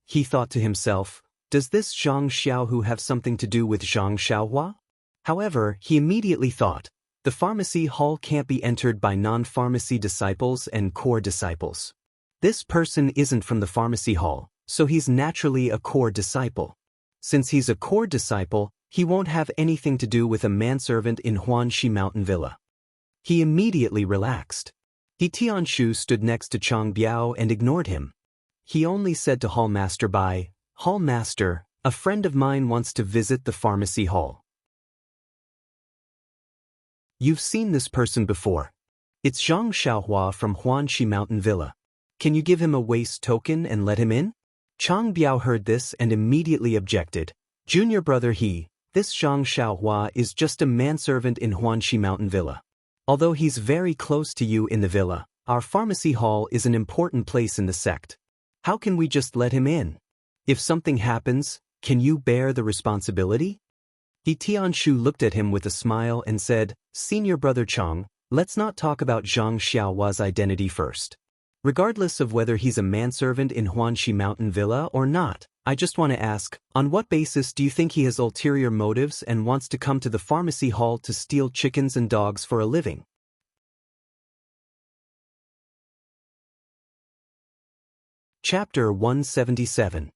He thought to himself, does this Zhang Xiaohu have something to do with Zhang Xiaohua? However, he immediately thought, the pharmacy hall can't be entered by non-pharmacy disciples and core disciples. This person isn't from the pharmacy hall, so he's naturally a core disciple. Since he's a core disciple, he won't have anything to do with a manservant in Huanxi Mountain Villa. He immediately relaxed. He Tianshu stood next to Chang Biao and ignored him. He only said to Hall Master Bai, "Hall Master, a friend of mine wants to visit the pharmacy hall. You've seen this person before. It's Zhang Xiaohua from Huanxi Mountain Villa. Can you give him a waste token and let him in?" Chang Biao heard this and immediately objected. "Junior brother He, this Zhang Xiaohua is just a manservant in Huanxi Mountain Villa. Although he's very close to you in the villa, our pharmacy hall is an important place in the sect. How can we just let him in? If something happens, can you bear the responsibility?" He Tianshu looked at him with a smile and said, "Senior brother Chang, let's not talk about Zhang Xiaohua's identity first. Regardless of whether he's a manservant in Huanxi Mountain Villa or not, I just want to ask, on what basis do you think he has ulterior motives and wants to come to the pharmacy hall to steal chickens and dogs for a living?" Chapter 177.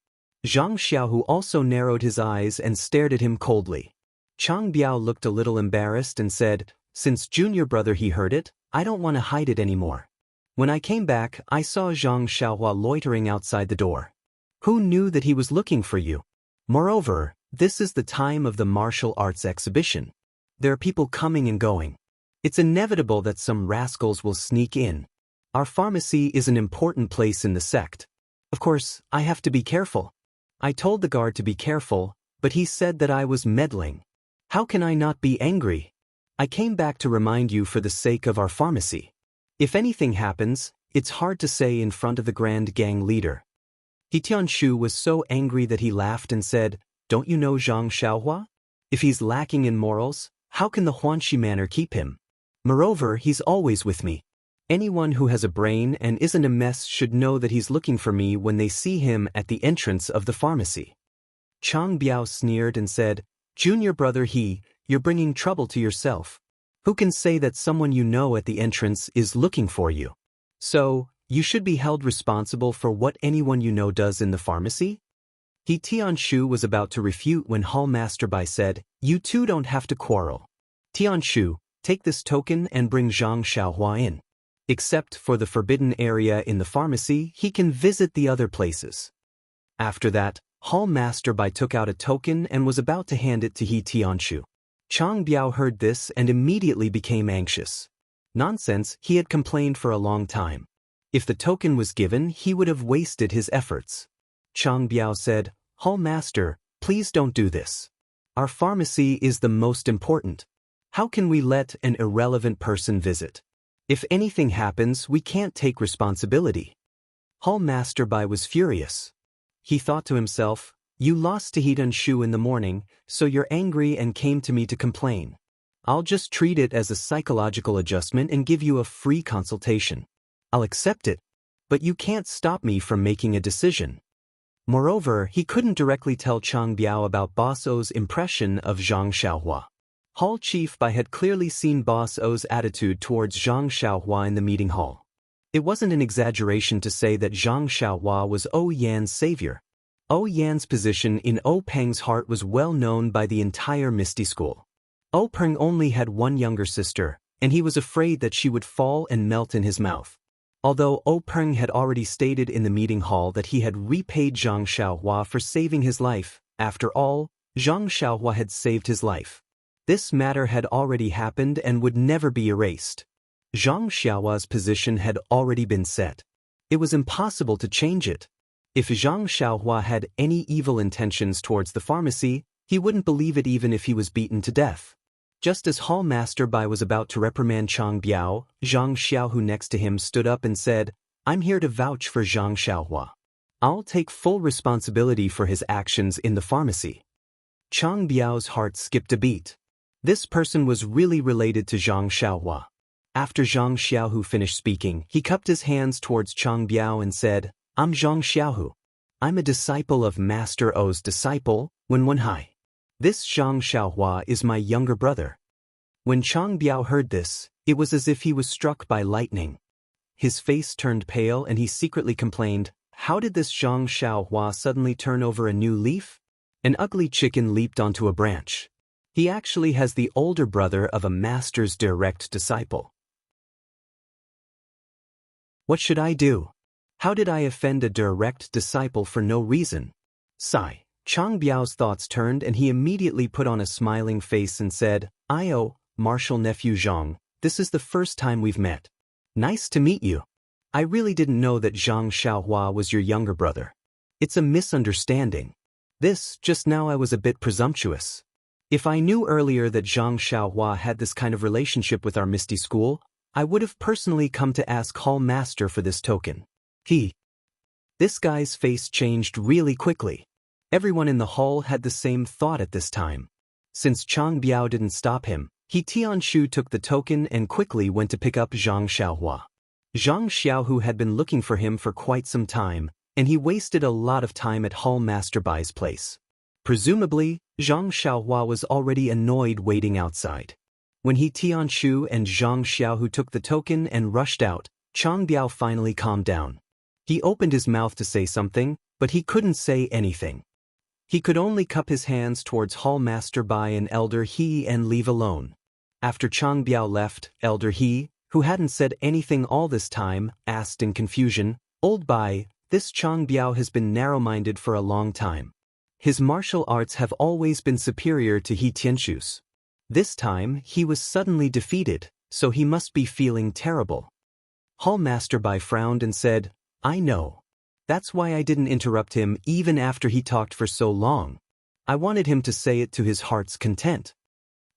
Zhang Xiaohu also narrowed his eyes and stared at him coldly. Chang Biao looked a little embarrassed and said, "Since junior brother He heard it, I don't want to hide it anymore. When I came back, I saw Zhang Xiaohua loitering outside the door. Who knew that he was looking for you? Moreover, this is the time of the martial arts exhibition. There are people coming and going. It's inevitable that some rascals will sneak in. Our pharmacy is an important place in the sect. Of course, I have to be careful. I told the guard to be careful, but he said that I was meddling. How can I not be angry? I came back to remind you for the sake of our pharmacy. If anything happens, it's hard to say in front of the grand gang leader." He Tianshu was so angry that he laughed and said, "Don't you know Zhang Xiaohua? If he's lacking in morals, how can the Huanxi manor keep him? Moreover, he's always with me. Anyone who has a brain and isn't a mess should know that he's looking for me when they see him at the entrance of the pharmacy. Chang Biao sneered and said, Junior brother you're bringing trouble to yourself. Who can say that someone you know at the entrance is looking for you? So, you should be held responsible for what anyone you know does in the pharmacy? He Tianshu was about to refute when Hall Master Bai said, You two don't have to quarrel. Tianshu, take this token and bring Zhang Xiaohua in. Except for the forbidden area in the pharmacy, he can visit the other places. After that, Hall Master Bai took out a token and was about to hand it to He Tianshu. Chang Biao heard this and immediately became anxious. Nonsense, he had complained for a long time. If the token was given, he would have wasted his efforts. Chang Biao said, Hall Master, please don't do this. Our pharmacy is the most important. How can we let an irrelevant person visit? If anything happens, we can't take responsibility. Hall Master Bai was furious. He thought to himself, You lost to He Tianshu in the morning, so you're angry and came to me to complain. I'll just treat it as a psychological adjustment and give you a free consultation. I'll accept it, but you can't stop me from making a decision. Moreover, he couldn't directly tell Chang Biao about Boss O's impression of Zhang Xiaohua. Hall Chief Bai had clearly seen Boss O's attitude towards Zhang Xiaohua in the meeting hall. It wasn't an exaggeration to say that Zhang Xiaohua was O Yan's savior. O Yan's position in O Peng's heart was well known by the entire Misty School. O Peng only had one younger sister, and he was afraid that she would fall and melt in his mouth. Although O Peng had already stated in the meeting hall that he had repaid Zhang Xiaohua for saving his life, after all, Zhang Xiaohua had saved his life. This matter had already happened and would never be erased. Zhang Xiaohua's position had already been set. It was impossible to change it. If Zhang Xiaohua had any evil intentions towards the pharmacy, he wouldn't believe it even if he was beaten to death. Just as Hall Master Bai was about to reprimand Chang Biao, Zhang Xiaohu next to him stood up and said, I'm here to vouch for Zhang Xiaohua. I'll take full responsibility for his actions in the pharmacy. Chang Biao's heart skipped a beat. This person was really related to Zhang Xiaohua. After Zhang Xiaohu finished speaking, he cupped his hands towards Chang Biao and said, I'm Zhang Xiaohu. I'm a disciple of Master O's disciple, Wenwenhai. This Zhang Xiaohua is my younger brother. When Chang Biao heard this, it was as if he was struck by lightning. His face turned pale and he secretly complained, How did this Zhang Xiaohua suddenly turn over a new leaf? An ugly chicken leaped onto a branch. He actually has the older brother of a master's direct disciple. What should I do? How did I offend a direct disciple for no reason? Sigh. Chang Biao's thoughts turned and he immediately put on a smiling face and said, Marshal nephew Zhang, this is the first time we've met. Nice to meet you. I really didn't know that Zhang Xiaohua was your younger brother. It's a misunderstanding. Just now I was a bit presumptuous. If I knew earlier that Zhang Xiaohua had this kind of relationship with our Misty School, I would have personally come to ask Hall Master for this token. This guy's face changed really quickly. Everyone in the hall had the same thought at this time. Since Chang Biao didn't stop him, He Tianshu took the token and quickly went to pick up Zhang Xiaohua. Zhang Xiaohu had been looking for him for quite some time, and he wasted a lot of time at Hall Master Bai's place. Presumably, Zhang Xiaohua was already annoyed waiting outside. When He Tianshu and Zhang Xiaohu took the token and rushed out, Chang Biao finally calmed down. He opened his mouth to say something, but he couldn't say anything. He could only cup his hands towards Hall Master Bai and Elder He and leave alone. After Chang Biao left, Elder He, who hadn't said anything all this time, asked in confusion, Old Bai, this Chang Biao has been narrow-minded for a long time. His martial arts have always been superior to He Tianshu's. This time, he was suddenly defeated, so he must be feeling terrible. Hall Master Bai frowned and said, I know. That's why I didn't interrupt him even after he talked for so long. I wanted him to say it to his heart's content.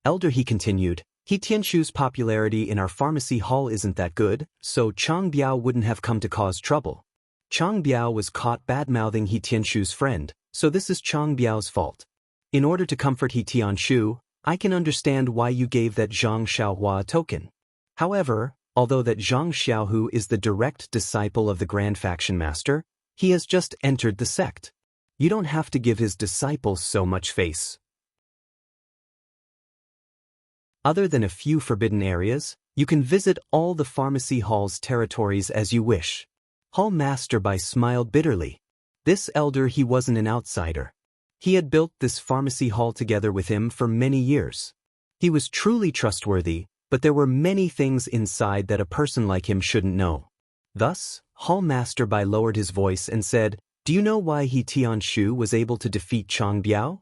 Elder He continued, He Tianshu's popularity in our pharmacy hall isn't that good, so Chang Biao wouldn't have come to cause trouble. Chang Biao was caught bad-mouthing He Tianshu's friend, so this is Chang Biao's fault. In order to comfort He Tianshu, I can understand why you gave that Zhang Xiaohua a token. However, although that Zhang Xiaohu is the direct disciple of the Grand Faction Master, he has just entered the sect. You don't have to give his disciples so much face. Other than a few forbidden areas, you can visit all the pharmacy hall's territories as you wish. Hall Master Bai smiled bitterly. This elder, he wasn't an outsider. He had built this pharmacy hall together with him for many years. He was truly trustworthy, but there were many things inside that a person like him shouldn't know. Thus, Hall Master Bai lowered his voice and said, "Do you know why He Tianshu was able to defeat Chang Biao?"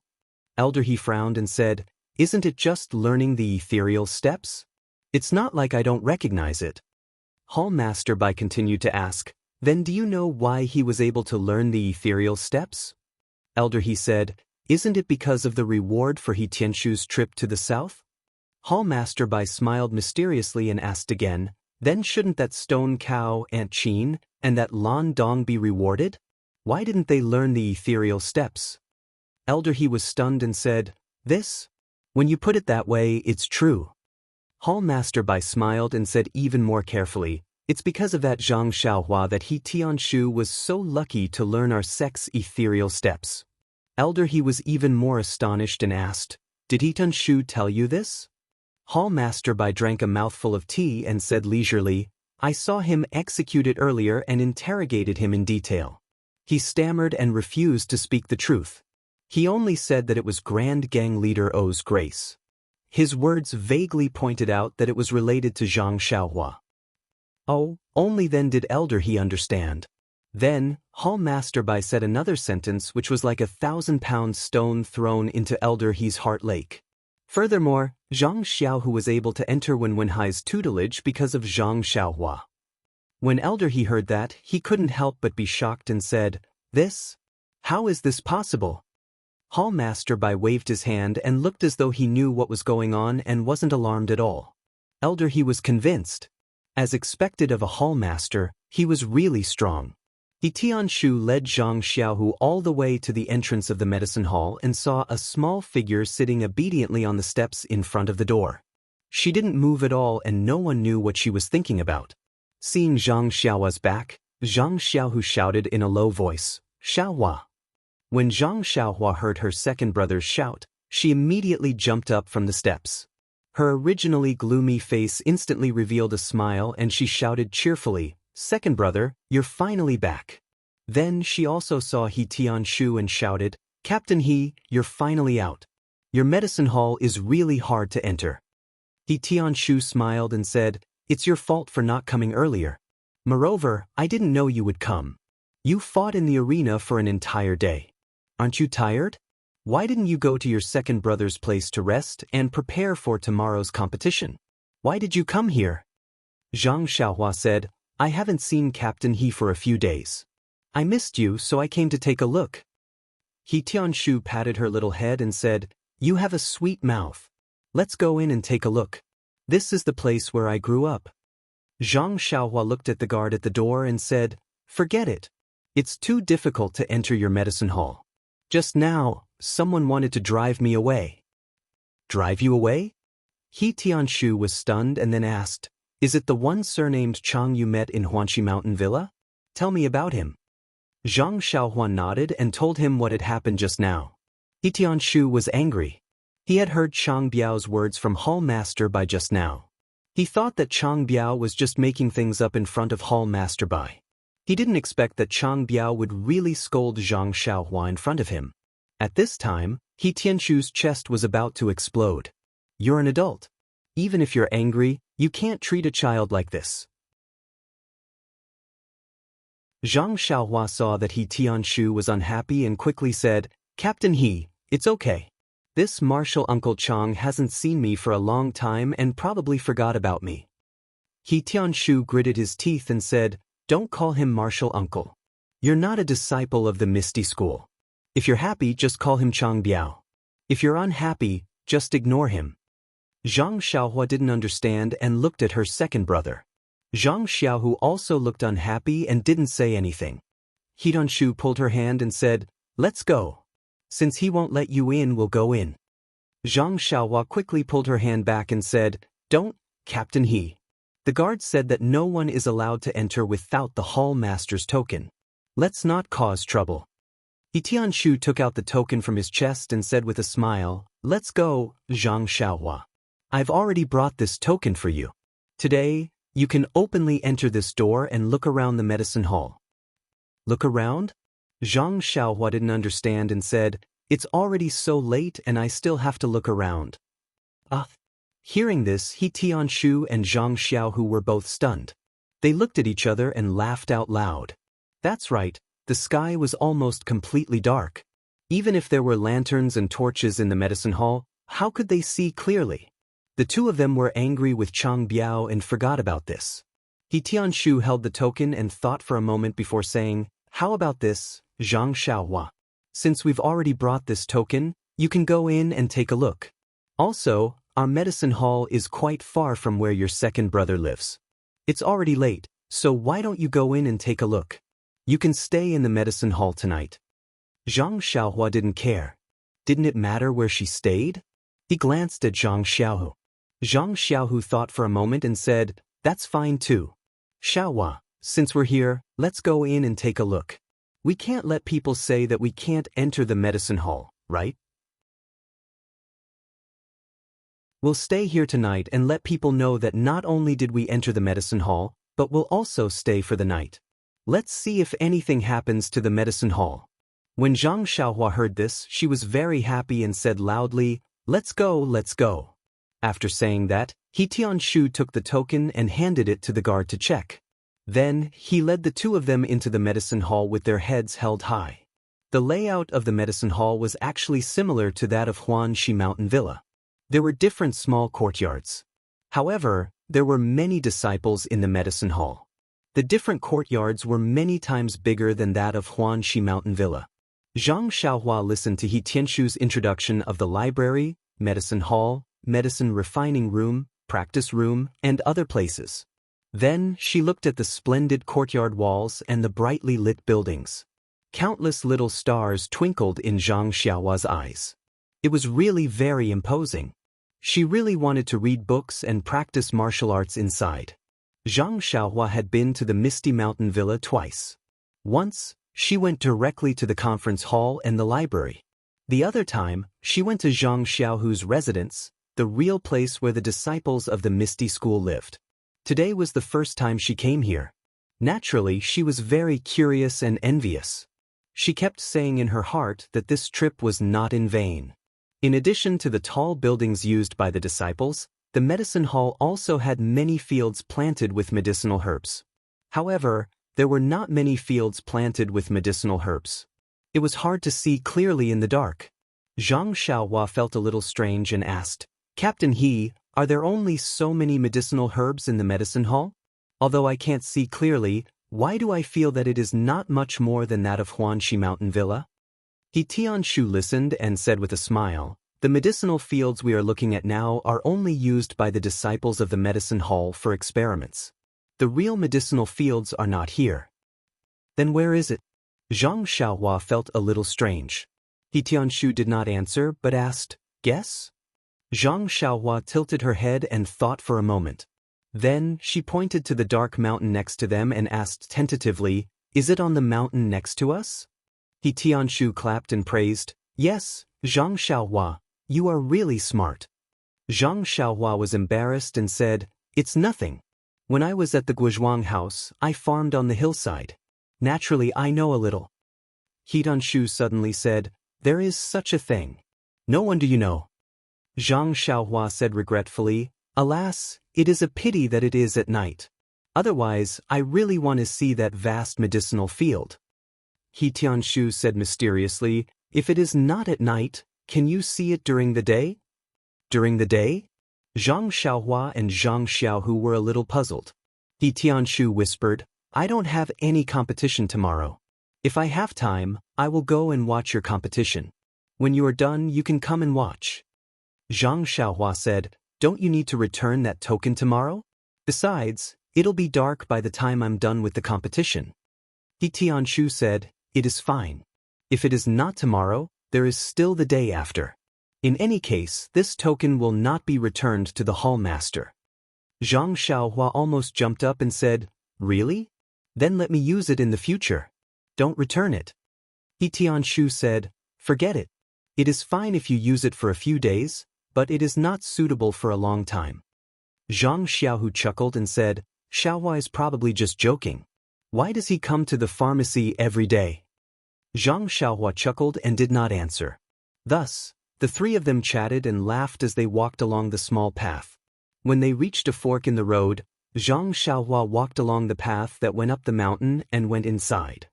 Elder He frowned and said, "Isn't it just learning the ethereal steps? It's not like I don't recognize it." Hall Master Bai continued to ask, "Then do you know why he was able to learn the ethereal steps?" Elder He said, "Isn't it because of the reward for He Tianshu's trip to the south?" Hall Master Bai smiled mysteriously and asked again, "Then shouldn't that stone cow Aunt Chin and that Lan Dong be rewarded? Why didn't they learn the ethereal steps?" Elder He was stunned and said, "This? When you put it that way, it's true." Hall Master Bai smiled and said even more carefully, "It's because of that Zhang Xiaohua that He Tianshu was so lucky to learn our sect's ethereal steps." Elder He was even more astonished and asked, "Did He Tianshu tell you this?" Hall Master Bai drank a mouthful of tea and said leisurely, "I saw him execute it earlier and interrogated him in detail. He stammered and refused to speak the truth. He only said that it was Grand Gang Leader O's grace. His words vaguely pointed out that it was related to Zhang Xiaohua." Oh, only then did Elder He understand. Then, Hall Master Bai said another sentence which was like a 1,000-pound stone thrown into Elder He's heart lake. Furthermore, Zhang Xiaohu was able to enter Wenwenhai's tutelage because of Zhang Xiaohua. When Elder He heard that, he couldn't help but be shocked and said, "This? How is this possible?" Hall Master Bai waved his hand and looked as though he knew what was going on and wasn't alarmed at all. Elder He was convinced. As expected of a hall master, he was really strong. He Tianshu led Zhang Xiaohu all the way to the entrance of the medicine hall and saw a small figure sitting obediently on the steps in front of the door. She didn't move at all and no one knew what she was thinking about. Seeing Zhang Xiaohua's back, Zhang Xiaohu shouted in a low voice, "Xiaohua." When Zhang Xiaohua heard her second brother's shout, she immediately jumped up from the steps. Her originally gloomy face instantly revealed a smile and she shouted cheerfully, "Second brother, you're finally back." Then she also saw He Tianshu and shouted, "Captain He, you're finally out. Your medicine hall is really hard to enter." He Tianshu smiled and said, "It's your fault for not coming earlier. Moreover, I didn't know you would come. You fought in the arena for an entire day. Aren't you tired? Why didn't you go to your second brother's place to rest and prepare for tomorrow's competition? Why did you come here?" Zhang Xiaohua said, "I haven't seen Captain He for a few days. I missed you, so I came to take a look." He Tianshu patted her little head and said, "You have a sweet mouth. Let's go in and take a look. This is the place where I grew up." Zhang Xiaohua looked at the guard at the door and said, "Forget it. It's too difficult to enter your medicine hall. Just now, someone wanted to drive me away." "Drive you away?" He Tianshu was stunned and then asked, "Is it the one surnamed Chang you met in Huanxi Mountain Villa? Tell me about him." Zhang Xiaohua nodded and told him what had happened just now. He Tianshu was angry. He had heard Chang Biao's words from Hall Master Bai just now. He thought that Chang Biao was just making things up in front of Hall Master Bai. He didn't expect that Chang Biao would really scold Zhang Xiaohua in front of him. At this time, He Tianshu's chest was about to explode. "You're an adult. Even if you're angry, you can't treat a child like this." Zhang Xiaohua saw that He Tianshu was unhappy and quickly said, "Captain He, it's okay. This martial Uncle Chang hasn't seen me for a long time and probably forgot about me." He Tianshu gritted his teeth and said, "Don't call him martial uncle. You're not a disciple of the Misty School. If you're happy, just call him Chang Biao. If you're unhappy, just ignore him." Zhang Xiaohua didn't understand and looked at her second brother. Zhang Xiaohu also looked unhappy and didn't say anything. He Tianshu pulled her hand and said, "Let's go." Since he won't let you in, we'll go in. Zhang Xiaohua quickly pulled her hand back and said, "Don't, Captain He." The guard said that no one is allowed to enter without the hall master's token. Let's not cause trouble. He Tianshu took out the token from his chest and said with a smile, "Let's go, Zhang Xiaohua. I've already brought this token for you. Today, you can openly enter this door and look around the medicine hall." Look around? Zhang Xiaohua didn't understand and said, "It's already so late and I still have to look around." Hearing this, He Tianshu and Zhang Xiaohu were both stunned. They looked at each other and laughed out loud. That's right, the sky was almost completely dark. Even if there were lanterns and torches in the medicine hall, how could they see clearly? The two of them were angry with Chang Biao and forgot about this. He Tianshu held the token and thought for a moment before saying, "How about this, Zhang Xiaohua? Since we've already brought this token, you can go in and take a look. Also, our medicine hall is quite far from where your second brother lives. It's already late, so why don't you go in and take a look? You can stay in the medicine hall tonight." Zhang Xiaohua didn't care. Didn't it matter where she stayed? He glanced at Zhang Xiaohu. Zhang Xiaohu thought for a moment and said, "That's fine too. Xiaohua, since we're here, let's go in and take a look. We can't let people say that we can't enter the medicine hall, right? We'll stay here tonight and let people know that not only did we enter the medicine hall, but we'll also stay for the night. Let's see if anything happens to the medicine hall." When Zhang Xiaohua heard this, she was very happy and said loudly, "Let's go, let's go." After saying that, He Tianshu took the token and handed it to the guard to check. Then, he led the two of them into the medicine hall with their heads held high. The layout of the medicine hall was actually similar to that of Huanxi Mountain Villa. There were different small courtyards. However, there were many disciples in the medicine hall. The different courtyards were many times bigger than that of Huanxi Mountain Villa. Zhang Xiaohua listened to He Tianshu's introduction of the library, medicine hall, medicine refining room, practice room, and other places. Then, she looked at the splendid courtyard walls and the brightly lit buildings. Countless little stars twinkled in Zhang Xiaohua's eyes. It was really very imposing. She really wanted to read books and practice martial arts inside. Zhang Xiaohua had been to the Misty Mountain Villa twice. Once, she went directly to the conference hall and the library. The other time, she went to Zhang Xiaohu's residence, the real place where the disciples of the Misty School lived. Today was the first time she came here. Naturally, she was very curious and envious. She kept saying in her heart that this trip was not in vain. In addition to the tall buildings used by the disciples, the medicine hall also had many fields planted with medicinal herbs. However, there were not many fields planted with medicinal herbs. It was hard to see clearly in the dark. Zhang Xiaohua felt a little strange and asked, "Captain He, are there only so many medicinal herbs in the medicine hall? Although I can't see clearly, why do I feel that it is not much more than that of Huanxi Mountain Villa?" He Tianshu listened and said with a smile, "The medicinal fields we are looking at now are only used by the disciples of the medicine hall for experiments. The real medicinal fields are not here." "Then where is it?" Zhang Xiaohua felt a little strange. He Tianshu did not answer but asked, "Guess?" Zhang Xiaohua tilted her head and thought for a moment. Then, she pointed to the dark mountain next to them and asked tentatively, "Is it on the mountain next to us?" He Tianshu clapped and praised, "Yes, Zhang Xiaohua, you are really smart." Zhang Xiaohua was embarrassed and said, "It's nothing. When I was at the Guozhuang house, I farmed on the hillside. Naturally, I know a little." He Tianshu suddenly said, "There is such a thing. No wonder you know." Zhang Xiaohua said regretfully, "Alas, it is a pity that it is at night. Otherwise, I really want to see that vast medicinal field." He Tianshu said mysteriously, "If it is not at night, can you see it during the day?" "During the day?" Zhang Xiaohua and Zhang Xiaohu were a little puzzled. He Tianshu whispered, "I don't have any competition tomorrow. If I have time, I will go and watch your competition. When you are done, you can come and watch." Zhang Xiaohua said, "Don't you need to return that token tomorrow? Besides, it'll be dark by the time I'm done with the competition." He Tianshu said, "It is fine. If it is not tomorrow, there is still the day after. In any case, this token will not be returned to the hall master. Zhang Xiaohua almost jumped up and said, "Really? Then let me use it in the future. Don't return it." He Tianshu said, "Forget it. It is fine if you use it for a few days, but it is not suitable for a long time." Zhang Xiaohu chuckled and said, "Xiaohua is probably just joking. Why does he come to the pharmacy every day?" Zhang Xiaohua chuckled and did not answer. Thus, the three of them chatted and laughed as they walked along the small path. When they reached a fork in the road, Zhang Xiaohua walked along the path that went up the mountain and went inside.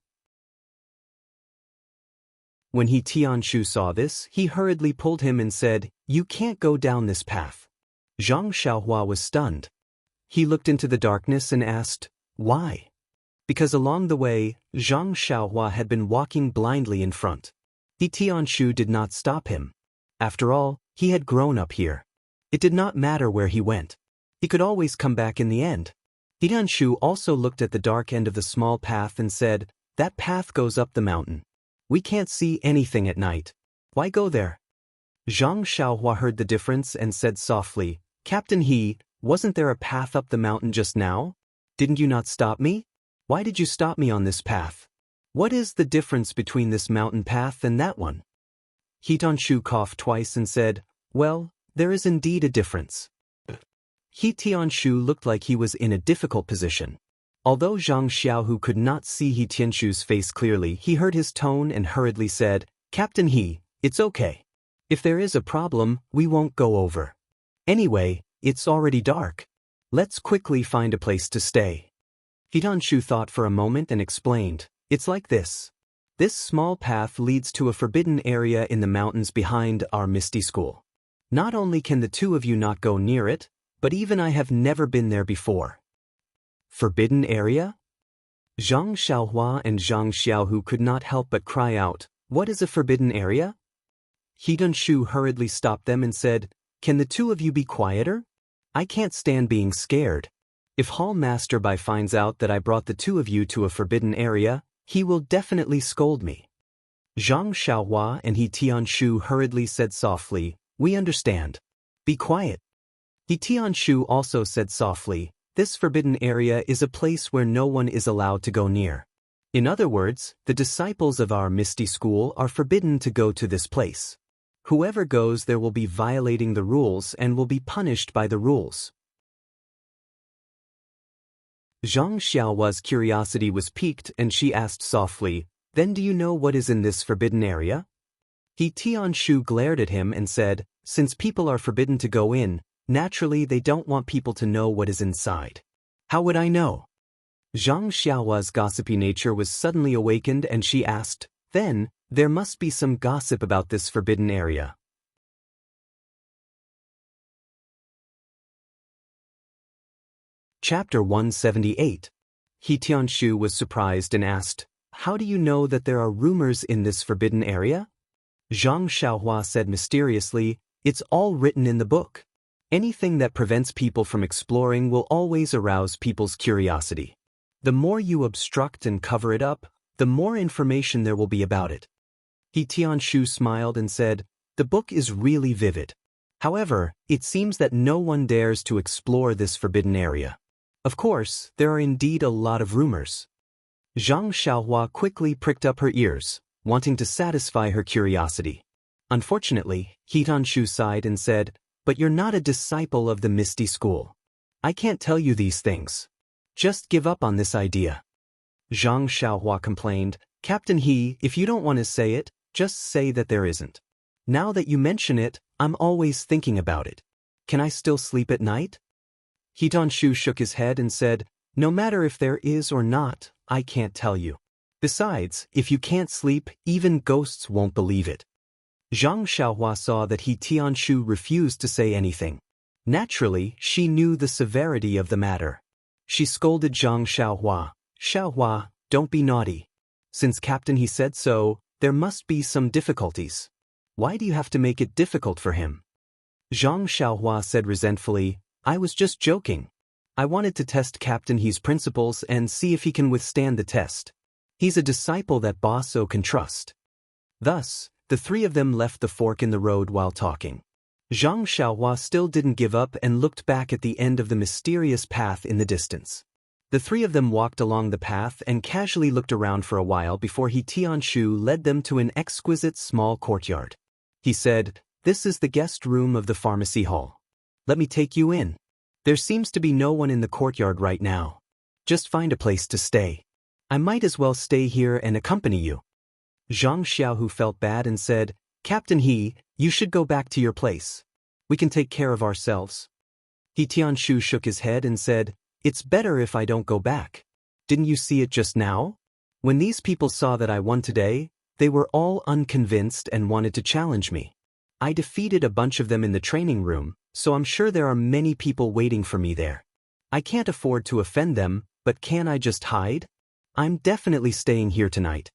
When He Tianshu saw this, he hurriedly pulled him and said, "You can't go down this path." Zhang Xiaohua was stunned. He looked into the darkness and asked, "Why?" Because along the way, Zhang Xiaohua had been walking blindly in front. He Tianshu did not stop him. After all, he had grown up here. It did not matter where he went. He could always come back in the end. He Tianshu also looked at the dark end of the small path and said, "That path goes up the mountain. We can't see anything at night. Why go there?" Zhang Xiaohua heard the difference and said softly, "Captain He, wasn't there a path up the mountain just now? Didn't you not stop me? Why did you stop me on this path? What is the difference between this mountain path and that one?" He Tianshu coughed twice and said, "Well, there is indeed a difference." He Tianshu looked like he was in a difficult position. Although Zhang Xiaohu could not see He Tianshu's face clearly, he heard his tone and hurriedly said, "Captain He, it's okay. If there is a problem, we won't go over. Anyway, it's already dark. Let's quickly find a place to stay." He Tianshu thought for a moment and explained, "It's like this. This small path leads to a forbidden area in the mountains behind our Misty School. Not only can the two of you not go near it, but even I have never been there before." Forbidden area? Zhang Xiaohua and Zhang Xiaohu could not help but cry out, "What is a forbidden area?" He Tianshu hurriedly stopped them and said, "Can the two of you be quieter? I can't stand being scared. If Hall Master Bai finds out that I brought the two of you to a forbidden area, he will definitely scold me." Zhang Xiaohua and He Tianshu hurriedly said softly, "We understand. Be quiet." He Tianshu also said softly, "This forbidden area is a place where no one is allowed to go near. In other words, the disciples of our Misty School are forbidden to go to this place. Whoever goes there will be violating the rules and will be punished by the rules." Zhang Xiaohua's curiosity was piqued and she asked softly, "Then do you know what is in this forbidden area?" He Tianshu glared at him and said, "Since people are forbidden to go in, naturally they don't want people to know what is inside. How would I know?" Zhang Xiaohua's gossipy nature was suddenly awakened and she asked, "Then, there must be some gossip about this forbidden area." Chapter 178. He Tianshu was surprised and asked, "How do you know that there are rumors in this forbidden area?" Zhang Xiaohua said mysteriously, "It's all written in the book. Anything that prevents people from exploring will always arouse people's curiosity. The more you obstruct and cover it up, the more information there will be about it." He Tianshu smiled and said, "The book is really vivid. However, it seems that no one dares to explore this forbidden area. Of course, there are indeed a lot of rumors." Zhang Xiaohua quickly pricked up her ears, wanting to satisfy her curiosity. Unfortunately, He Tianshu sighed and said, "But you're not a disciple of the Misty School. I can't tell you these things. Just give up on this idea." Zhang Xiaohua complained, "Captain He, if you don't want to say it, just say that there isn't. Now that you mention it, I'm always thinking about it. Can I still sleep at night?" He Tianshu shook his head and said, "No matter if there is or not, I can't tell you. Besides, if you can't sleep, even ghosts won't believe it." Zhang Xiaohua saw that He Tianshu refused to say anything. Naturally, she knew the severity of the matter. She scolded Zhang Xiaohua, "Xiaohua, don't be naughty. Since Captain He said so, there must be some difficulties. Why do you have to make it difficult for him?" Zhang Xiaohua said resentfully, "I was just joking. I wanted to test Captain He's principles and see if he can withstand the test. He's a disciple that Bosso can trust." Thus, The three of them left the fork in the road while talking. Zhang Xiaohua still didn't give up and looked back at the end of the mysterious path in the distance. The three of them walked along the path and casually looked around for a while before Tianshu led them to an exquisite small courtyard. He said, "This is the guest room of the pharmacy hall. Let me take you in. There seems to be no one in the courtyard right now. Just find a place to stay. I might as well stay here and accompany you." Zhang Xiaohu felt bad and said, "Captain He, you should go back to your place. We can take care of ourselves." Tianshu shook his head and said, "It's better if I don't go back. Didn't you see it just now? When these people saw that I won today, they were all unconvinced and wanted to challenge me. I defeated a bunch of them in the training room, so I'm sure there are many people waiting for me there. I can't afford to offend them, but can I just hide? I'm definitely staying here tonight."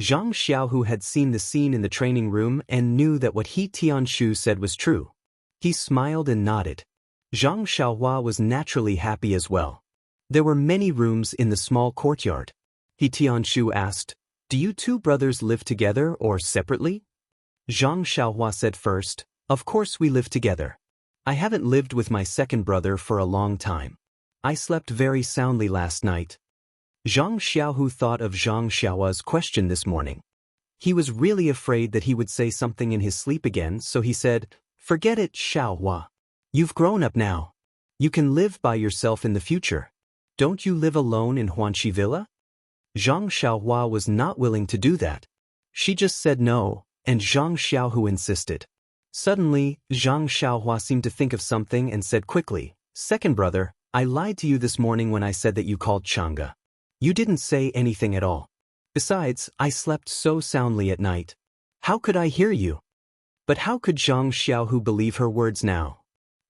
Zhang Xiaohu had seen the scene in the training room and knew that what Tianshu said was true. He smiled and nodded. Zhang Xiaohua was naturally happy as well. There were many rooms in the small courtyard. Tianshu asked, "Do you two brothers live together or separately?" Zhang Xiaohua said first, "Of course we live together. I haven't lived with my second brother for a long time. I slept very soundly last night." Zhang Xiaohu thought of Zhang Xiaohua's question this morning. He was really afraid that he would say something in his sleep again, so he said, "Forget it, Xiaohua. You've grown up now. You can live by yourself in the future. Don't you live alone in Huanxi Villa?" Zhang Xiaohua was not willing to do that. She just said no, and Zhang Xiaohu insisted. Suddenly, Zhang Xiaohua seemed to think of something and said quickly, "Second brother, I lied to you this morning when I said that you called Chang'e. You didn't say anything at all. Besides, I slept so soundly at night. How could I hear you?" But how could Zhang Xiaohu believe her words now?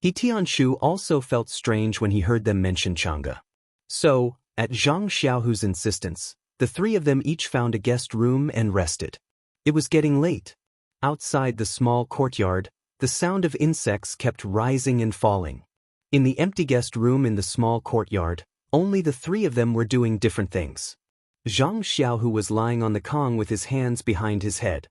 Tianshu also felt strange when he heard them mention Chang'e. So, at Zhang Xiaohu's insistence, the three of them each found a guest room and rested. It was getting late. Outside the small courtyard, the sound of insects kept rising and falling. In the empty guest room in the small courtyard, only the three of them were doing different things. Zhang Xiaohu was lying on the Kong with his hands behind his head.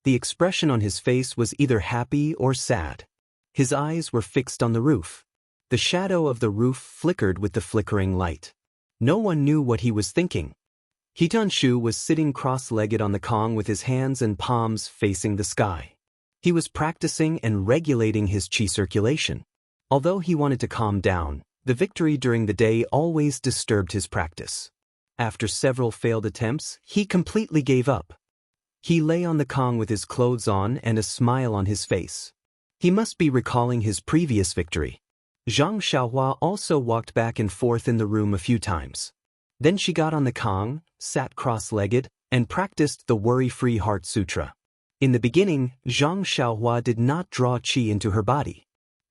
The expression on his face was either happy or sad. His eyes were fixed on the roof. The shadow of the roof flickered with the flickering light. No one knew what he was thinking. Tianshu was sitting cross-legged on the Kong with his hands and palms facing the sky. He was practicing and regulating his qi circulation. Although he wanted to calm down, the victory during the day always disturbed his practice. After several failed attempts, he completely gave up. He lay on the Kong with his clothes on and a smile on his face. He must be recalling his previous victory. Zhang Xiaohua also walked back and forth in the room a few times. Then she got on the Kong, sat cross-legged, and practiced the Worry-Free Heart Sutra. In the beginning, Zhang Xiaohua did not draw qi into her body.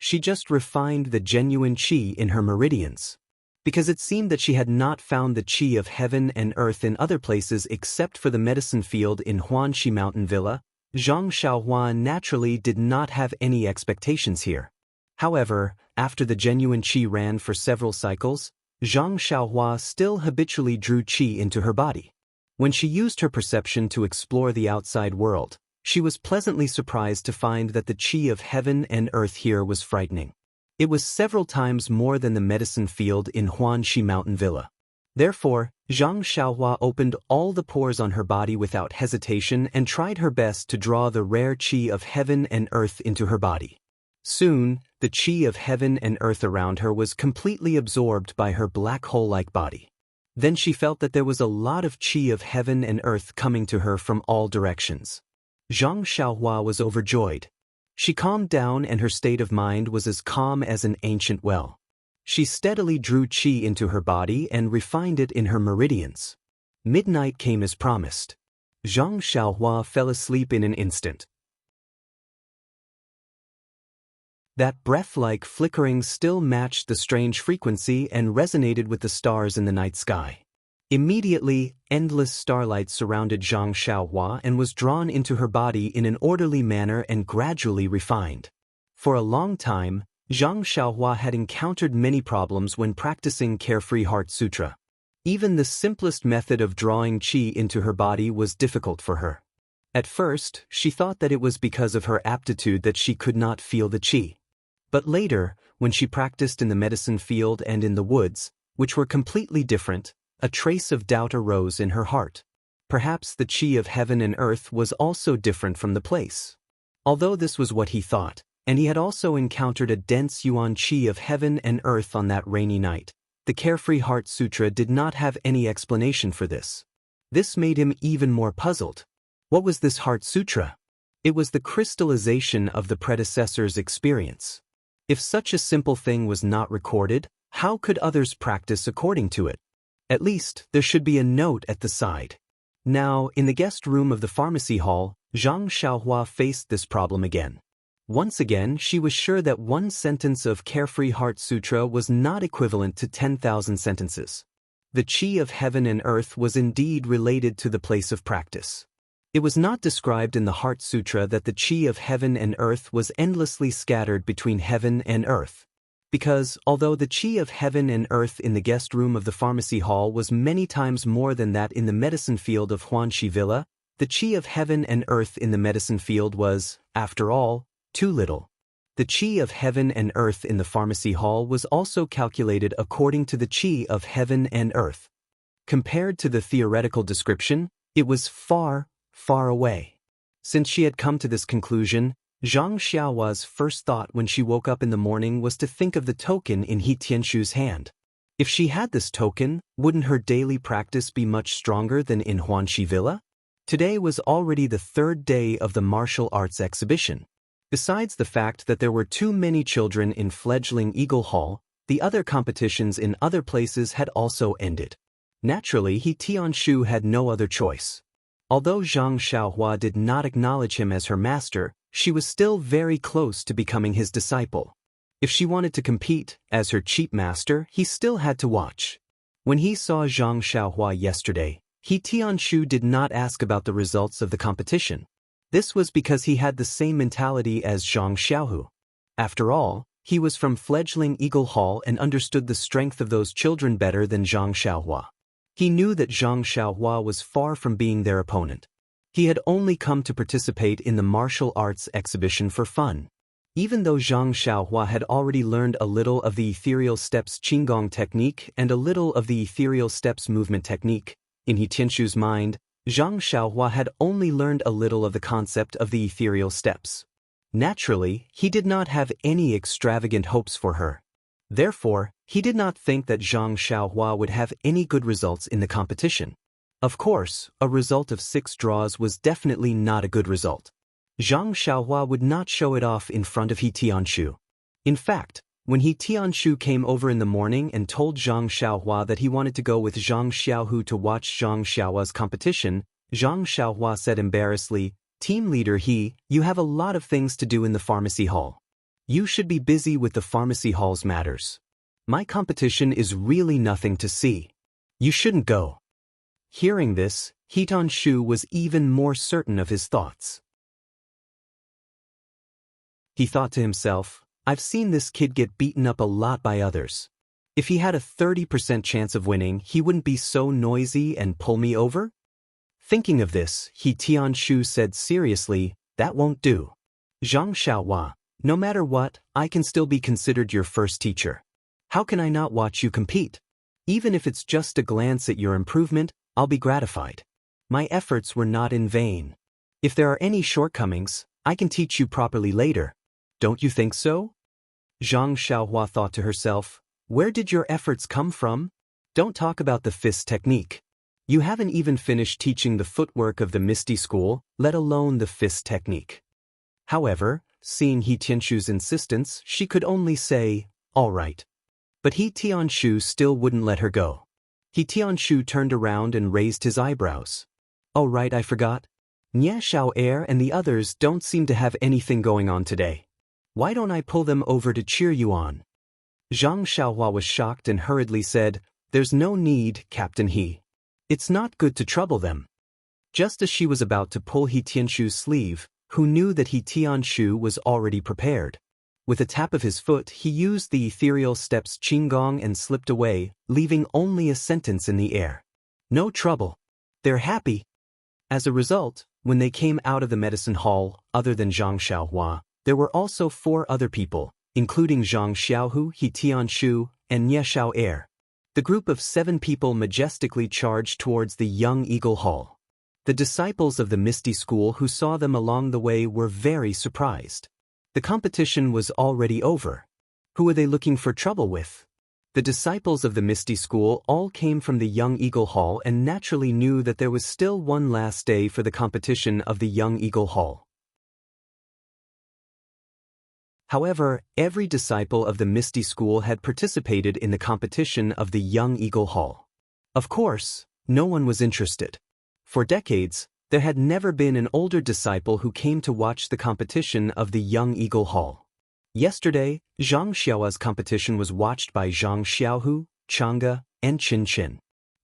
She just refined the genuine qi in her meridians. Because it seemed that she had not found the qi of heaven and earth in other places except for the medicine field in Huanxi Mountain Villa, Zhang Xiaohua naturally did not have any expectations here. However, after the genuine qi ran for several cycles, Zhang Xiaohua still habitually drew qi into her body. When she used her perception to explore the outside world, she was pleasantly surprised to find that the qi of heaven and earth here was frightening. It was several times more than the medicine field in Huanxi Mountain Villa. Therefore, Zhang Xiaohua opened all the pores on her body without hesitation and tried her best to draw the rare qi of heaven and earth into her body. Soon, the qi of heaven and earth around her was completely absorbed by her black hole-like body. Then she felt that there was a lot of qi of heaven and earth coming to her from all directions. Zhang Xiaohua was overjoyed. She calmed down and her state of mind was as calm as an ancient well. She steadily drew qi into her body and refined it in her meridians. Midnight came as promised. Zhang Xiaohua fell asleep in an instant. That breath-like flickering still matched the strange frequency and resonated with the stars in the night sky. Immediately, endless starlight surrounded Zhang Xiaohua and was drawn into her body in an orderly manner and gradually refined. For a long time, Zhang Xiaohua had encountered many problems when practicing Carefree Heart Sutra. Even the simplest method of drawing qi into her body was difficult for her. At first, she thought that it was because of her aptitude that she could not feel the qi. But later, when she practiced in the medicine field and in the woods, which were completely different, a trace of doubt arose in her heart. Perhaps the qi of heaven and earth was also different from the place. Although this was what he thought, and he had also encountered a dense yuan qi of heaven and earth on that rainy night, the Carefree Heart Sutra did not have any explanation for this. This made him even more puzzled. What was this Heart Sutra? It was the crystallization of the predecessor's experience. If such a simple thing was not recorded, how could others practice according to it? At least, there should be a note at the side. Now, in the guest room of the pharmacy hall, Zhang Xiaohua faced this problem again. Once again, she was sure that one sentence of Carefree Heart Sutra was not equivalent to 10,000 sentences. The qi of heaven and earth was indeed related to the place of practice. It was not described in the Heart Sutra that the qi of heaven and earth was endlessly scattered between heaven and earth. Because, although the qi of heaven and earth in the guest room of the pharmacy hall was many times more than that in the medicine field of Huanxi Villa, the qi of heaven and earth in the medicine field was, after all, too little. The qi of heaven and earth in the pharmacy hall was also calculated according to the qi of heaven and earth. Compared to the theoretical description, it was far, far away. Since she had come to this conclusion, Zhang Xiaohua's first thought when she woke up in the morning was to think of the token in He Tianshu's hand. If she had this token, wouldn't her daily practice be much stronger than in Huanxi Villa? Today was already the third day of the martial arts exhibition. Besides the fact that there were too many children in fledgling Eagle Hall, the other competitions in other places had also ended. Naturally, He Tianshu had no other choice. Although Zhang Xiaohua did not acknowledge him as her master, she was still very close to becoming his disciple. If she wanted to compete, as her cheap master, he still had to watch. When he saw Zhang Xiaohua yesterday, He Tianshu did not ask about the results of the competition. This was because he had the same mentality as Zhang Xiaohu. After all, he was from fledgling Eagle Hall and understood the strength of those children better than Zhang Xiaohua. He knew that Zhang Xiaohua was far from being their opponent. He had only come to participate in the martial arts exhibition for fun. Even though Zhang Xiaohua had already learned a little of the ethereal steps Qigong technique and a little of the ethereal steps movement technique, in He Tianshu's mind, Zhang Xiaohua had only learned a little of the concept of the ethereal steps. Naturally, he did not have any extravagant hopes for her. Therefore, he did not think that Zhang Xiaohua would have any good results in the competition. Of course, a result of 6 draws was definitely not a good result. Zhang Xiaohua would not show it off in front of He Tianshu. In fact, when He Tianshu came over in the morning and told Zhang Xiaohua that he wanted to go with Zhang Xiaohu to watch Zhang Xiaohua's competition, Zhang Xiaohua said embarrassedly, "Team leader He, you have a lot of things to do in the pharmacy hall. You should be busy with the pharmacy hall's matters. My competition is really nothing to see. You shouldn't go." Hearing this, He Tianshu was even more certain of his thoughts. He thought to himself, "I've seen this kid get beaten up a lot by others. If he had a 30% chance of winning, he wouldn't be so noisy and pull me over?" Thinking of this, He Tianshu said seriously, "That won't do. Zhang Xiaohua, no matter what, I can still be considered your first teacher. How can I not watch you compete? Even if it's just a glance at your improvement, I'll be gratified. My efforts were not in vain. If there are any shortcomings, I can teach you properly later. Don't you think so?" Zhang Xiaohua thought to herself, "Where did your efforts come from? Don't talk about the fist technique. You haven't even finished teaching the footwork of the Misty School, let alone the fist technique." However, seeing He Tianshu's insistence, she could only say, "All right." But He Tianshu still wouldn't let her go. He Tianshu turned around and raised his eyebrows. "Oh right, I forgot. Nie Xiao Er and the others don't seem to have anything going on today. Why don't I pull them over to cheer you on?" Zhang Xiaohua was shocked and hurriedly said, "There's no need, Captain He. It's not good to trouble them." Just as she was about to pull He Tianshu's sleeve, who knew that He Tianshu was already prepared. With a tap of his foot, he used the ethereal steps Qinggong and slipped away, leaving only a sentence in the air. No trouble. They're happy. As a result, when they came out of the medicine hall, other than Zhang Xiaohua, there were also 4 other people, including Zhang Xiaohu, He Tianshu, and Nye Xiao'er. The group of 7 people majestically charged towards the Young Eagle Hall. The disciples of the Misty School who saw them along the way were very surprised. The competition was already over. Who were they looking for trouble with? The disciples of the Misty School all came from the Young Eagle Hall and naturally knew that there was still one last day for the competition of the Young Eagle Hall. However, every disciple of the Misty School had participated in the competition of the Young Eagle Hall. Of course, no one was interested. For decades, there had never been an older disciple who came to watch the competition of the Young Eagle Hall. Yesterday, Zhang Xiaohua's competition was watched by Zhang Xiaohu, Chang'e, and Qin.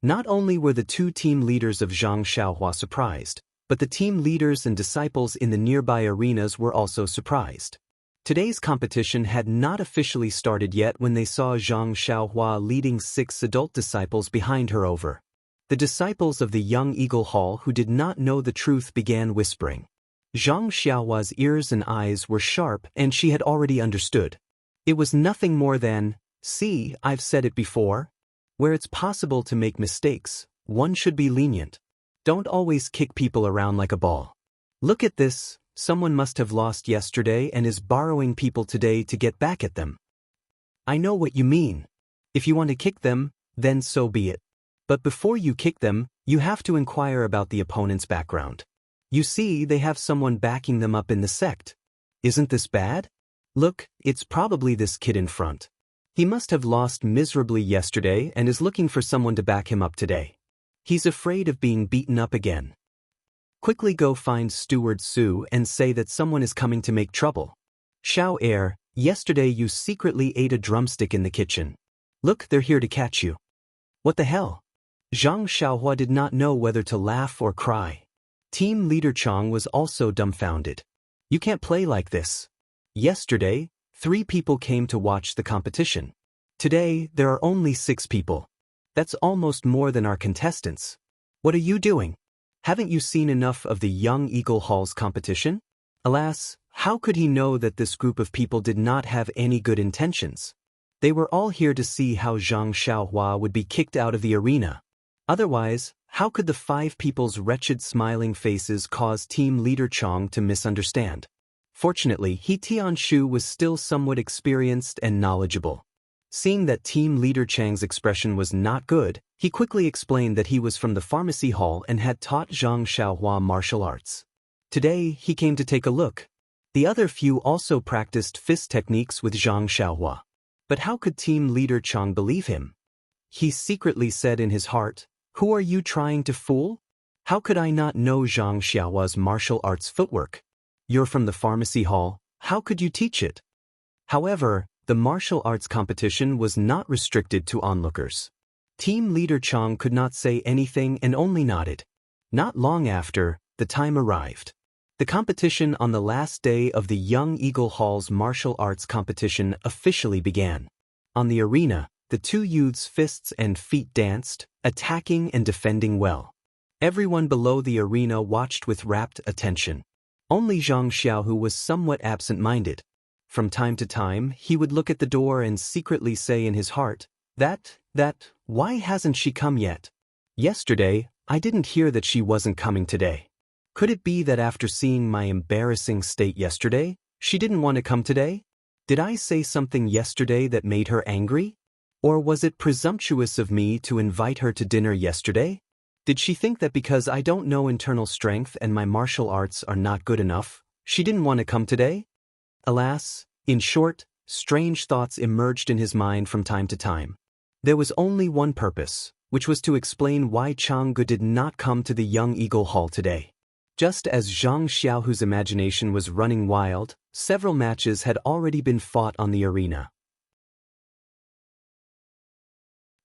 Not only were the 2 team leaders of Zhang Xiaohua surprised, but the team leaders and disciples in the nearby arenas were also surprised. Today's competition had not officially started yet when they saw Zhang Xiaohua leading 6 adult disciples behind her over. The disciples of the Young Eagle Hall who did not know the truth began whispering. Zhang Xiaohua's ears and eyes were sharp and she had already understood. It was nothing more than, "See, I've said it before. Where it's possible to make mistakes, one should be lenient. Don't always kick people around like a ball. Look at this, someone must have lost yesterday and is borrowing people today to get back at them. I know what you mean. If you want to kick them, then so be it. But before you kick them, you have to inquire about the opponent's background. You see, they have someone backing them up in the sect. Isn't this bad? Look, it's probably this kid in front. He must have lost miserably yesterday and is looking for someone to back him up today. He's afraid of being beaten up again. Quickly go find Steward Su and say that someone is coming to make trouble. Xiao'er, yesterday you secretly ate a drumstick in the kitchen. Look, they're here to catch you. What the hell? Zhang Xiaohua did not know whether to laugh or cry. Team leader Chang was also dumbfounded. You can't play like this. Yesterday, 3 people came to watch the competition. Today, there are only 6 people. That's almost more than our contestants. What are you doing? Haven't you seen enough of the Young Eagle Hall's competition? Alas, how could he know that this group of people did not have any good intentions? They were all here to see how Zhang Xiaohua would be kicked out of the arena. Otherwise, how could the 5 people's wretched smiling faces cause team leader Chang to misunderstand? Fortunately, He Tianshu was still somewhat experienced and knowledgeable. Seeing that team leader Chang's expression was not good, he quickly explained that he was from the pharmacy hall and had taught Zhang Xiaohua martial arts. Today, he came to take a look. The other few also practiced fist techniques with Zhang Xiaohua. But how could team leader Chang believe him? He secretly said in his heart, "Who are you trying to fool? How could I not know Zhang Xiaohua's martial arts footwork? You're from the pharmacy hall, how could you teach it?" However, the martial arts competition was not restricted to onlookers. Team leader Chang could not say anything and only nodded. Not long after, the time arrived. The competition on the last day of the Young Eagle Hall's martial arts competition officially began. On the arena, the 2 youths' fists and feet danced, attacking and defending well. Everyone below the arena watched with rapt attention. Only Zhang Xiaohu was somewhat absent-minded. From time to time, he would look at the door and secretly say in his heart, why hasn't she come yet? Yesterday, I didn't hear that she wasn't coming today. Could it be that after seeing my embarrassing state yesterday, she didn't want to come today? Did I say something yesterday that made her angry? Or was it presumptuous of me to invite her to dinner yesterday? Did she think that because I don't know internal strength and my martial arts are not good enough, she didn't want to come today? Alas, in short, strange thoughts emerged in his mind from time to time. There was only one purpose, which was to explain why Chang'e did not come to the Young Eagle Hall today. Just as Zhang Xiaohu's imagination was running wild, several matches had already been fought on the arena.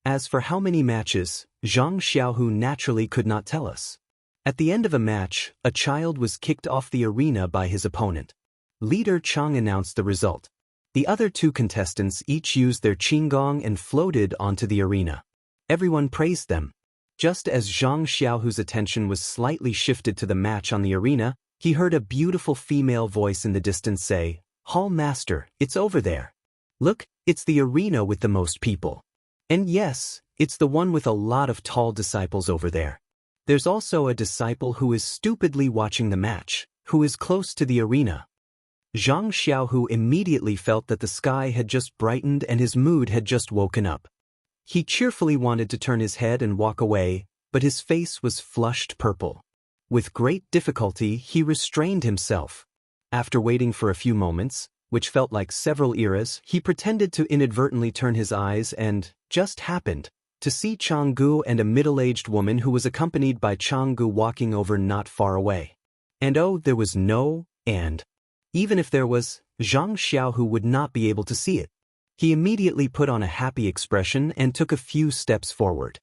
As for how many matches, Zhang Xiaohu naturally could not tell us. At the end of a match, a child was kicked off the arena by his opponent. Leader Chang announced the result. The other two contestants each used their qinggong and floated onto the arena. Everyone praised them. Just as Zhang Xiaohu's attention was slightly shifted to the match on the arena, he heard a beautiful female voice in the distance say, "Hall Master, it's over there. Look, it's the arena with the most people. And yes, it's the one with a lot of tall disciples over there. There's also a disciple who is stupidly watching the match, who is close to the arena." Zhang Xiaohu immediately felt that the sky had just brightened and his mood had just woken up. He cheerfully wanted to turn his head and walk away, but his face was flushed purple. With great difficulty, he restrained himself. After waiting for a few moments, which felt like several eras, he pretended to inadvertently turn his eyes and, just happened, to see Changgu and a middle-aged woman who was accompanied by Changgu walking over not far away. And oh, there was no and. Even if there was, Zhang Xiaohu would not be able to see it. He immediately put on a happy expression and took a few steps forward.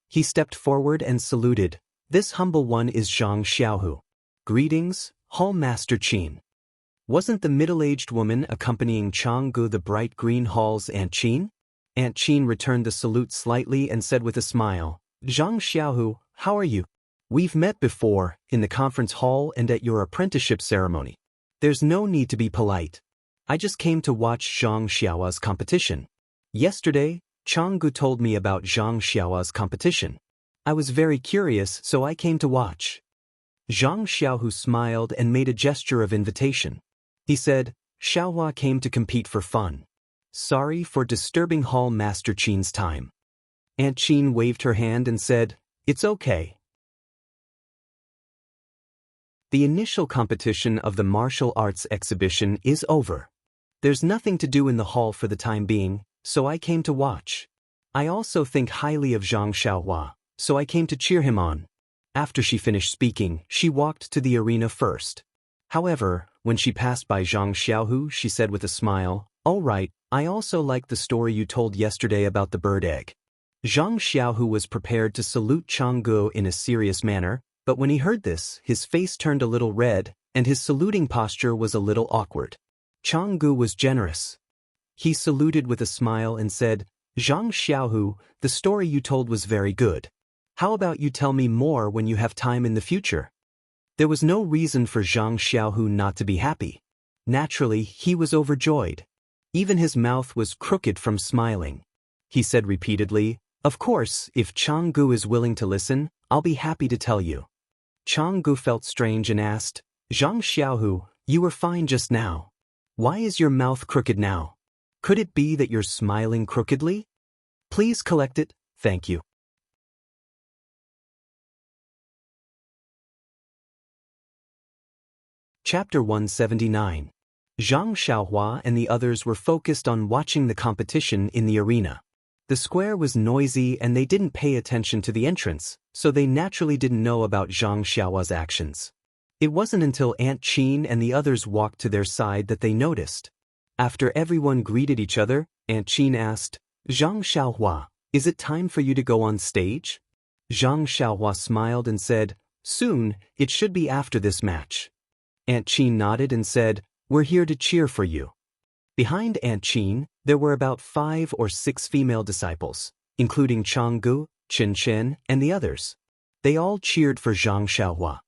He stepped forward and saluted. "This humble one is Zhang Xiaohu. Greetings, Hall Master Qin." Wasn't the middle-aged woman accompanying Changgu the bright green Hall's Aunt Qin? Aunt Qin returned the salute slightly and said with a smile, "Zhang Xiaohu, how are you? We've met before, in the conference hall and at your apprenticeship ceremony. There's no need to be polite. I just came to watch Zhang Xiaohu's competition. Yesterday, Changgu told me about Zhang Xiaohu's competition. I was very curious, so I came to watch." Zhang Xiaohu smiled and made a gesture of invitation. He said, "Xiaohua came to compete for fun. Sorry for disturbing Hall Master Qin's time." Aunt Qin waved her hand and said, "It's okay." The initial competition of the martial arts exhibition is over. There's nothing to do in the hall for the time being, so I came to watch. I also think highly of Zhang Xiaohua, so I came to cheer him on. After she finished speaking, she walked to the arena first. However, when she passed by Zhang Xiaohu, she said with a smile, "All right, I also like the story you told yesterday about the bird egg." Zhang Xiaohu was prepared to salute Changgu in a serious manner, but when he heard this, his face turned a little red, and his saluting posture was a little awkward. Changgu was generous. He saluted with a smile and said, "Zhang Xiaohu, the story you told was very good. How about you tell me more when you have time in the future?" There was no reason for Zhang Xiaohu not to be happy. Naturally, he was overjoyed. Even his mouth was crooked from smiling. He said repeatedly, "Of course, if Changgu is willing to listen, I'll be happy to tell you." Changgu felt strange and asked, "Zhang Xiaohu, you were fine just now. Why is your mouth crooked now? Could it be that you're smiling crookedly? Please collect it, thank you." Chapter 179. Zhang Xiaohua and the others were focused on watching the competition in the arena. The square was noisy and they didn't pay attention to the entrance, so they naturally didn't know about Zhang Xiaohua's actions. It wasn't until Aunt Qin and the others walked to their side that they noticed. After everyone greeted each other, Aunt Qin asked, "Zhang Xiaohua, is it time for you to go on stage?" Zhang Xiaohua smiled and said, "Soon, it should be after this match." Aunt Qin nodded and said, "We're here to cheer for you." Behind Aunt Qin, there were about 5 or 6 female disciples, including Changgu, Chen Chen, and the others. They all cheered for Zhang Xiaohua.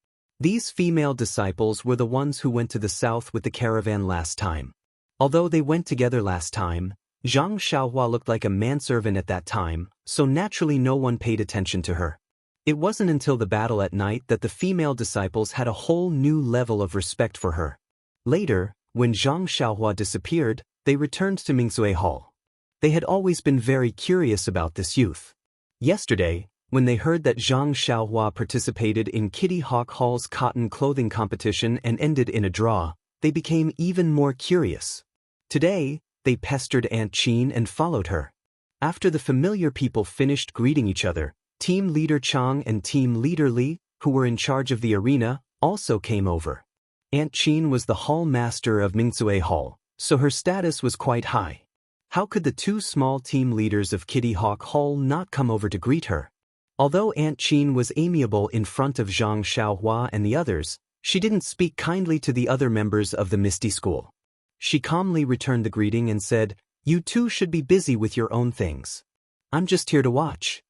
These female disciples were the ones who went to the south with the caravan last time. Although they went together last time, Zhang Xiaohua looked like a manservant at that time, so naturally no one paid attention to her. It wasn't until the battle at night that the female disciples had a whole new level of respect for her. Later, when Zhang Xiaohua disappeared, they returned to Mingsui Hall. They had always been very curious about this youth. Yesterday, when they heard that Zhang Xiaohua participated in Kitty Hawk Hall's cotton clothing competition and ended in a draw, they became even more curious. Today, they pestered Aunt Qin and followed her. After the familiar people finished greeting each other, Team Leader Chang and Team Leader Li, who were in charge of the arena, also came over. Aunt Qin was the hall master of Mingsui Hall, so her status was quite high. How could the 2 small team leaders of Kitty Hawk Hall not come over to greet her? Although Aunt Qin was amiable in front of Zhang Xiaohua and the others, she didn't speak kindly to the other members of the Misty School. She calmly returned the greeting and said, "You two should be busy with your own things. I'm just here to watch."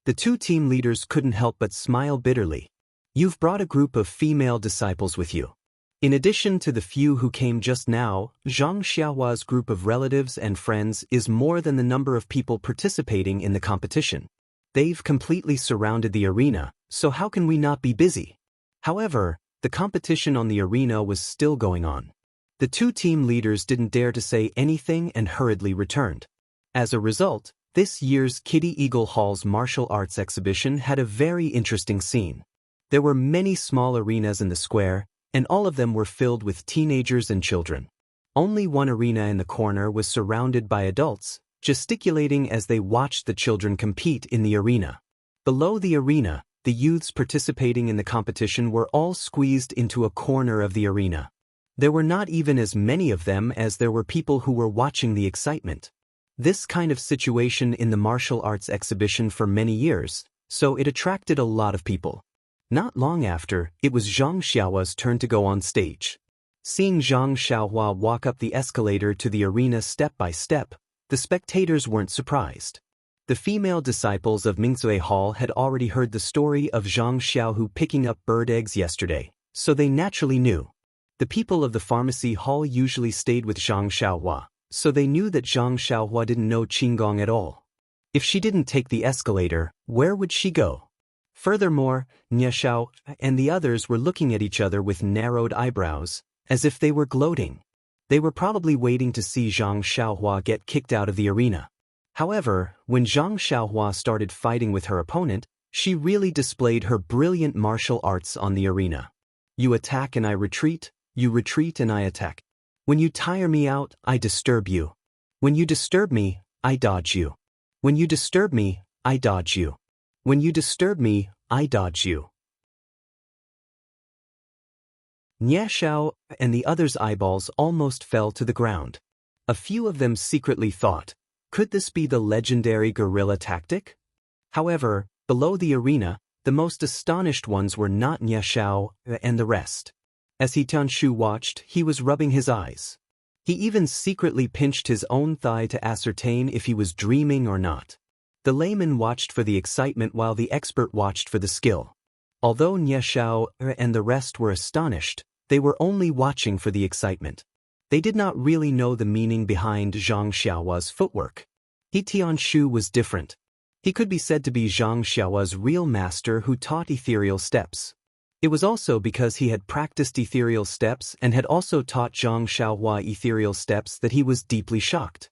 The two team leaders couldn't help but smile bitterly. "You've brought a group of female disciples with you. In addition to the few who came just now, Zhang Xiaohua's group of relatives and friends is more than the number of people participating in the competition. They've completely surrounded the arena, so how can we not be busy?" However, the competition on the arena was still going on. The two team leaders didn't dare to say anything and hurriedly returned. As a result, this year's Kitty Eagle Hall's martial arts exhibition had a very interesting scene. There were many small arenas in the square, and all of them were filled with teenagers and children. Only one arena in the corner was surrounded by adults, gesticulating as they watched the children compete in the arena. Below the arena, the youths participating in the competition were all squeezed into a corner of the arena. There were not even as many of them as there were people who were watching the excitement. This kind of situation in the martial arts exhibition for many years, so it attracted a lot of people. Not long after, it was Zhang Xiaohua's turn to go on stage. Seeing Zhang Xiaohua walk up the escalator to the arena step by step, the spectators weren't surprised. The female disciples of Mingzui Hall had already heard the story of Zhang Xiaohu picking up bird eggs yesterday, so they naturally knew. The people of the pharmacy hall usually stayed with Zhang Xiaohua, so they knew that Zhang Xiaohua didn't know Qinggong at all. If she didn't take the escalator, where would she go? Furthermore, Nie Xiao and the others were looking at each other with narrowed eyebrows, as if they were gloating. They were probably waiting to see Zhang Xiaohua get kicked out of the arena. However, when Zhang Xiaohua started fighting with her opponent, she really displayed her brilliant martial arts on the arena. "You attack and I retreat, you retreat and I attack. When you tire me out, I disturb you. When you disturb me, I dodge you. When you disturb me, I dodge you. When you disturb me, I dodge you." Nie Xiao and the others' eyeballs almost fell to the ground. A few of them secretly thought, could this be the legendary guerrilla tactic? However, below the arena, the most astonished ones were not Nie Xiao and the rest. As He Tianshu watched, he was rubbing his eyes. He even secretly pinched his own thigh to ascertain if he was dreaming or not. The layman watched for the excitement while the expert watched for the skill. Although Nie Xiao and the rest were astonished, they were only watching for the excitement. They did not really know the meaning behind Zhang Xiaohua's footwork. He Tianshu was different. He could be said to be Zhang Xiaohua's real master who taught ethereal steps. It was also because he had practiced ethereal steps and had also taught Zhang Xiaohua ethereal steps that he was deeply shocked.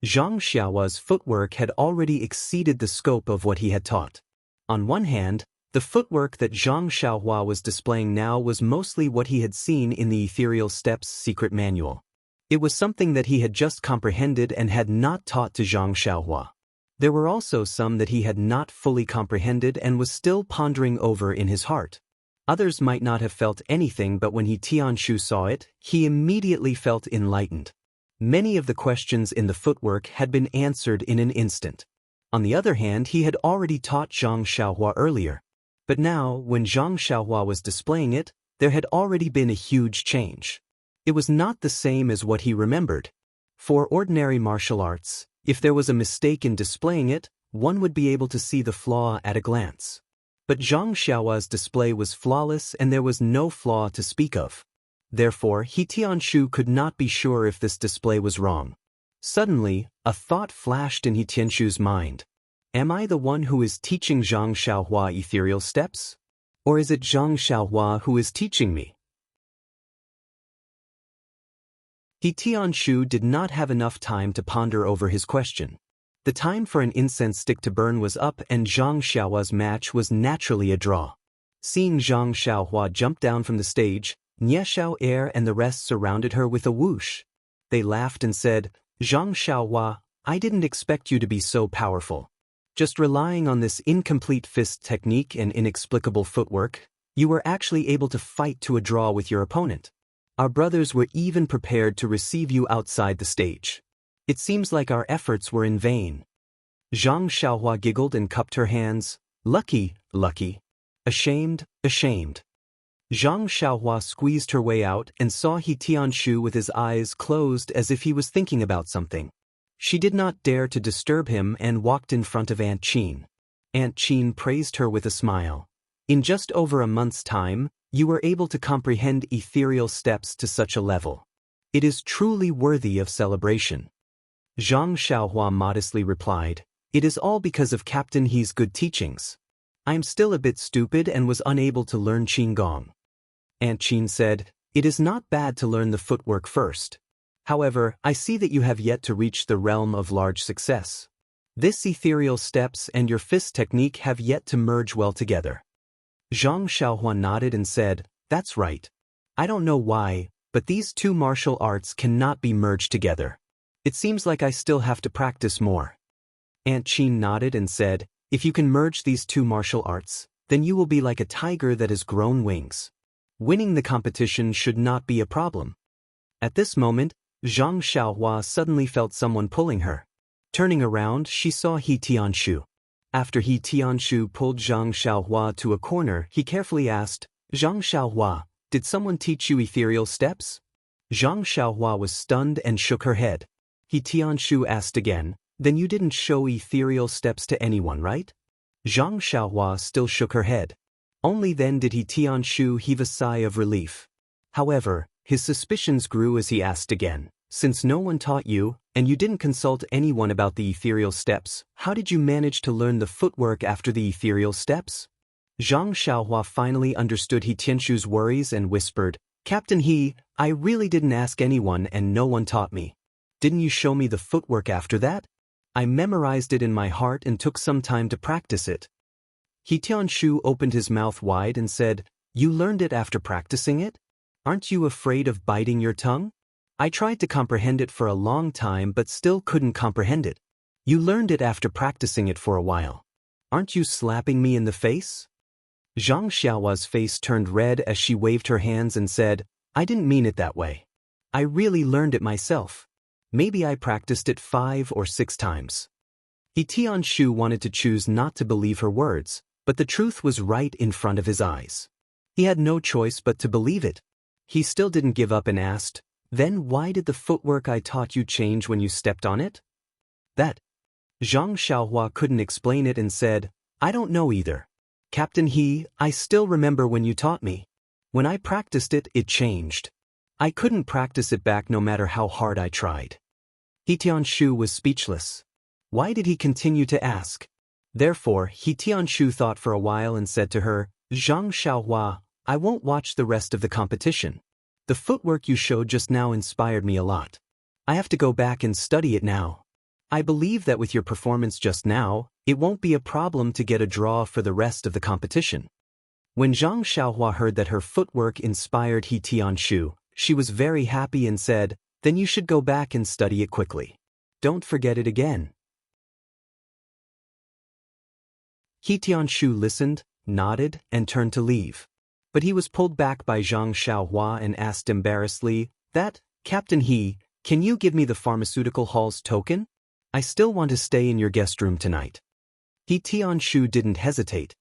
Zhang Xiaohua's footwork had already exceeded the scope of what he had taught. On one hand, the footwork that Zhang Xiaohua was displaying now was mostly what he had seen in the Ethereal Steps secret manual. It was something that he had just comprehended and had not taught to Zhang Xiaohua. There were also some that he had not fully comprehended and was still pondering over in his heart. Others might not have felt anything, but when He Tianshu saw it, he immediately felt enlightened. Many of the questions in the footwork had been answered in an instant. On the other hand, he had already taught Zhang Xiaohua earlier. But now, when Zhang Xiaohua was displaying it, there had already been a huge change. It was not the same as what he remembered. For ordinary martial arts, if there was a mistake in displaying it, one would be able to see the flaw at a glance. But Zhang Xiaohua's display was flawless and there was no flaw to speak of. Therefore, He Tianshu could not be sure if this display was wrong. Suddenly, a thought flashed in He Tianshu's mind. Am I the one who is teaching Zhang Xiaohua ethereal steps? Or is it Zhang Xiaohua who is teaching me? He Tianshu did not have enough time to ponder over his question. The time for an incense stick to burn was up and Zhang Xiaohua's match was naturally a draw. Seeing Zhang Xiaohua jump down from the stage, Nie Xiao and the rest surrounded her with a whoosh. They laughed and said, "Zhang Xiaohua, I didn't expect you to be so powerful. Just relying on this incomplete fist technique and inexplicable footwork, you were actually able to fight to a draw with your opponent. Our brothers were even prepared to receive you outside the stage. It seems like our efforts were in vain." Zhang Xiaohua giggled and cupped her hands. Lucky, lucky. Ashamed, ashamed. Zhang Xiaohua squeezed her way out and saw He Tianshu with his eyes closed as if he was thinking about something. She did not dare to disturb him and walked in front of Aunt Qin. Aunt Qin praised her with a smile. In just over a month's time, you were able to comprehend ethereal steps to such a level. It is truly worthy of celebration. Zhang Xiaohua modestly replied, "It is all because of Captain He's good teachings. I am still a bit stupid and was unable to learn Qinggong." Aunt Qin said, "It is not bad to learn the footwork first. However, I see that you have yet to reach the realm of large success. This ethereal steps and your fist technique have yet to merge well together." Zhang Xiaohua nodded and said, "That's right. I don't know why, but these two martial arts cannot be merged together. It seems like I still have to practice more." Aunt Qin nodded and said, "If you can merge these two martial arts, then you will be like a tiger that has grown wings. Winning the competition should not be a problem." At this moment, Zhang Xiaohua suddenly felt someone pulling her. Turning around, she saw He Tianshu. After He Tianshu pulled Zhang Xiaohua to a corner, he carefully asked, "Zhang Xiaohua, did someone teach you ethereal steps?" Zhang Xiaohua was stunned and shook her head. He Tianshu asked again, "Then you didn't show ethereal steps to anyone, right?" Zhang Xiaohua still shook her head. Only then did He Tianshu heave a sigh of relief. However, his suspicions grew as he asked again, "Since no one taught you, and you didn't consult anyone about the ethereal steps, how did you manage to learn the footwork after the ethereal steps?" Zhang Xiaohua finally understood He Tianshu's worries and whispered, "Captain He, I really didn't ask anyone and no one taught me. Didn't you show me the footwork after that? I memorized it in my heart and took some time to practice it." He Tianshu opened his mouth wide and said, "You learned it after practicing it? Aren't you afraid of biting your tongue? I tried to comprehend it for a long time but still couldn't comprehend it. You learned it after practicing it for a while. Aren't you slapping me in the face?" Zhang Xiaohua's face turned red as she waved her hands and said, "I didn't mean it that way. I really learned it myself. Maybe I practiced it 5 or 6 times." He Tianshu wanted to choose not to believe her words, but the truth was right in front of his eyes. He had no choice but to believe it. He still didn't give up and asked, "Then why did the footwork I taught you change when you stepped on it?" That. Zhang Xiaohua couldn't explain it and said, "I don't know either. Captain He, I still remember when you taught me. When I practiced it, it changed. I couldn't practice it back no matter how hard I tried." He Tianshu was speechless. Why did he continue to ask? Therefore, He Tianshu thought for a while and said to her, "Zhang Xiaohua, I won't watch the rest of the competition. The footwork you showed just now inspired me a lot. I have to go back and study it now. I believe that with your performance just now, it won't be a problem to get a draw for the rest of the competition." When Zhang Xiaohua heard that her footwork inspired He Tianshu, she was very happy and said, "Then you should go back and study it quickly. Don't forget it again." He Tianshu listened, nodded, and turned to leave. But he was pulled back by Zhang Xiaohua and asked embarrassedly, "That, Captain He, can you give me the pharmaceutical hall's token? I still want to stay in your guest room tonight." He Tianshu didn't hesitate.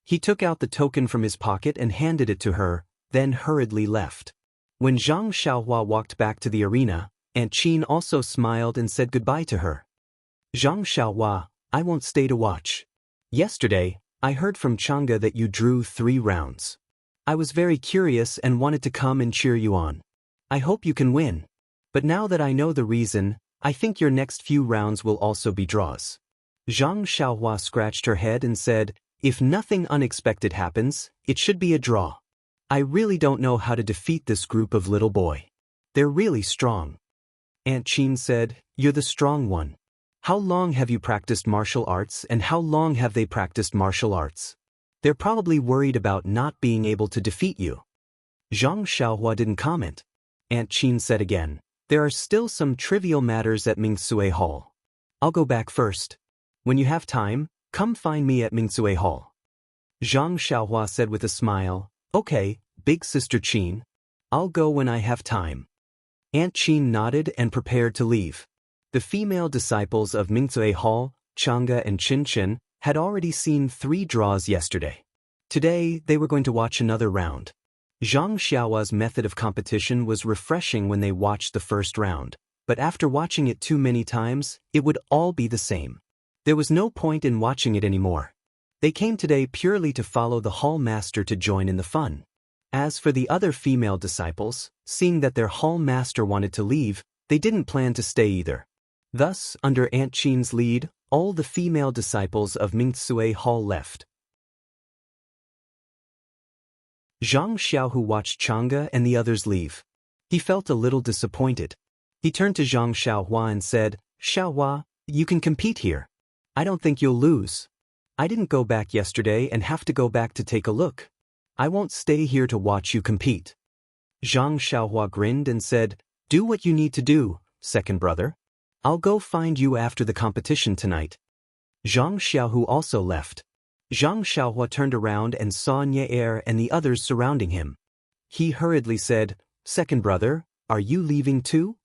He took out the token from his pocket and handed it to her, then hurriedly left. When Zhang Xiaohua walked back to the arena, Aunt Qin also smiled and said goodbye to her. "Zhang Xiaohua, I won't stay to watch. Yesterday, I heard from Chang'e that you drew 3 rounds. I was very curious and wanted to come and cheer you on. I hope you can win. But now that I know the reason, I think your next few rounds will also be draws." Zhang Xiaohua scratched her head and said, "If nothing unexpected happens, it should be a draw. I really don't know how to defeat this group of little boy. They're really strong." Aunt Qin said, "You're the strong one. How long have you practiced martial arts and how long have they practiced martial arts? They're probably worried about not being able to defeat you." Zhang Xiaohua didn't comment. Aunt Qin said again, "There are still some trivial matters at Mingsue Hall. I'll go back first. When you have time, come find me at Mingsue Hall." Zhang Xiaohua said with a smile, "Okay, big sister Qin. I'll go when I have time." Aunt Qin nodded and prepared to leave. The female disciples of Mingsue Hall, Chang'e and Qin had already seen 3 draws yesterday. Today, they were going to watch another round. Zhang Xiaohua's method of competition was refreshing when they watched the first round, but after watching it too many times, it would all be the same. There was no point in watching it anymore. They came today purely to follow the hall master to join in the fun. As for the other female disciples, seeing that their hall master wanted to leave, they didn't plan to stay either. Thus, under Aunt Qin's lead, all the female disciples of Mingtsue Hall left. Zhang Xiaohu watched Chang'e and the others leave. He felt a little disappointed. He turned to Zhang Xiaohua and said, "Xiaohua, you can compete here. I don't think you'll lose. I didn't go back yesterday and have to go back to take a look. I won't stay here to watch you compete." Zhang Xiaohua grinned and said, "Do what you need to do, second brother. I'll go find you after the competition tonight." Zhang Xiaohu also left. Zhang Xiaohua turned around and saw Nie and the others surrounding him. He hurriedly said, "Second brother, are you leaving too?"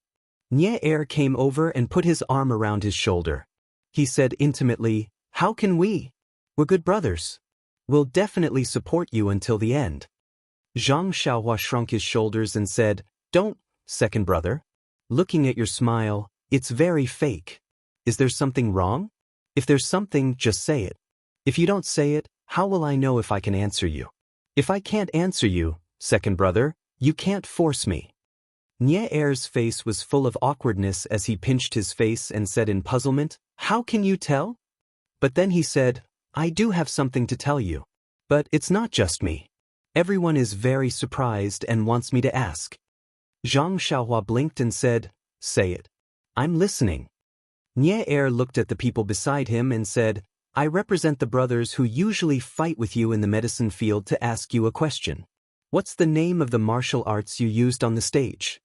Nie came over and put his arm around his shoulder. He said intimately, "How can we? We're good brothers. We'll definitely support you until the end." Zhang Xiaohua shrunk his shoulders and said, "Don't, second brother. Looking at your smile, it's very fake. Is there something wrong? If there's something, just say it. If you don't say it, how will I know if I can answer you? If I can't answer you, second brother, you can't force me." Nie face was full of awkwardness as he pinched his face and said in puzzlement, "How can you tell?" But then he said, "I do have something to tell you. But it's not just me. Everyone is very surprised and wants me to ask." Zhang Xiaohua blinked and said, "Say it. I'm listening." Nie looked at the people beside him and said, "I represent the brothers who usually fight with you in the medicine field to ask you a question. What's the name of the martial arts you used on the stage?"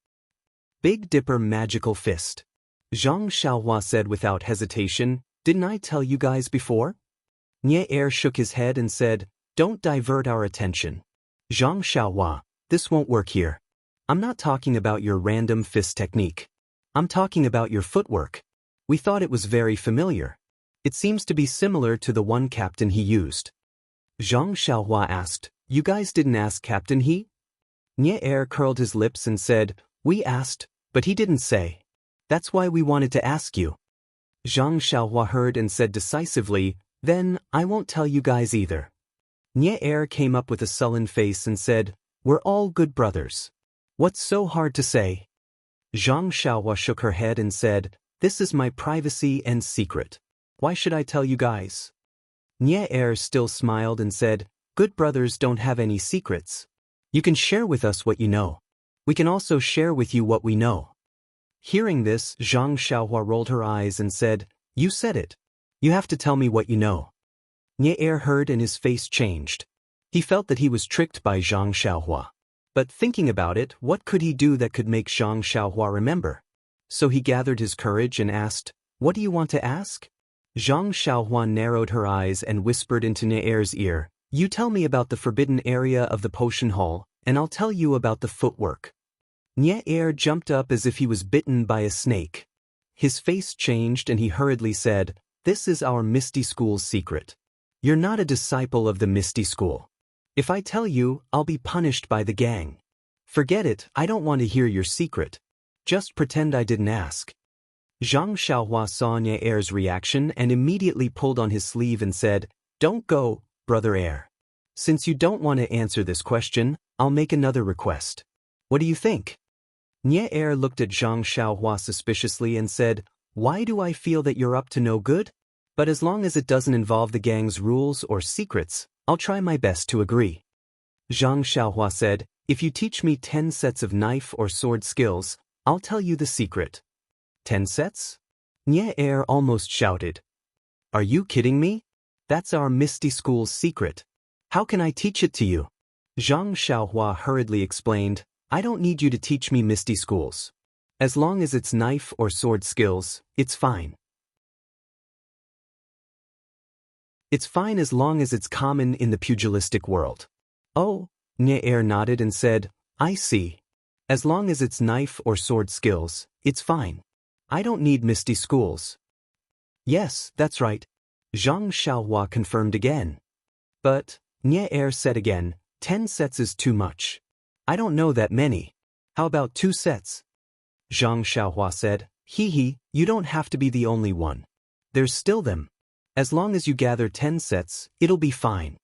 "Big Dipper Magical Fist." Zhang Xiaohua said without hesitation, "Didn't I tell you guys before?" Nie shook his head and said, "Don't divert our attention. Zhang Xiaohua, this won't work here. I'm not talking about your random fist technique. I'm talking about your footwork. We thought it was very familiar. It seems to be similar to the one Captain He used." Zhang Xiaohua asked, "You guys didn't ask Captain He?" Nie curled his lips and said, "We asked, but he didn't say. That's why we wanted to ask you." Zhang Xiaohua heard and said decisively, "Then, I won't tell you guys either." Nie came up with a sullen face and said, "We're all good brothers. What's so hard to say?" Zhang Xiaohua shook her head and said, "This is my privacy and secret. Why should I tell you guys?" Nie still smiled and said, "Good brothers don't have any secrets. You can share with us what you know. We can also share with you what we know." Hearing this, Zhang Xiaohua rolled her eyes and said, "You said it. You have to tell me what you know." Nie heard and his face changed. He felt that he was tricked by Zhang Xiaohua. But thinking about it, what could he do that could make Zhang Xiaohua remember? So he gathered his courage and asked, "What do you want to ask?" Zhang Xiaohua narrowed her eyes and whispered into Nie's ear, "You tell me about the forbidden area of the potion hall, and I'll tell you about the footwork." Nie jumped up as if he was bitten by a snake. His face changed and he hurriedly said, "This is our Misty School's secret. You're not a disciple of the Misty School. If I tell you, I'll be punished by the gang. Forget it, I don't want to hear your secret. Just pretend I didn't ask." Zhang Xiaohua saw Nie's reaction and immediately pulled on his sleeve and said, "Don't go, Brother Air. Since you don't want to answer this question, I'll make another request. What do you think?" Nie looked at Zhang Xiaohua suspiciously and said, "Why do I feel that you're up to no good? But as long as it doesn't involve the gang's rules or secrets, I'll try my best to agree." Zhang Xiaohua said, "If you teach me 10 sets of knife or sword skills, I'll tell you the secret." 10 sets? Nie almost shouted. "Are you kidding me? That's our Misty School's secret. How can I teach it to you?" Zhang Xiaohua hurriedly explained, "I don't need you to teach me Misty Schools. As long as it's knife or sword skills, it's fine. It's fine as long as it's common in the pugilistic world." "Oh," Nie nodded and said, "I see. As long as it's knife or sword skills, it's fine. I don't need Misty Schools." "Yes, that's right," Zhang Xiaohua confirmed again. "But," Nie said again, 10 sets is too much. I don't know that many. How about 2 sets? Zhang Xiaohua said, you don't have to be the only one. There's still them. As long as you gather 10 sets, it'll be fine.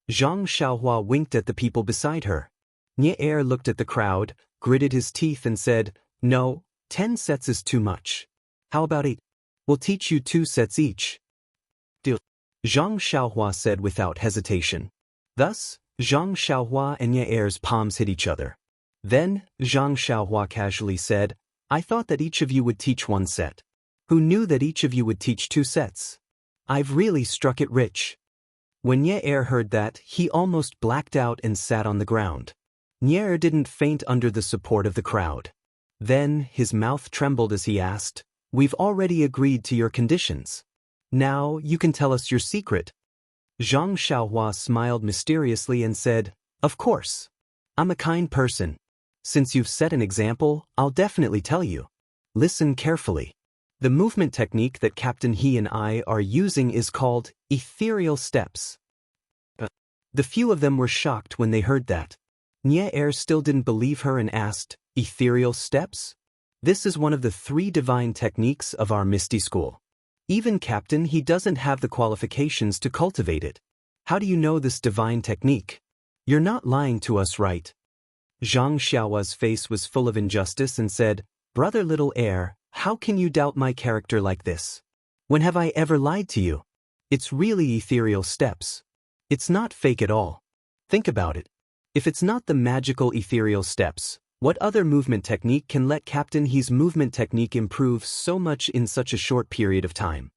Zhang Xiaohua winked at the people beside her. Nie looked at the crowd, gritted his teeth and said, no, 10 sets is too much. How about 8? We'll teach you 2 sets each. Deal. Zhang Xiaohua said without hesitation. Thus, Zhang Xiaohua and Nie's palms hit each other. Then, Zhang Xiaohua casually said, I thought that each of you would teach 1 set. Who knew that each of you would teach 2 sets? I've really struck it rich. When Nie heard that, he almost blacked out and sat on the ground. Nie didn't faint under the support of the crowd. Then, his mouth trembled as he asked, We've already agreed to your conditions. Now, you can tell us your secret. Zhang Xiaohua smiled mysteriously and said, Of course. I'm a kind person. Since you've set an example, I'll definitely tell you. Listen carefully. The movement technique that Captain He and I are using is called ethereal steps. The few of them were shocked when they heard that. Nie still didn't believe her and asked, Ethereal steps? This is one of the 3 divine techniques of our Misty School. Even Captain He doesn't have the qualifications to cultivate it. How do you know this divine technique? You're not lying to us, right? Zhang Xiaohua's face was full of injustice and said, Brother Little Heir, how can you doubt my character like this? When have I ever lied to you? It's really ethereal steps. It's not fake at all. Think about it. If it's not the magical ethereal steps, what other movement technique can let Captain He's movement technique improve so much in such a short period of time?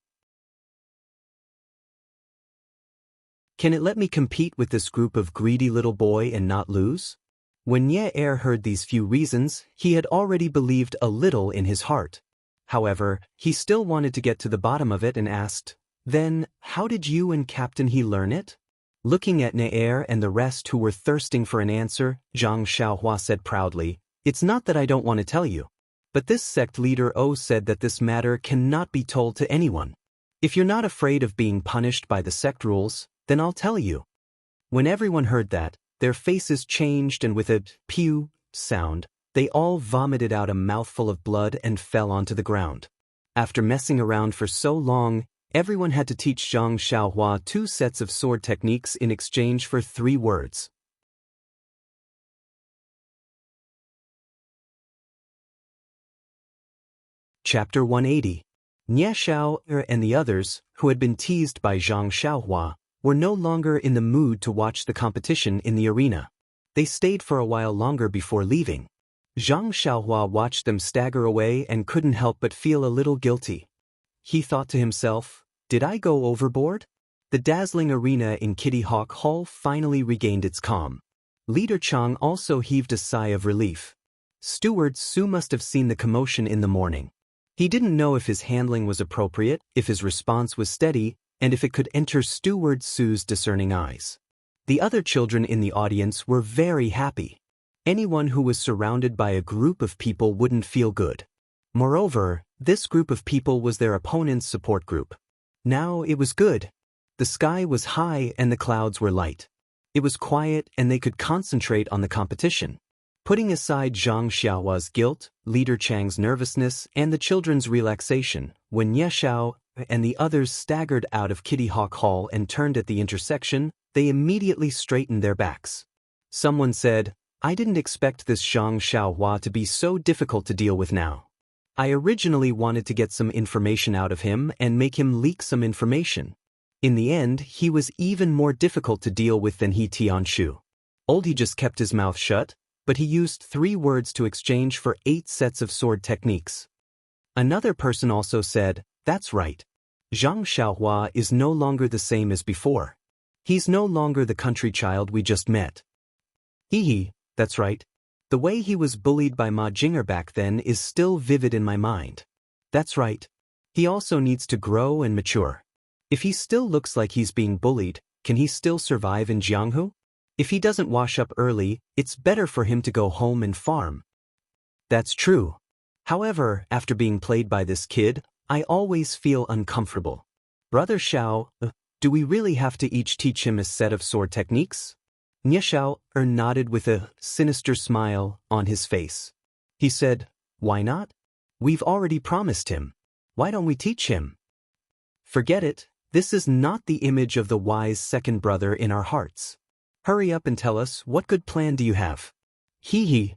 Can it let me compete with this group of greedy little boy and not lose? When Nie heard these few reasons, he had already believed a little in his heart. However, he still wanted to get to the bottom of it and asked, Then, how did you and Captain He learn it? Looking at Nie and the rest who were thirsting for an answer, Zhang Xiaohua said proudly, It's not that I don't want to tell you. But this sect leader said that this matter cannot be told to anyone. If you're not afraid of being punished by the sect rules, then I'll tell you. When everyone heard that, their faces changed and with a pew sound, they all vomited out a mouthful of blood and fell onto the ground. After messing around for so long, everyone had to teach Zhang Xiaohua 2 sets of sword techniques in exchange for 3 words. Chapter 180. Nie Xiao and the others, who had been teased by Zhang Xiaohua, were no longer in the mood to watch the competition in the arena. They stayed for a while longer before leaving. Zhang Xiaohua watched them stagger away and couldn't help but feel a little guilty. He thought to himself, Did I go overboard? The dazzling arena in Kitty Hawk Hall finally regained its calm. Leader Chang also heaved a sigh of relief. Steward Su must have seen the commotion in the morning. He didn't know if his handling was appropriate, if his response was steady, and if it could enter Steward Su's discerning eyes. The other children in the audience were very happy. Anyone who was surrounded by a group of people wouldn't feel good. Moreover, this group of people was their opponent's support group. Now it was good. The sky was high and the clouds were light. It was quiet and they could concentrate on the competition. Putting aside Zhang Xiaohua's guilt, Leader Chang's nervousness, and the children's relaxation, when Nie Xiao and the others staggered out of Kitty Hawk Hall and turned at the intersection, they immediately straightened their backs. Someone said, I didn't expect this Zhang Xiaohua to be so difficult to deal with now. I originally wanted to get some information out of him and make him leak some information. In the end, he was even more difficult to deal with than He Tianshu. He just kept his mouth shut, but he used 3 words to exchange for 8 sets of sword techniques. Another person also said, That's right. Zhang Xiaohua is no longer the same as before. He's no longer the country child we just met. That's right. The way he was bullied by Ma Jinger back then is still vivid in my mind. That's right. He also needs to grow and mature. If he still looks like he's being bullied, can he still survive in Jianghu? If he doesn't wash up early, it's better for him to go home and farm. That's true. However, after being played by this kid, I always feel uncomfortable. Brother Xiao, do we really have to each teach him a set of sword techniques? Xiao nodded with a sinister smile on his face. He said, "Why not? We've already promised him. Why don't we teach him?" "Forget it, this is not the image of the wise second brother in our hearts. Hurry up and tell us, what good plan do you have?" Hee.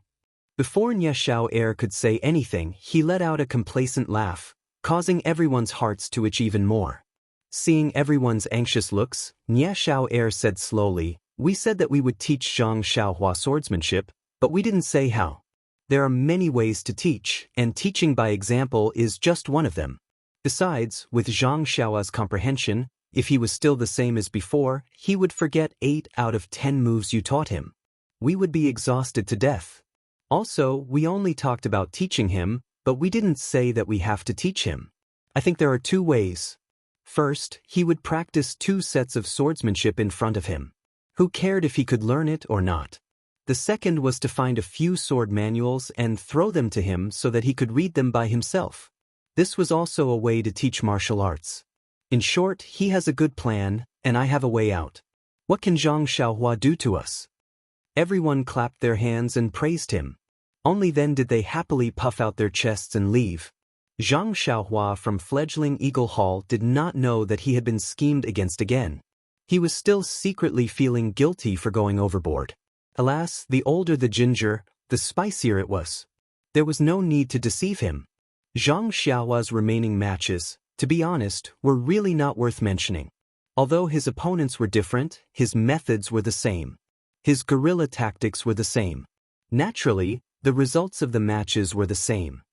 Before Xiao could say anything, he let out a complacent laugh, causing everyone's hearts to itch even more. Seeing everyone's anxious looks, Xiao said slowly, "We said that we would teach Zhang Xiaohua swordsmanship, but we didn't say how. There are many ways to teach, and teaching by example is just one of them. Besides, with Zhang Xiaohua's comprehension, if he was still the same as before, he would forget 8 out of 10 moves you taught him. We would be exhausted to death. Also, we only talked about teaching him, but we didn't say that we have to teach him. I think there are 2 ways. First, he would practice 2 sets of swordsmanship in front of him. Who cared if he could learn it or not? The second was to find a few sword manuals and throw them to him so that he could read them by himself. This was also a way to teach martial arts. In short, he has a good plan, and I have a way out. What can Zhang Xiaohua do to us?" Everyone clapped their hands and praised him. Only then did they happily puff out their chests and leave. Zhang Xiaohua from fledgling Eagle Hall did not know that he had been schemed against again. He was still secretly feeling guilty for going overboard. Alas, the older the ginger, the spicier it was. There was no need to deceive him. Zhang Xiaohua's remaining matches, to be honest, were really not worth mentioning. Although his opponents were different, his methods were the same. His guerrilla tactics were the same. Naturally, the results of the matches were the same.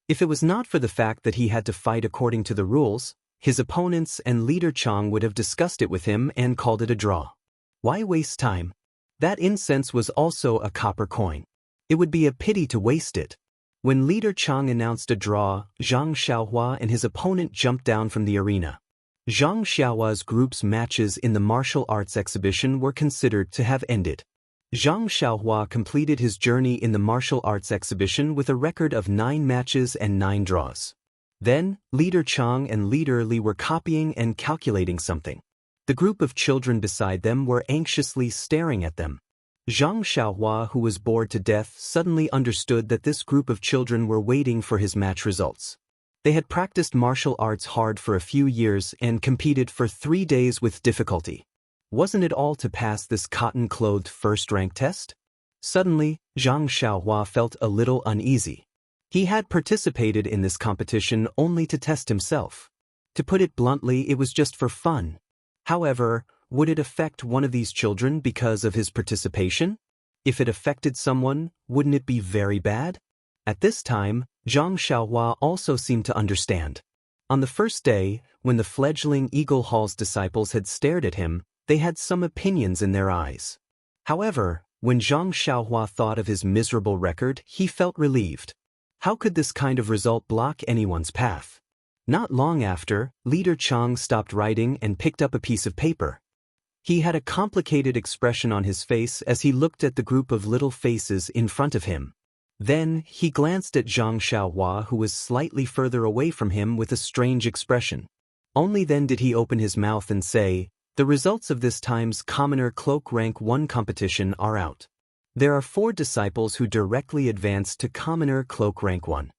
If it was not for the fact that he had to fight according to the rules, his opponents and Leader Chang would have discussed it with him and called it a draw. Why waste time? That incense was also a copper coin. It would be a pity to waste it. When Leader Chang announced a draw, Zhang Xiaohua and his opponent jumped down from the arena. Zhang Xiaohua's group's matches in the martial arts exhibition were considered to have ended. Zhang Xiaohua completed his journey in the martial arts exhibition with a record of 9 matches and 9 draws. Then, Leader Chang and Leader Li were copying and calculating something. The group of children beside them were anxiously staring at them. Zhang Xiaohua, who was bored to death, suddenly understood that this group of children were waiting for his match results. They had practiced martial arts hard for a few years and competed for 3 days with difficulty. Wasn't it all to pass this cotton-clothed first-rank test? Suddenly, Zhang Xiaohua felt a little uneasy. He had participated in this competition only to test himself. To put it bluntly, it was just for fun. However, would it affect one of these children because of his participation? If it affected someone, wouldn't it be very bad? At this time, Zhang Xiaohua also seemed to understand. On the first day, when the fledgling Eagle Hall's disciples had stared at him, they had some opinions in their eyes. However, when Zhang Xiaohua thought of his miserable record, he felt relieved. How could this kind of result block anyone's path? Not long after, Leader Chang stopped writing and picked up a piece of paper. He had a complicated expression on his face as he looked at the group of little faces in front of him. Then, he glanced at Zhang Xiaohua, who was slightly further away from him, with a strange expression. Only then did he open his mouth and say, "The results of this time's Commoner Cloak Rank 1 competition are out. There are 4 disciples who directly advanced to Commoner Cloak Rank 1.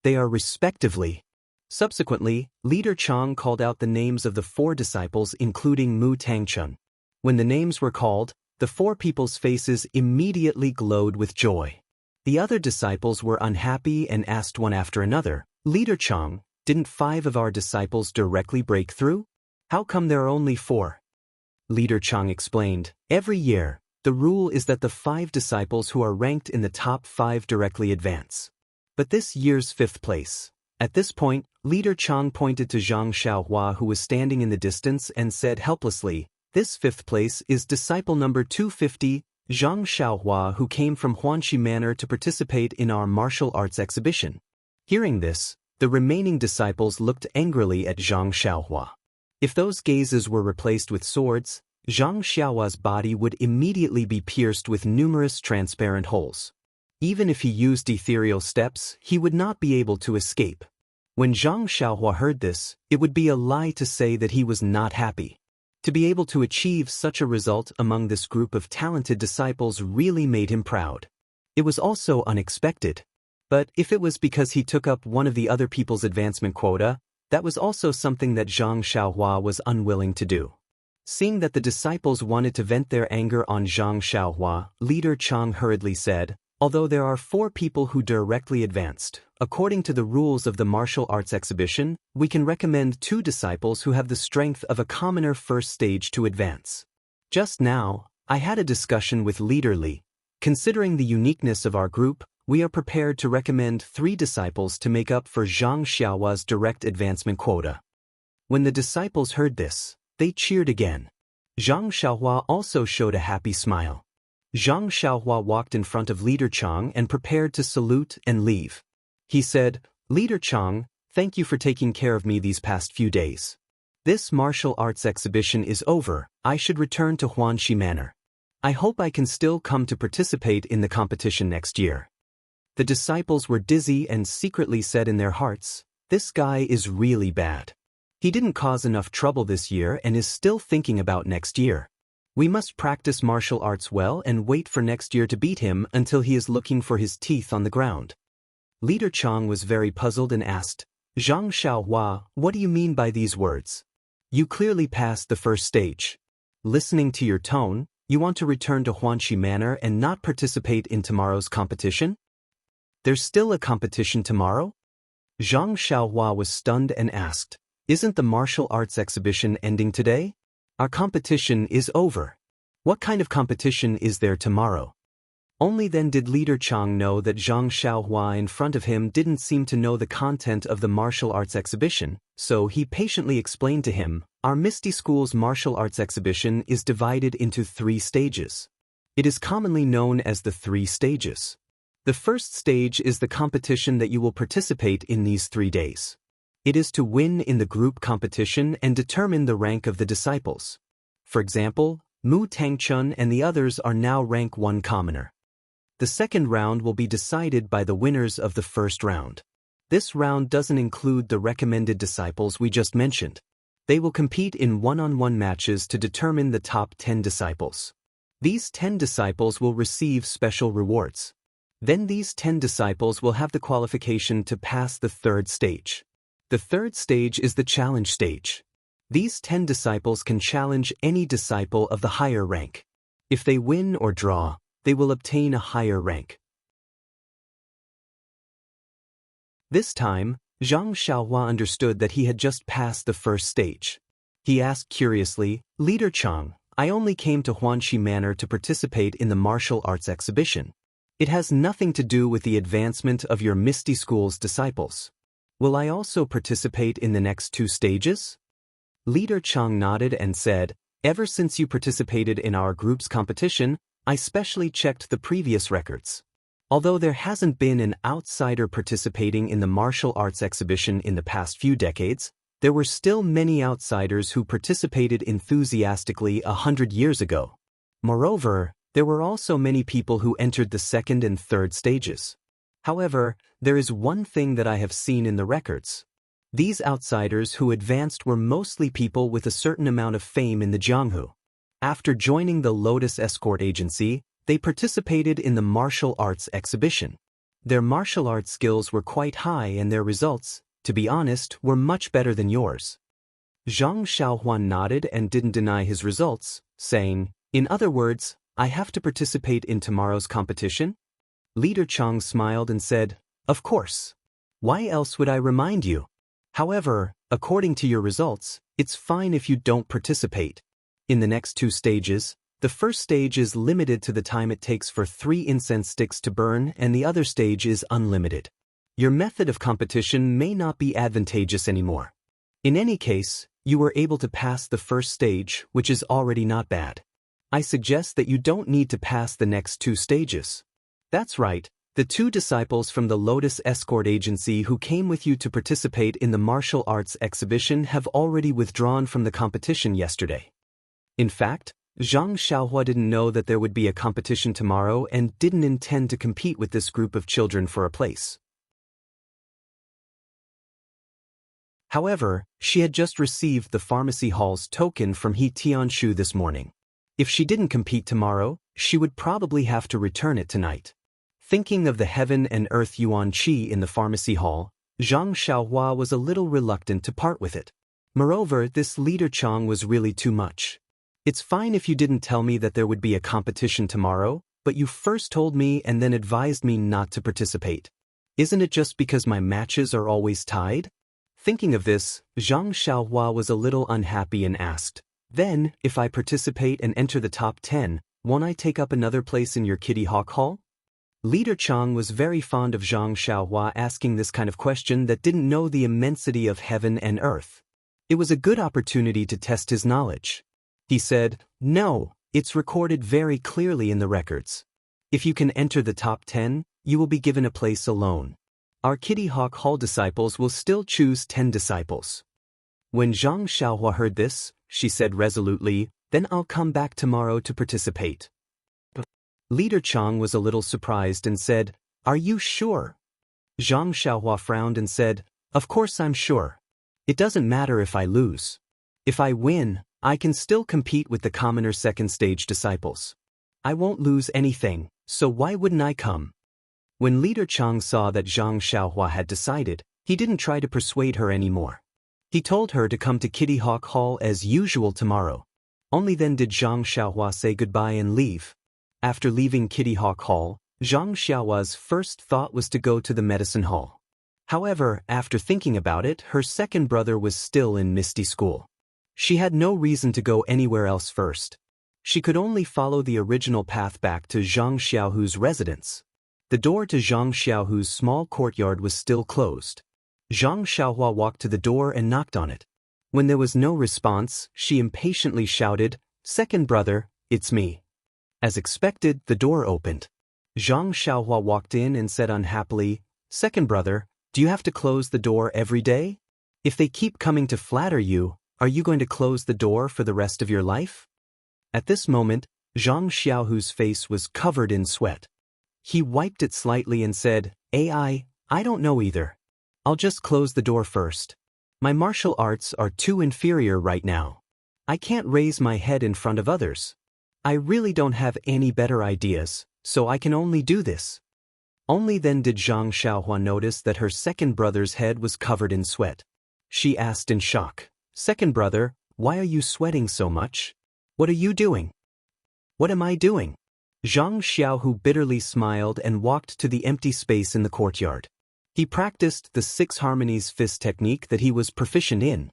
They are respectively." Subsequently, Leader Chang called out the names of the 4 disciples, including Mu Tangchun. When the names were called, the 4 people's faces immediately glowed with joy. The other disciples were unhappy and asked one after another, "Leader Chang, didn't 5 of our disciples directly break through? How come there are only 4? Leader Chang explained, "Every year, the rule is that the 5 disciples who are ranked in the top 5 directly advance. But this year's 5th place." At this point, Leader Chang pointed to Zhang Xiaohua, who was standing in the distance, and said helplessly, "This 5th place is disciple number 250, Zhang Xiaohua, who came from Huanxi Manor to participate in our martial arts exhibition." Hearing this, the remaining disciples looked angrily at Zhang Xiaohua. If those gazes were replaced with swords, Zhang Xiaohua's body would immediately be pierced with numerous transparent holes. Even if he used ethereal steps, he would not be able to escape. When Zhang Xiaohua heard this, it would be a lie to say that he was not happy. To be able to achieve such a result among this group of talented disciples really made him proud. It was also unexpected. But if it was because he took up one of the other people's advancement quota, that was also something that Zhang Xiaohua was unwilling to do. Seeing that the disciples wanted to vent their anger on Zhang Xiaohua, Leader Chang hurriedly said, although there are 4 people who directly advanced, according to the rules of the martial arts exhibition, we can recommend 2 disciples who have the strength of a commoner first stage to advance. Just now, I had a discussion with Leader Li. Considering the uniqueness of our group, we are prepared to recommend 3 disciples to make up for Zhang Xiaohua's direct advancement quota. When the disciples heard this, they cheered again. Zhang Xiaohua also showed a happy smile. Zhang Xiaohua walked in front of Leader Chang and prepared to salute and leave. He said, "Leader Chang, thank you for taking care of me these past few days. This martial arts exhibition is over, I should return to Huanxi Manor. I hope I can still come to participate in the competition next year." The disciples were dizzy and secretly said in their hearts, "This guy is really bad. He didn't cause enough trouble this year and is still thinking about next year. We must practice martial arts well and wait for next year to beat him until he is looking for his teeth on the ground." Leader Chang was very puzzled and asked, "Zhang Xiaohua, what do you mean by these words? You clearly passed the first stage. Listening to your tone, you want to return to Huanxi Manor and not participate in tomorrow's competition? There's still a competition tomorrow?" Zhang Xiaohua was stunned and asked, "Isn't the martial arts exhibition ending today? Our competition is over. What kind of competition is there tomorrow?" Only then did Leader Chang know that Zhang Xiaohua in front of him didn't seem to know the content of the martial arts exhibition, so he patiently explained to him, "Our Misty School's martial arts exhibition is divided into 3 stages. It is commonly known as the 3 stages. The first stage is the competition that you will participate in these 3 days. It is to win in the group competition and determine the rank of the disciples. For example, Mu Tangchun and the others are now rank 1 commoner. The second round will be decided by the winners of the first round. This round doesn't include the recommended disciples we just mentioned. They will compete in one-on-one matches to determine the top 10 disciples. These 10 disciples will receive special rewards. Then these 10 disciples will have the qualification to pass the 3rd stage. The 3rd stage is the challenge stage. These 10 disciples can challenge any disciple of the higher rank. If they win or draw, they will obtain a higher rank. This time, Zhang Xiaohua understood that he had just passed the first stage. He asked curiously, "Leader Chang, I only came to Huanxi Manor to participate in the martial arts exhibition. It has nothing to do with the advancement of your Misty School's disciples. Will I also participate in the next 2 stages?" Leader Chang nodded and said, "Ever since you participated in our group's competition, I specially checked the previous records. Although there hasn't been an outsider participating in the martial arts exhibition in the past few decades, there were still many outsiders who participated enthusiastically 100 years ago. Moreover, there were also many people who entered the 2nd and 3rd stages. However, there is one thing that I have seen in the records. These outsiders who advanced were mostly people with a certain amount of fame in the Jianghu. After joining the Lotus Escort Agency, they participated in the martial arts exhibition. Their martial arts skills were quite high and their results, to be honest, were much better than yours." Zhang Xiaohua nodded and didn't deny his results, saying, "In other words, I have to participate in tomorrow's competition?" Leader Chang smiled and said, "Of course. Why else would I remind you? However, according to your results, it's fine if you don't participate. In the next 2 stages, the first stage is limited to the time it takes for 3 incense sticks to burn and the other stage is unlimited. Your method of competition may not be advantageous anymore. In any case, you were able to pass the first stage, which is already not bad. I suggest that you don't need to pass the next 2 stages. That's right, the 2 disciples from the Lotus Escort Agency who came with you to participate in the martial arts exhibition have already withdrawn from the competition yesterday." In fact, Zhang Xiaohua didn't know that there would be a competition tomorrow and didn't intend to compete with this group of children for a place. However, she had just received the pharmacy hall's token from He Tianshu this morning. If she didn't compete tomorrow, she would probably have to return it tonight. Thinking of the heaven and earth yuan qi in the pharmacy hall, Zhang Xiaohua was a little reluctant to part with it. Moreover, this leader Chang was really too much. It's fine if you didn't tell me that there would be a competition tomorrow, but you first told me and then advised me not to participate. Isn't it just because my matches are always tied? Thinking of this, Zhang Xiaohua was a little unhappy and asked, "Then, if I participate and enter the top 10, won't I take up another place in your Kitty Hawk Hall?" Leader Chang was very fond of Zhang Xiaohua asking this kind of question that didn't know the immensity of heaven and earth. It was a good opportunity to test his knowledge. He said, "No, it's recorded very clearly in the records. If you can enter the top 10, you will be given a place alone. Our Kitty Hawk Hall disciples will still choose 10 disciples." When Zhang Xiaohua heard this, she said resolutely, "Then I'll come back tomorrow to participate." Leader Chang was a little surprised and said, "Are you sure?" Zhang Xiaohua frowned and said, "Of course I'm sure. It doesn't matter if I lose. If I win, I can still compete with the commoner second stage disciples. I won't lose anything, so why wouldn't I come?" When Leader Chang saw that Zhang Xiaohua had decided, he didn't try to persuade her anymore. He told her to come to Kitty Hawk Hall as usual tomorrow. Only then did Zhang Xiaohua say goodbye and leave. After leaving Kitty Hawk Hall, Zhang Xiaohua's first thought was to go to the medicine hall. However, after thinking about it, her second brother was still in Misty School. She had no reason to go anywhere else first. She could only follow the original path back to Zhang Xiaohu's residence. The door to Zhang Xiaohu's small courtyard was still closed. Zhang Xiaohua walked to the door and knocked on it. When there was no response, she impatiently shouted, "Second brother, it's me." As expected, the door opened. Zhang Xiaohua walked in and said unhappily, "Second brother, do you have to close the door every day? If they keep coming to flatter you, are you going to close the door for the rest of your life?" At this moment, Zhang Xiaohu's face was covered in sweat. He wiped it slightly and said, I don't know either. I'll just close the door first. My martial arts are too inferior right now. I can't raise my head in front of others. I really don't have any better ideas, so I can only do this." Only then did Zhang Xiaohua notice that her second brother's head was covered in sweat. She asked in shock, "Second brother, why are you sweating so much? What are you doing?" "What am I doing?" Zhang Xiaohu bitterly smiled and walked to the empty space in the courtyard. He practiced the 6 harmonies fist technique that he was proficient in.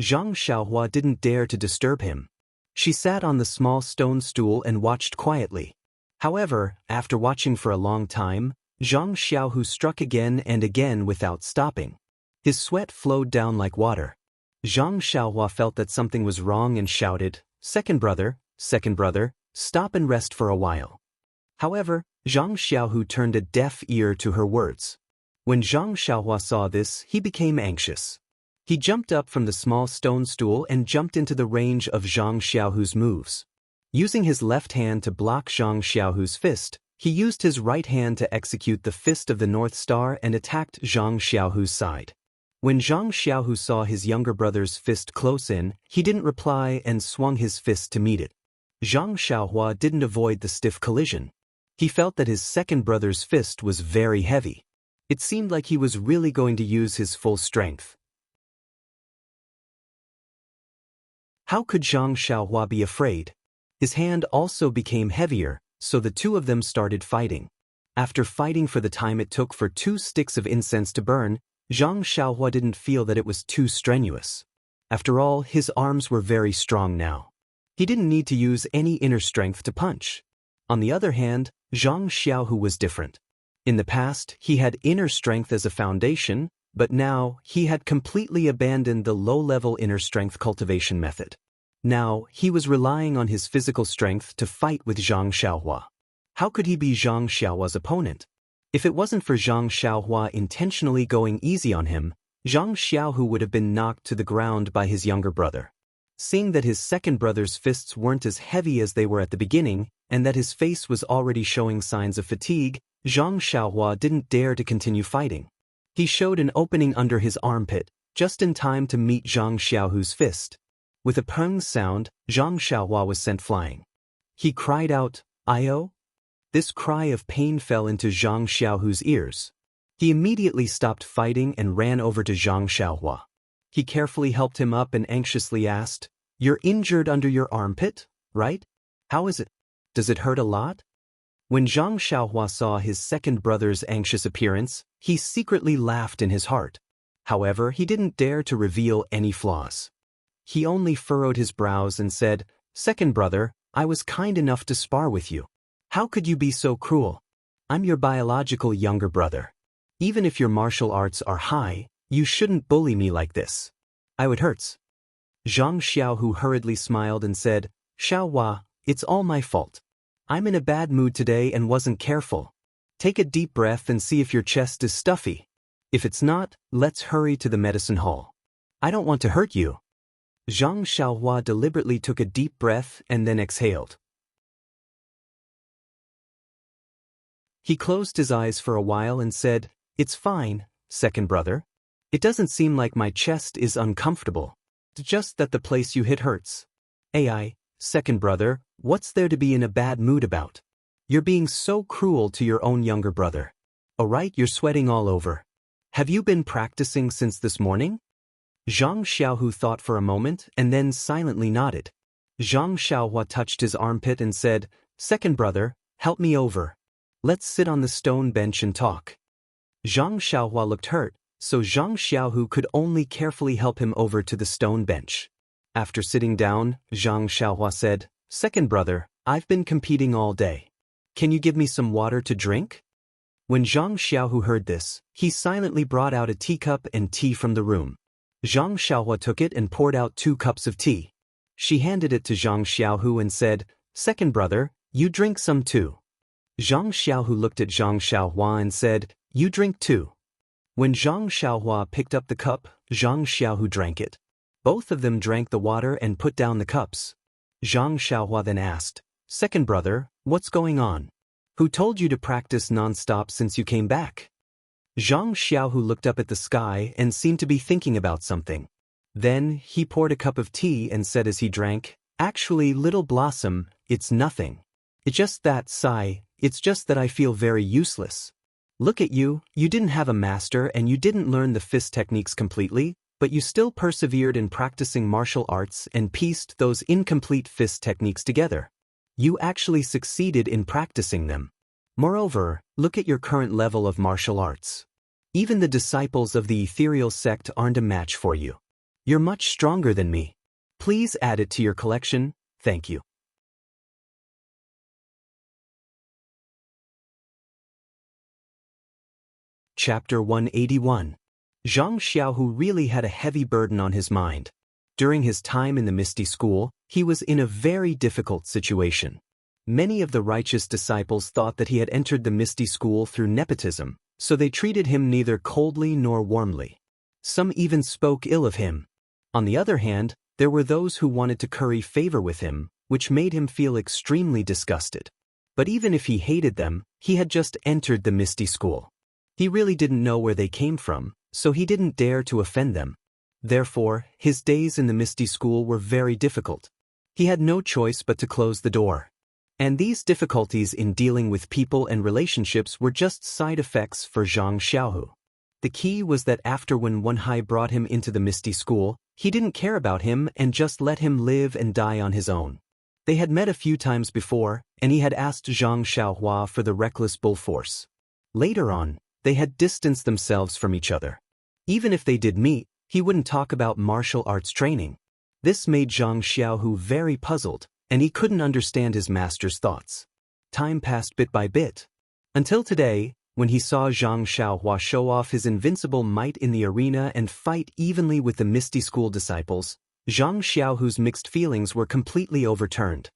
Zhang Xiaohua didn't dare to disturb him. She sat on the small stone stool and watched quietly. However, after watching for a long time, Zhang Xiaohu struck again and again without stopping. His sweat flowed down like water. Zhang Xiaohua felt that something was wrong and shouted, second brother, stop and rest for a while." However, Zhang Xiaohu turned a deaf ear to her words. When Zhang Xiaohua saw this, he became anxious. He jumped up from the small stone stool and jumped into the range of Zhang Xiaohu's moves. Using his left hand to block Zhang Xiaohu's fist, he used his right hand to execute the Fist of the North Star and attacked Zhang Xiaohu's side. When Zhang Xiaohu saw his younger brother's fist close in, he didn't reply and swung his fist to meet it. Zhang Xiaohua didn't avoid the stiff collision. He felt that his second brother's fist was very heavy. It seemed like he was really going to use his full strength. How could Zhang Xiaohua be afraid? His hand also became heavier, so the two of them started fighting. After fighting for the time it took for 2 sticks of incense to burn, Zhang Xiaohua didn't feel that it was too strenuous. After all, his arms were very strong now. He didn't need to use any inner strength to punch. On the other hand, Zhang Xiaohu was different. In the past, he had inner strength as a foundation, but now he had completely abandoned the low-level inner strength cultivation method. Now, he was relying on his physical strength to fight with Zhang Xiaohua. How could he be Zhang Xiaohua's opponent? If it wasn't for Zhang Xiaohua intentionally going easy on him, Zhang Xiaohu would have been knocked to the ground by his younger brother. Seeing that his second brother's fists weren't as heavy as they were at the beginning, and that his face was already showing signs of fatigue, Zhang Xiaohua didn't dare to continue fighting. He showed an opening under his armpit, just in time to meet Zhang Xiaohu's fist. With a pung sound, Zhang Xiaohua was sent flying. He cried out, "Io?" This cry of pain fell into Zhang Xiaohu's ears. He immediately stopped fighting and ran over to Zhang Xiaohua. He carefully helped him up and anxiously asked, "You're injured under your armpit, right? How is it? Does it hurt a lot?" When Zhang Xiaohua saw his second brother's anxious appearance, he secretly laughed in his heart. However, he didn't dare to reveal any flaws. He only furrowed his brows and said, "Second brother, I was kind enough to spar with you. How could you be so cruel? I'm your biological younger brother. Even if your martial arts are high, you shouldn't bully me like this. It hurts." Zhang Xiaohu hurriedly smiled and said, "Xiaohua, it's all my fault. I'm in a bad mood today and wasn't careful. Take a deep breath and see if your chest is stuffy. If it's not, let's hurry to the medicine hall. I don't want to hurt you." Zhang Xiaohua deliberately took a deep breath and then exhaled. He closed his eyes for a while and said, "It's fine, second brother. It doesn't seem like my chest is uncomfortable. It's just that the place you hit hurts. Second brother, what's there to be in a bad mood about? You're being so cruel to your own younger brother. Alright, you're sweating all over. Have you been practicing since this morning?" Zhang Xiaohu thought for a moment and then silently nodded. Zhang Xiaohua touched his armpit and said, "Second brother, help me over. Let's sit on the stone bench and talk." Zhang Xiaohua looked hurt, so Zhang Xiaohu could only carefully help him over to the stone bench. After sitting down, Zhang Xiaohua said, "Second brother, I've been competing all day. Can you give me some water to drink?" When Zhang Xiaohu heard this, he silently brought out a teacup and tea from the room. Zhang Xiaohua took it and poured out 2 cups of tea. She handed it to Zhang Xiaohu and said, "Second brother, you drink some too." Zhang Xiaohu looked at Zhang Xiaohua and said, "You drink too." When Zhang Xiaohua picked up the cup, Zhang Xiaohu drank it. Both of them drank the water and put down the cups. Zhang Xiaohua then asked, "Second brother, what's going on? Who told you to practice non-stop since you came back?" Zhang Xiaohu looked up at the sky and seemed to be thinking about something. Then he poured a cup of tea and said as he drank, "Actually, little Blossom, it's nothing. It's just that I feel very useless. Look at you, you didn't have a master and you didn't learn the fist techniques completely, but you still persevered in practicing martial arts and pieced those incomplete fist techniques together. You actually succeeded in practicing them. Moreover, look at your current level of martial arts. Even the disciples of the ethereal sect aren't a match for you. You're much stronger than me. Please add it to your collection, thank you." Chapter 181. Zhang Xiaohu really had a heavy burden on his mind. During his time in the Misty School, he was in a very difficult situation. Many of the righteous disciples thought that he had entered the Misty School through nepotism, so they treated him neither coldly nor warmly. Some even spoke ill of him. On the other hand, there were those who wanted to curry favor with him, which made him feel extremely disgusted. But even if he hated them, he had just entered the Misty School. He really didn't know where they came from, so he didn't dare to offend them. Therefore, his days in the Misty School were very difficult. He had no choice but to close the door. And these difficulties in dealing with people and relationships were just side effects for Zhang Xiaohu. The key was that after when Wenhai brought him into the Misty School, he didn't care about him and just let him live and die on his own. They had met a few times before, and he had asked Zhang Xiaohua for the reckless bull force. Later on, they had distanced themselves from each other. Even if they did meet, he wouldn't talk about martial arts training. This made Zhang Xiaohu very puzzled, and he couldn't understand his master's thoughts. Time passed bit by bit. Until today, when he saw Zhang Xiaohua show off his invincible might in the arena and fight evenly with the Misty School disciples, Zhang Xiaohu's mixed feelings were completely overturned.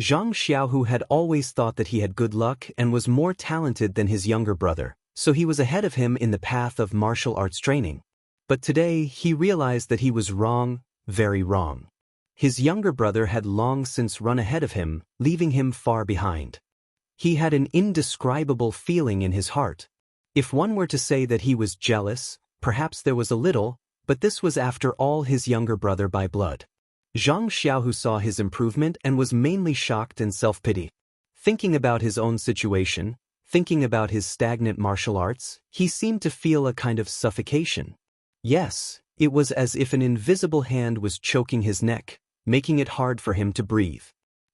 Zhang Xiaohu had always thought that he had good luck and was more talented than his younger brother, so he was ahead of him in the path of martial arts training. But today he realized that he was wrong, very wrong. His younger brother had long since run ahead of him, leaving him far behind. He had an indescribable feeling in his heart. If one were to say that he was jealous, perhaps there was a little, but this was after all his younger brother by blood. Zhang Xiaohu saw his improvement and was mainly shocked and self-pity. Thinking about his own situation, thinking about his stagnant martial arts, he seemed to feel a kind of suffocation. Yes, it was as if an invisible hand was choking his neck, making it hard for him to breathe.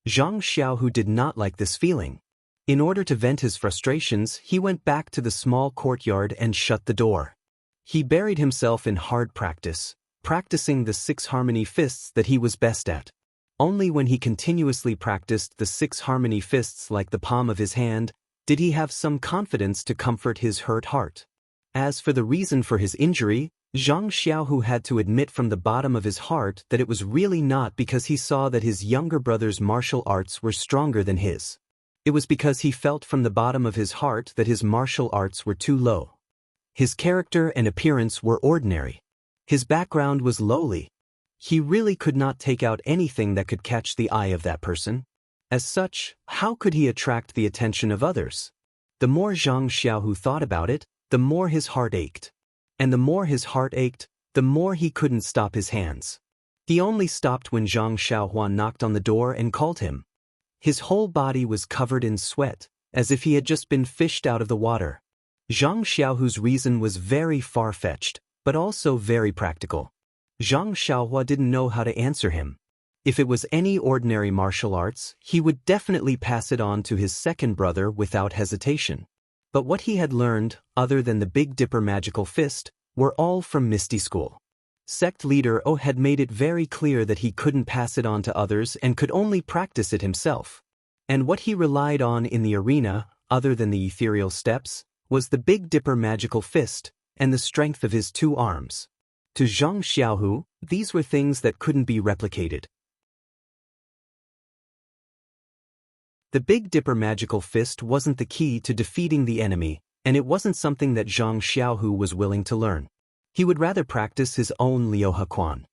Zhang Xiaohu did not like this feeling. In order to vent his frustrations, he went back to the small courtyard and shut the door. He buried himself in hard practice, practicing the 6 harmony fists that he was best at. Only when he continuously practiced the 6 harmony fists like the palm of his hand, did he have some confidence to comfort his hurt heart. As for the reason for his injury, Zhang Xiaohu had to admit from the bottom of his heart that it was really not because he saw that his younger brother's martial arts were stronger than his. It was because he felt from the bottom of his heart that his martial arts were too low. His character and appearance were ordinary. His background was lowly. He really could not take out anything that could catch the eye of that person. As such, how could he attract the attention of others? The more Zhang Xiaohu thought about it, the more his heart ached. And the more his heart ached, the more he couldn't stop his hands. He only stopped when Zhang Xiaohuan knocked on the door and called him. His whole body was covered in sweat, as if he had just been fished out of the water. Zhang Xiaohu's reason was very far-fetched, but also very practical. Zhang Xiaohua didn't know how to answer him. If it was any ordinary martial arts, he would definitely pass it on to his second brother without hesitation. But what he had learned, other than the Big Dipper magical fist, were all from Misty School. Sect leader O had made it very clear that he couldn't pass it on to others and could only practice it himself. And what he relied on in the arena, other than the ethereal steps, was the Big Dipper magical fist and the strength of his 2 arms. To Zhang Xiaohu, these were things that couldn't be replicated. The Big Dipper magical fist wasn't the key to defeating the enemy, and it wasn't something that Zhang Xiaohu was willing to learn. He would rather practice his own Liuhe Quan.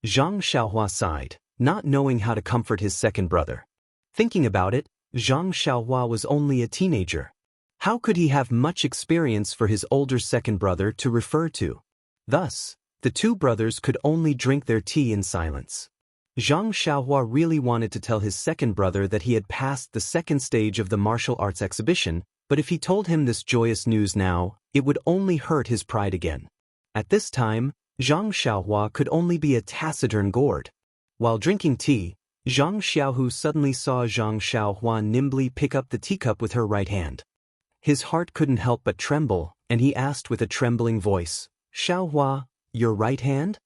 Zhang Xiaohua sighed, not knowing how to comfort his second brother. Thinking about it, Zhang Xiaohua was only a teenager. How could he have much experience for his older second brother to refer to? Thus, the 2 brothers could only drink their tea in silence. Zhang Xiaohua really wanted to tell his second brother that he had passed the 2nd stage of the martial arts exhibition, but if he told him this joyous news now, it would only hurt his pride again. At this time, Zhang Xiaohua could only be a taciturn gourd. While drinking tea, Zhang Xiaohu suddenly saw Zhang Xiaohua nimbly pick up the teacup with her right hand. His heart couldn't help but tremble, and he asked with a trembling voice, "Xiaohua, your right hand?"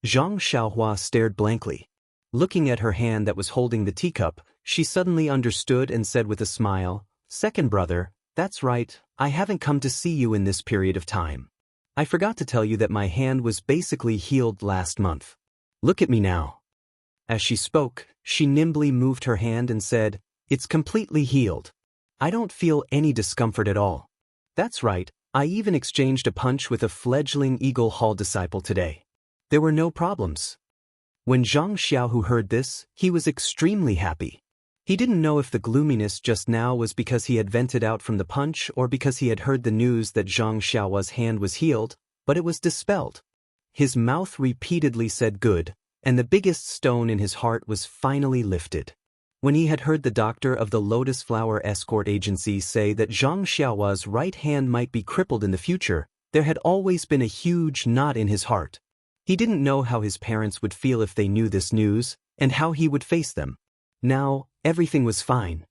Zhang Xiaohua stared blankly. Looking at her hand that was holding the teacup, she suddenly understood and said with a smile, "Second brother, that's right, I haven't come to see you in this period of time. I forgot to tell you that my hand was basically healed last month. Look at me now." As she spoke, she nimbly moved her hand and said, "It's completely healed. I don't feel any discomfort at all. That's right, I even exchanged a punch with a fledgling Eagle Hall disciple today. There were no problems." When Zhang Xiaohu heard this, he was extremely happy. He didn't know if the gloominess just now was because he had vented out from the punch or because he had heard the news that Zhang Xiaohua's hand was healed, but it was dispelled. His mouth repeatedly said good, and the biggest stone in his heart was finally lifted. When he had heard the doctor of the Lotus Flower Escort Agency say that Zhang Xiaohua's right hand might be crippled in the future, there had always been a huge knot in his heart. He didn't know how his parents would feel if they knew this news, and how he would face them. Now, everything was fine.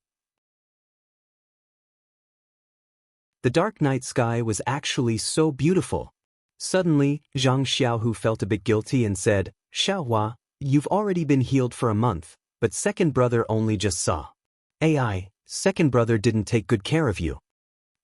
The dark night sky was actually so beautiful. Suddenly, Zhang Xiaohu felt a bit guilty and said, "Xiaohua, you've already been healed for a month, but second brother only just saw. Second brother didn't take good care of you."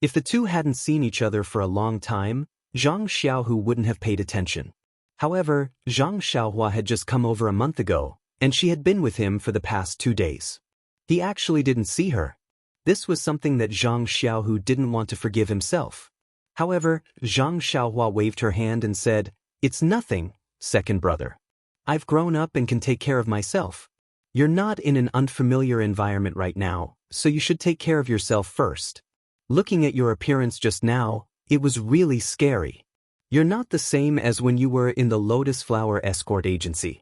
If the 2 hadn't seen each other for a long time, Zhang Xiaohu wouldn't have paid attention. However, Zhang Xiaohua had just come over a month ago, and she had been with him for the past 2 days. He actually didn't see her. This was something that Zhang Xiaohu didn't want to forgive himself. However, Zhang Xiaohua waved her hand and said, "It's nothing, second brother. I've grown up and can take care of myself. You're not in an unfamiliar environment right now, so you should take care of yourself first. Looking at your appearance just now, it was really scary." You're not the same as when you were in the Lotus Flower Escort Agency.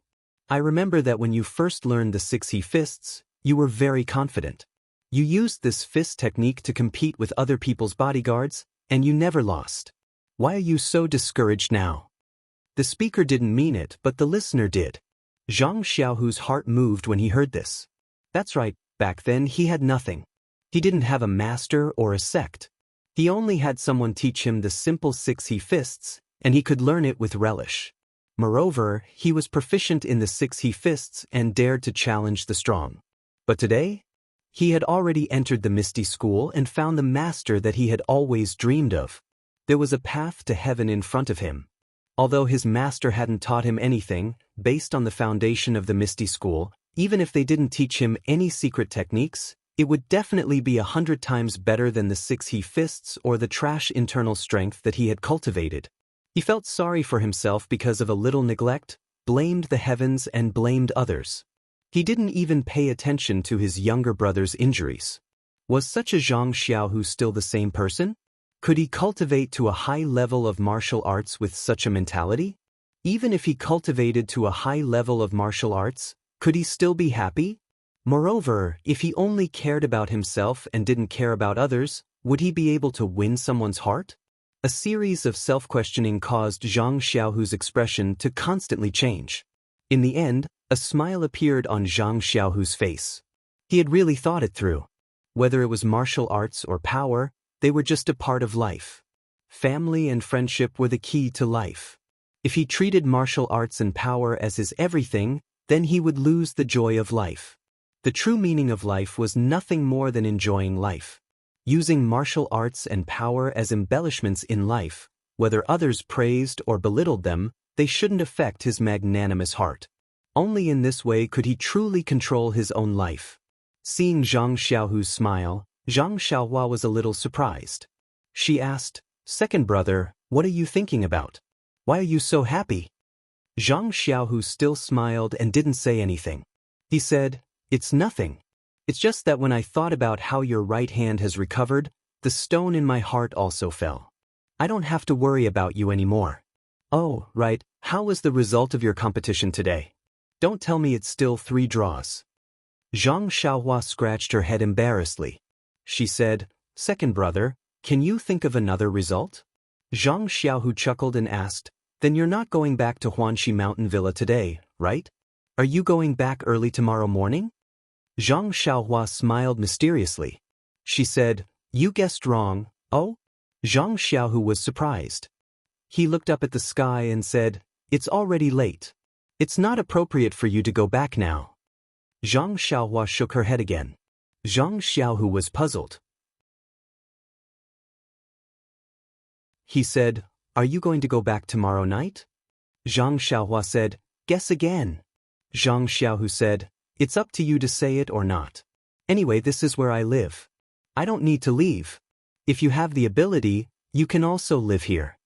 I remember that when you first learned the 6 fists, you were very confident. You used this fist technique to compete with other people's bodyguards, and you never lost. Why are you so discouraged now? The speaker didn't mean it, but the listener did. Zhang Xiaohu's heart moved when he heard this. That's right, back then he had nothing. He didn't have a master or a sect. He only had someone teach him the simple 6 fists, and he could learn it with relish. Moreover, he was proficient in the 6 fists and dared to challenge the strong. But today, he had already entered the Misty School and found the master that he had always dreamed of. There was a path to heaven in front of him. Although his master hadn't taught him anything, based on the foundation of the Misty School, even if they didn't teach him any secret techniques, it would definitely be 100 times better than the 6 fists or the trash internal strength that he had cultivated. He felt sorry for himself because of a little neglect, blamed the heavens and blamed others. He didn't even pay attention to his younger brother's injuries. Was such a Zhang Xiaohu still the same person? Could he cultivate to a high level of martial arts with such a mentality? Even if he cultivated to a high level of martial arts, could he still be happy? Moreover, if he only cared about himself and didn't care about others, would he be able to win someone's heart? A series of self-questioning caused Zhang Xiaohu's expression to constantly change. In the end, a smile appeared on Zhang Xiaohu's face. He had really thought it through. Whether it was martial arts or power, they were just a part of life. Family and friendship were the key to life. If he treated martial arts and power as his everything, then he would lose the joy of life. The true meaning of life was nothing more than enjoying life. Using martial arts and power as embellishments in life, whether others praised or belittled them, they shouldn't affect his magnanimous heart. Only in this way could he truly control his own life. Seeing Zhang Xiaohu's smile, Zhang Xiaohua was a little surprised. She asked, "Second brother, what are you thinking about? Why are you so happy?" Zhang Xiaohu still smiled and didn't say anything. He said, "It's nothing. It's just that when I thought about how your right hand has recovered, the stone in my heart also fell. I don't have to worry about you anymore." "Oh, right, how was the result of your competition today? Don't tell me it's still 3 draws. Zhang Xiaohua scratched her head embarrassedly. She said, "Second brother, can you think of another result?" Zhang Xiaohu chuckled and asked, "Then you're not going back to Huanxi Mountain Villa today, right? Are you going back early tomorrow morning?" Zhang Xiaohua smiled mysteriously. She said, "You guessed wrong." "Oh?" Zhang Xiaohu was surprised. He looked up at the sky and said, "It's already late. It's not appropriate for you to go back now." Zhang Xiaohua shook her head again. Zhang Xiaohu was puzzled. He said, "Are you going to go back tomorrow night?" Zhang Xiaohua said, "Guess again." Zhang Xiaohu said, "It's up to you to say it or not. Anyway, this is where I live. I don't need to leave. If you have the ability, you can also live here."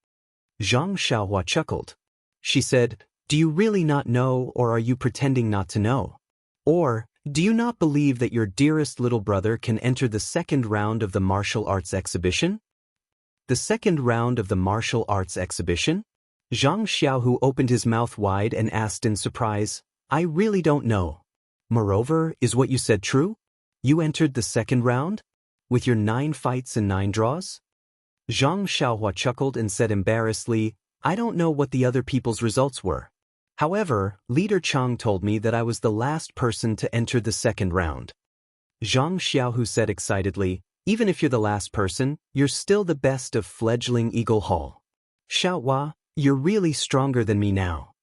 Zhang Xiaohua chuckled. She said, "Do you really not know, or are you pretending not to know? Or, do you not believe that your dearest little brother can enter the 2nd round of the martial arts exhibition?" "The 2nd round of the martial arts exhibition?" Zhang Xiaohu opened his mouth wide and asked in surprise, "I really don't know. Moreover, is what you said true? You entered the 2nd round? With your 9 fights and 9 draws?" Zhang Xiaohua chuckled and said embarrassedly, "I don't know what the other people's results were. However, Leader Chang told me that I was the last person to enter the 2nd round." Zhang Xiaohu said excitedly, "Even if you're the last person, you're still the best of fledgling Eagle Hall. Xiaohua, you're really stronger than me now."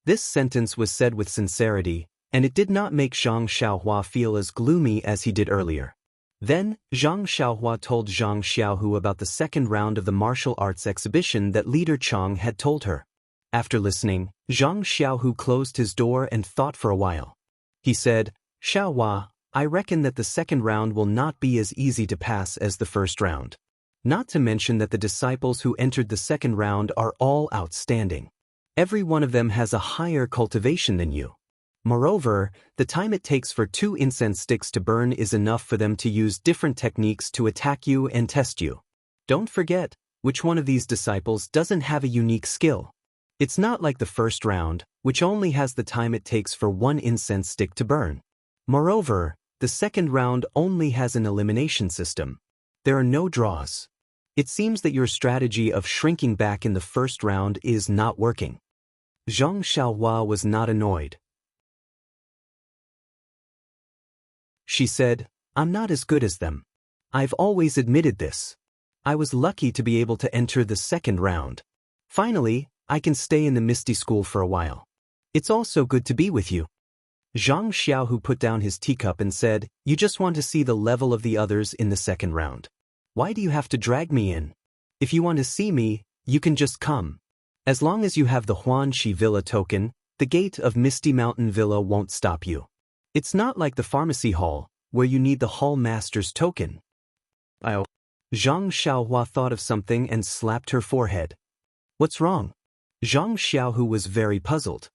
This sentence was said with sincerity, and it did not make Zhang Xiaohua feel as gloomy as he did earlier. Then, Zhang Xiaohua told Zhang Xiaohu about the 2nd round of the martial arts exhibition that Leader Chang had told her. After listening, Zhang Xiaohu closed his door and thought for a while. He said, "Xiaohua, I reckon that the 2nd round will not be as easy to pass as the 1st round. Not to mention that the disciples who entered the 2nd round are all outstanding. Every one of them has a higher cultivation than you. Moreover, the time it takes for 2 incense sticks to burn is enough for them to use different techniques to attack you and test you. Don't forget, Which one of these disciples doesn't have a unique skill? It's not like the first round, which only has the time it takes for one incense stick to burn. Moreover, the second round only has an elimination system. There are no draws. It seems that your strategy of shrinking back in the first round is not working. Zhang Xiaohua was not annoyed. She said, I'm not as good as them. I've always admitted this. I was lucky to be able to enter the second round. Finally, I can stay in the Misty School for a while. It's also good to be with you. Zhang Xiaohu put down his teacup and said, You just want to see the level of the others in the second round. Why do you have to drag me in? If you want to see me, you can just come. As long as you have the Huanxi Villa token, the gate of Misty Mountain Villa won't stop you. It's not like the pharmacy hall, where you need the hall master's token. Zhang Xiaohua thought of something and slapped her forehead. What's wrong? Zhang Xiaohu was very puzzled.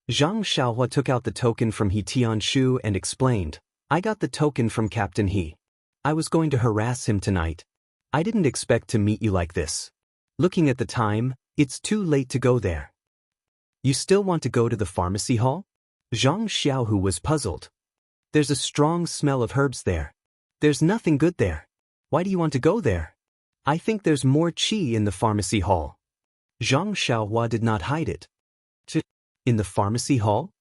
Zhang Xiaohua took out the token from He Tianshu and explained, I got the token from Captain He. I was going to harass him tonight. I didn't expect to meet you like this. Looking at the time, it's too late to go there. You still want to go to the pharmacy hall? Zhang Xiaohu was puzzled. There's a strong smell of herbs there. There's nothing good there. Why do you want to go there? I think there's more qi in the pharmacy hall. Zhang Xiaohua did not hide it. In the pharmacy hall?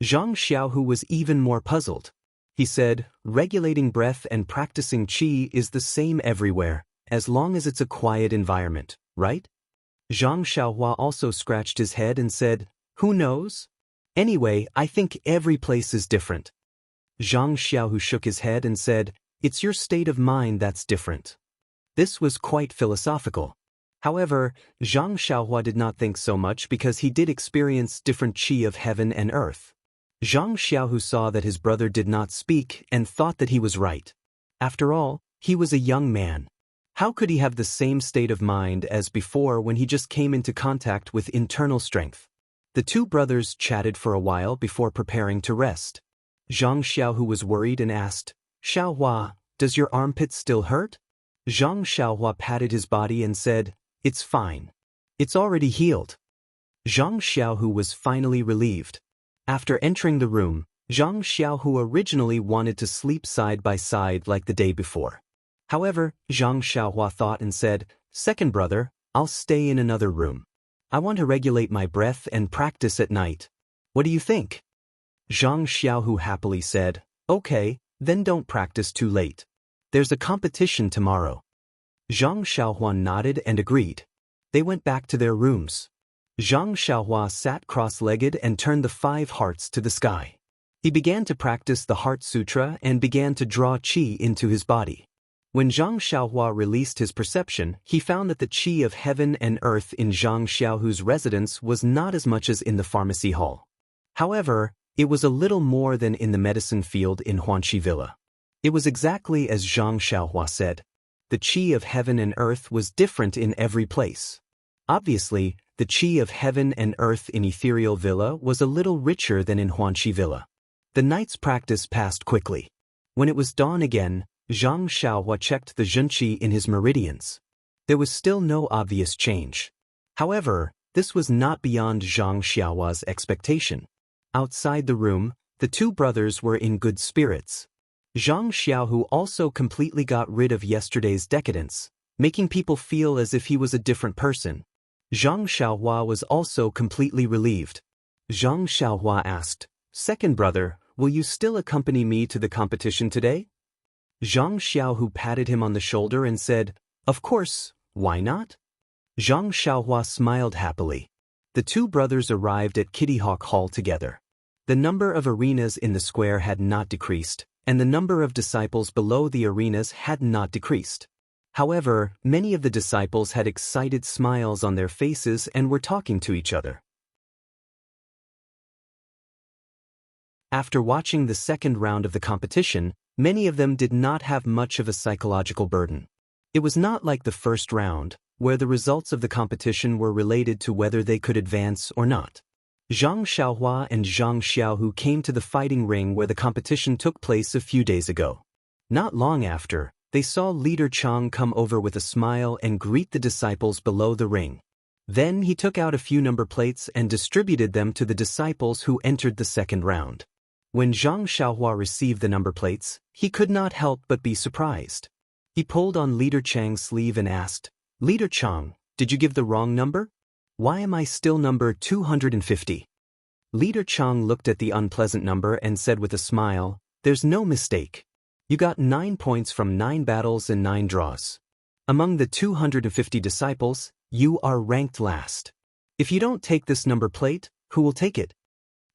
Zhang Xiaohu was even more puzzled. He said, regulating breath and practicing qi is the same everywhere, as long as it's a quiet environment, right? Zhang Xiaohua also scratched his head and said, Who knows? Anyway, I think every place is different. Zhang Xiaohu shook his head and said, It's your state of mind that's different. This was quite philosophical. However, Zhang Xiaohua did not think so much because he did experience different qi of heaven and earth. Zhang Xiaohu saw that his brother did not speak and thought that he was right. After all, he was a young man. How could he have the same state of mind as before when he just came into contact with internal strength? The two brothers chatted for a while before preparing to rest. Zhang Xiaohu was worried and asked, Xiaohua, does your armpit still hurt? Zhang Xiaohua patted his body and said, It's fine. It's already healed. Zhang Xiaohu was finally relieved. After entering the room, Zhang Xiaohu originally wanted to sleep side by side like the day before. However, Zhang Xiaohua thought and said, Second brother, I'll stay in another room. I want to regulate my breath and practice at night. What do you think? Zhang Xiaohu happily said, Okay, then don't practice too late. There's a competition tomorrow. Zhang Xiaohua nodded and agreed. They went back to their rooms. Zhang Xiaohua sat cross-legged and turned the 5 hearts to the sky. He began to practice the Heart Sutra and began to draw qi into his body. When Zhang Xiaohua released his perception, he found that the qi of heaven and earth in Zhang Xiaohu's residence was not as much as in the pharmacy hall. However, it was a little more than in the medicine field in Huanxi Villa. It was exactly as Zhang Xiaohua said. The qi of heaven and earth was different in every place. Obviously, the qi of heaven and earth in Ethereal Villa was a little richer than in Huanxi Villa. The night's practice passed quickly. When it was dawn again, Zhang Xiaohua checked the zhenqi in his meridians. There was still no obvious change. However, this was not beyond Zhang Xiaohua's expectation. Outside the room, the two brothers were in good spirits. Zhang Xiaohu also completely got rid of yesterday's decadence, making people feel as if he was a different person. Zhang Xiaohua was also completely relieved. Zhang Xiaohua asked, Second brother, will you still accompany me to the competition today? Zhang Xiaohu patted him on the shoulder and said, Of course, why not? Zhang Xiaohua smiled happily. The two brothers arrived at Kitty Hawk Hall together. The number of arenas in the square had not decreased, and the number of disciples below the arenas had not decreased. However, many of the disciples had excited smiles on their faces and were talking to each other. After watching the second round of the competition, many of them did not have much of a psychological burden. It was not like the first round, where the results of the competition were related to whether they could advance or not. Zhang Xiaohua and Zhang Xiaohu came to the fighting ring where the competition took place a few days ago. Not long after, They saw Leader Chang come over with a smile and greet the disciples below the ring. Then he took out a few number plates and distributed them to the disciples who entered the second round. When Zhang Xiaohua received the number plates, he could not help but be surprised. He pulled on Leader Chang's sleeve and asked, "Leader Chang, did you give the wrong number? Why am I still number 250? Leader Chang looked at the unpleasant number and said with a smile, "There's no mistake. You got 9 points from 9 battles and 9 draws. Among the 250 disciples, you are ranked last. If you don't take this number plate, who will take it?"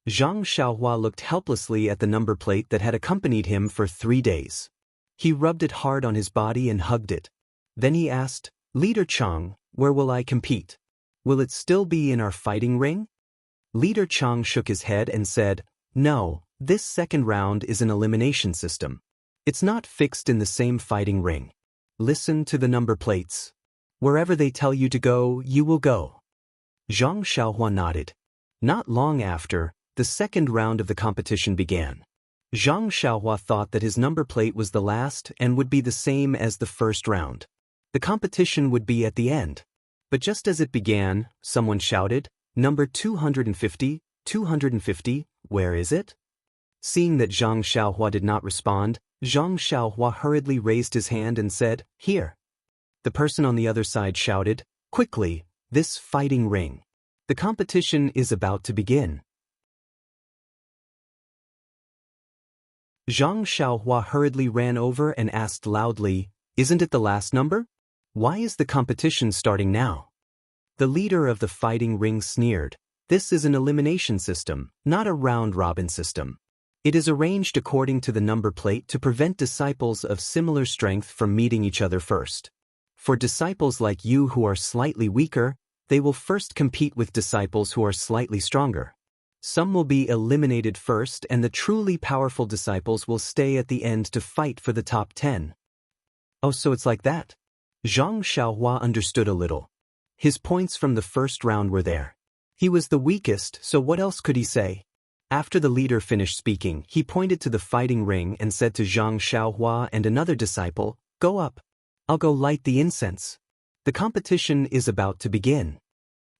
Zhang Xiaohua looked helplessly at the number plate that had accompanied him for 3 days. He rubbed it hard on his body and hugged it. Then he asked, "Leader Chang, where will I compete? Will it still be in our fighting ring?" Leader Chang shook his head and said, "No, this second round is an elimination system. It's not fixed in the same fighting ring. Listen to the number plates. Wherever they tell you to go, you will go." Zhang Xiaohua nodded. Not long after, the second round of the competition began. Zhang Xiaohua thought that his number plate was the last and would be the same as the first round. The competition would be at the end. But just as it began, someone shouted, "Number 250, 250, where is it?" Seeing that Zhang Xiaohua did not respond, Zhang Xiaohua hurriedly raised his hand and said, "Here." The person on the other side shouted, "Quickly, this fighting ring. The competition is about to begin." Zhang Xiaohua hurriedly ran over and asked loudly, "Isn't it the last number? Why is the competition starting now?" The leader of the fighting ring sneered, "This is an elimination system, not a round-robin system. It is arranged according to the number plate to prevent disciples of similar strength from meeting each other first. For disciples like you who are slightly weaker, they will first compete with disciples who are slightly stronger. Some will be eliminated first and the truly powerful disciples will stay at the end to fight for the top 10. "Oh, so it's like that?" Zhang Xiaohua understood a little. His points from the first round were there. He was the weakest, so what else could he say? After the leader finished speaking, he pointed to the fighting ring and said to Zhang Xiaohua and another disciple, "Go up. I'll go light the incense. The competition is about to begin."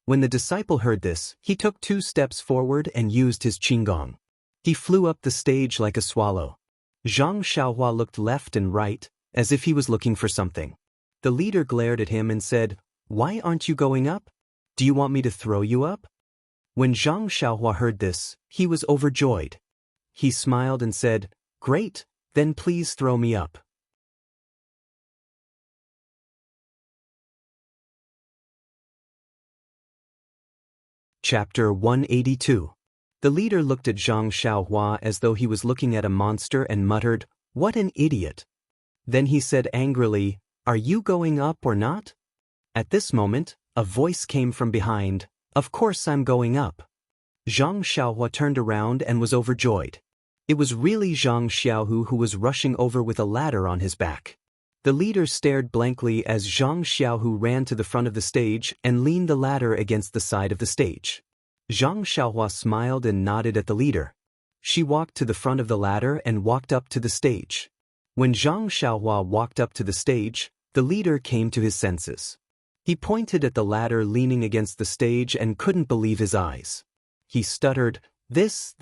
When the disciple heard this, he took 2 steps forward and used his qinggong. He flew up the stage like a swallow. Zhang Xiaohua looked left and right, as if he was looking for something. The leader glared at him and said, "Why aren't you going up? Do you want me to throw you up?" When Zhang Xiaohua heard this, he was overjoyed. He smiled and said, "Great, then please throw me up." Chapter 182. The leader looked at Zhang Xiaohua as though he was looking at a monster and muttered, "What an idiot." Then he said angrily, "Are you going up or not?" At this moment, a voice came from behind, "Of course I'm going up." Zhang Xiaohua turned around and was overjoyed. It was really Zhang Xiaohu who was rushing over with a ladder on his back. The leader stared blankly as Zhang Xiaohu ran to the front of the stage and leaned the ladder against the side of the stage. Zhang Xiaohua smiled and nodded at the leader. She walked to the front of the ladder and walked up to the stage. When Zhang Xiaohua walked up to the stage, the leader came to his senses. He pointed at the ladder leaning against the stage and couldn't believe his eyes. He stuttered, this.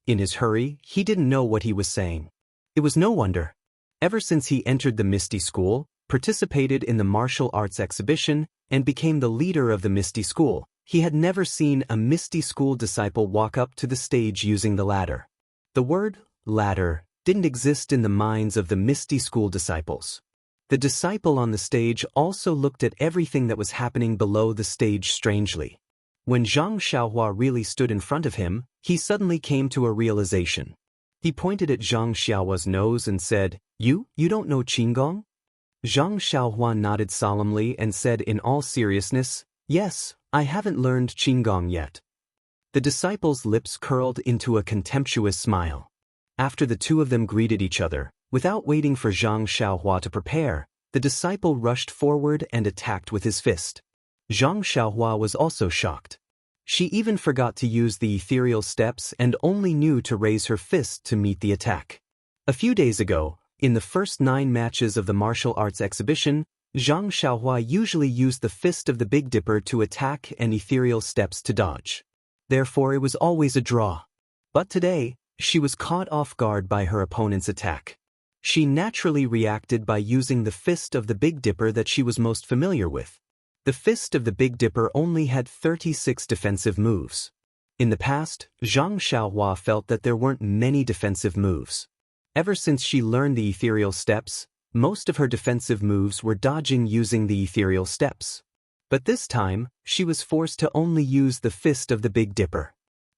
In his hurry, he didn't know what he was saying. It was no wonder. Ever since he entered the Misty School, participated in the martial arts exhibition, and became the leader of the Misty School, he had never seen a Misty School disciple walk up to the stage using the ladder. The word ladder didn't exist in the minds of the Misty School disciples. The disciple on the stage also looked at everything that was happening below the stage strangely. When Zhang Xiaohua really stood in front of him, he suddenly came to a realization. He pointed at Zhang Xiaohua's nose and said, You don't know qinggong?" Zhang Xiaohua nodded solemnly and said in all seriousness, "Yes, I haven't learned qinggong yet." The disciples' lips curled into a contemptuous smile. After the two of them greeted each other, without waiting for Zhang Xiaohua to prepare, the disciple rushed forward and attacked with his fist. Zhang Xiaohua was also shocked. She even forgot to use the ethereal steps and only knew to raise her fist to meet the attack. A few days ago, In the first 9 matches of the martial arts exhibition, Zhang Xiaohua usually used the fist of the Big Dipper to attack and ethereal steps to dodge. Therefore, it was always a draw. But today, she was caught off guard by her opponent's attack. She naturally reacted by using the fist of the Big Dipper that she was most familiar with. The fist of the Big Dipper only had 36 defensive moves. In the past, Zhang Xiaohua felt that there weren't many defensive moves. Ever since she learned the ethereal steps, most of her defensive moves were dodging using the ethereal steps. But this time, she was forced to only use the fist of the Big Dipper.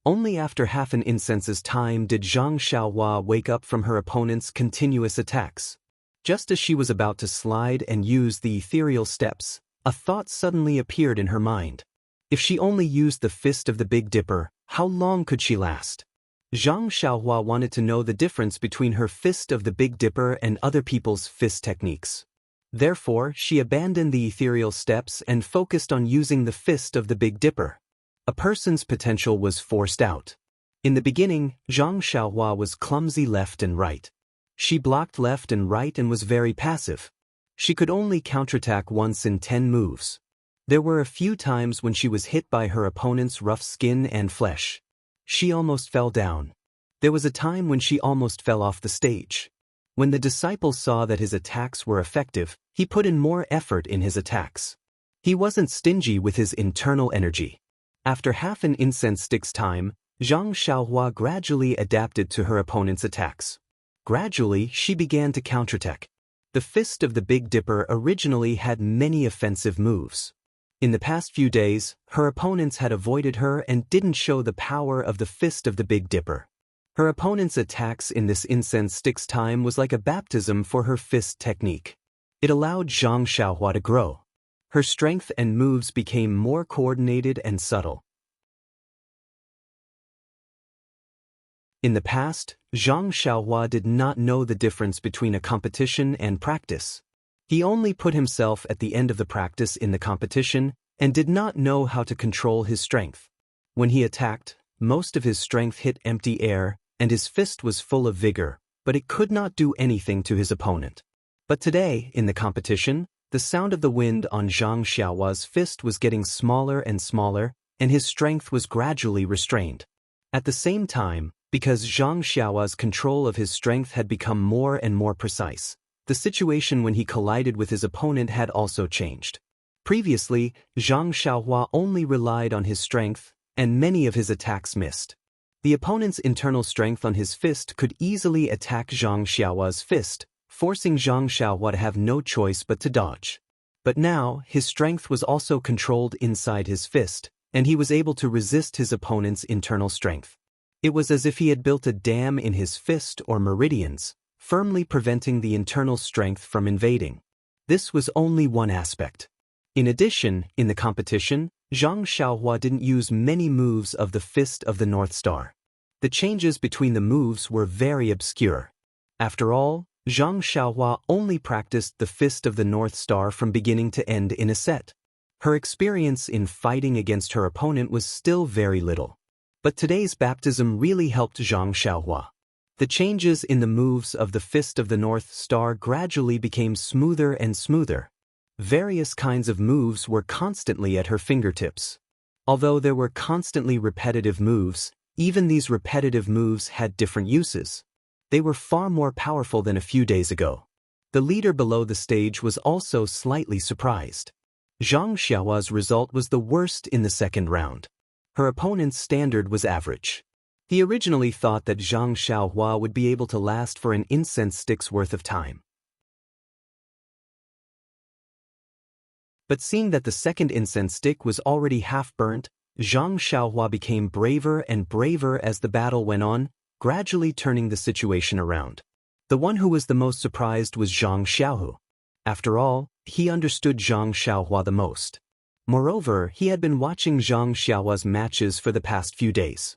Only after half an incense's time did Zhang Xiaohua wake up from her opponent's continuous attacks. Just as she was about to slide and use the ethereal steps, a thought suddenly appeared in her mind. If she only used the fist of the Big Dipper, how long could she last? Zhang Xiaohua wanted to know the difference between her fist of the Big Dipper and other people's fist techniques. Therefore, she abandoned the ethereal steps and focused on using the fist of the Big Dipper. A person's potential was forced out. In the beginning, Zhang Xiaohua was clumsy left and right. She blocked left and right and was very passive. She could only counterattack once in 10 moves. There were a few times when she was hit by her opponent's rough skin and flesh. She almost fell down. There was a time when she almost fell off the stage. When the disciple saw that his attacks were effective, he put in more effort in his attacks. He wasn't stingy with his internal energy. After half an incense stick's time, Zhang Xiaohua gradually adapted to her opponent's attacks. Gradually, she began to counterattack. The fist of the Big Dipper originally had many offensive moves. In the past few days, her opponents had avoided her and didn't show the power of the fist of the Big Dipper. Her opponent's attacks in this incense stick's time was like a baptism for her fist technique. It allowed Zhang Xiaohua to grow. Her strength and moves became more coordinated and subtle. In the past, Zhang Xiaohua did not know the difference between a competition and practice. He only put himself at the end of the practice in the competition and did not know how to control his strength. When he attacked, most of his strength hit empty air, and his fist was full of vigor, but it could not do anything to his opponent. But today, in the competition, the sound of the wind on Zhang Xiaohua's fist was getting smaller and smaller, and his strength was gradually restrained. At the same time, because Zhang Xiaohua's control of his strength had become more and more precise, the situation when he collided with his opponent had also changed. Previously, Zhang Xiaohua only relied on his strength, and many of his attacks missed. The opponent's internal strength on his fist could easily attack Zhang Xiaohua's fist, forcing Zhang Xiaohua to have no choice but to dodge. But now, his strength was also controlled inside his fist, and he was able to resist his opponent's internal strength. It was as if he had built a dam in his fist or meridians, firmly preventing the internal strength from invading. This was only one aspect. In addition, in the competition, Zhang Xiaohua didn't use many moves of the Fist of the North Star. The changes between the moves were very obscure. After all, Zhang Xiaohua only practiced the Fist of the North Star from beginning to end in a set. Her experience in fighting against her opponent was still very little. But today's baptism really helped Zhang Xiaohua. The changes in the moves of the Fist of the North Star gradually became smoother and smoother. Various kinds of moves were constantly at her fingertips. Although there were constantly repetitive moves, even these repetitive moves had different uses. They were far more powerful than a few days ago. The leader below the stage was also slightly surprised. Zhang Xiaohua's result was the worst in the second round. Her opponent's standard was average. He originally thought that Zhang Xiaohua would be able to last for an incense stick's worth of time. But seeing that the second incense stick was already half burnt, Zhang Xiaohua became braver and braver as the battle went on, gradually turning the situation around. The one who was the most surprised was Zhang Xiaohu. After all, he understood Zhang Xiaohua the most. Moreover, he had been watching Zhang Xiaohua's matches for the past few days.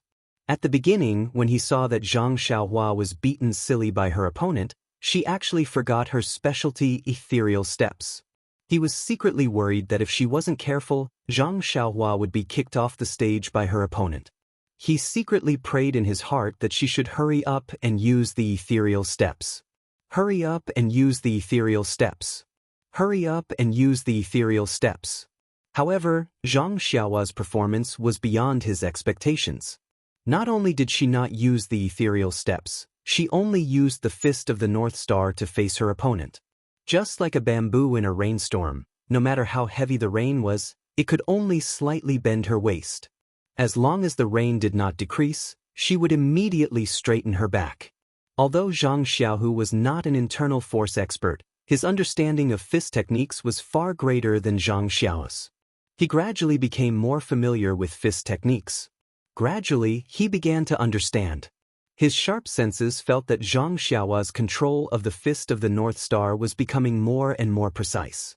At the beginning, when he saw that Zhang Xiaohua was beaten silly by her opponent, she actually forgot her specialty ethereal steps. He was secretly worried that if she wasn't careful, Zhang Xiaohua would be kicked off the stage by her opponent. He secretly prayed in his heart that she should hurry up and use the ethereal steps. Hurry up and use the ethereal steps. Hurry up and use the ethereal steps. However, Zhang Xiaohua's performance was beyond his expectations. Not only did she not use the ethereal steps, she only used the fist of the North Star to face her opponent. Just like a bamboo in a rainstorm, no matter how heavy the rain was, it could only slightly bend her waist. As long as the rain did not decrease, she would immediately straighten her back. Although Zhang Xiaohu was not an internal force expert, his understanding of fist techniques was far greater than Zhang Xiao's. He gradually became more familiar with fist techniques. Gradually, he began to understand. His sharp senses felt that Zhang Xiaohua's control of the fist of the North Star was becoming more and more precise.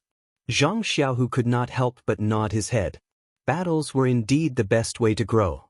Zhang Xiaohu could not help but nod his head. Battles were indeed the best way to grow.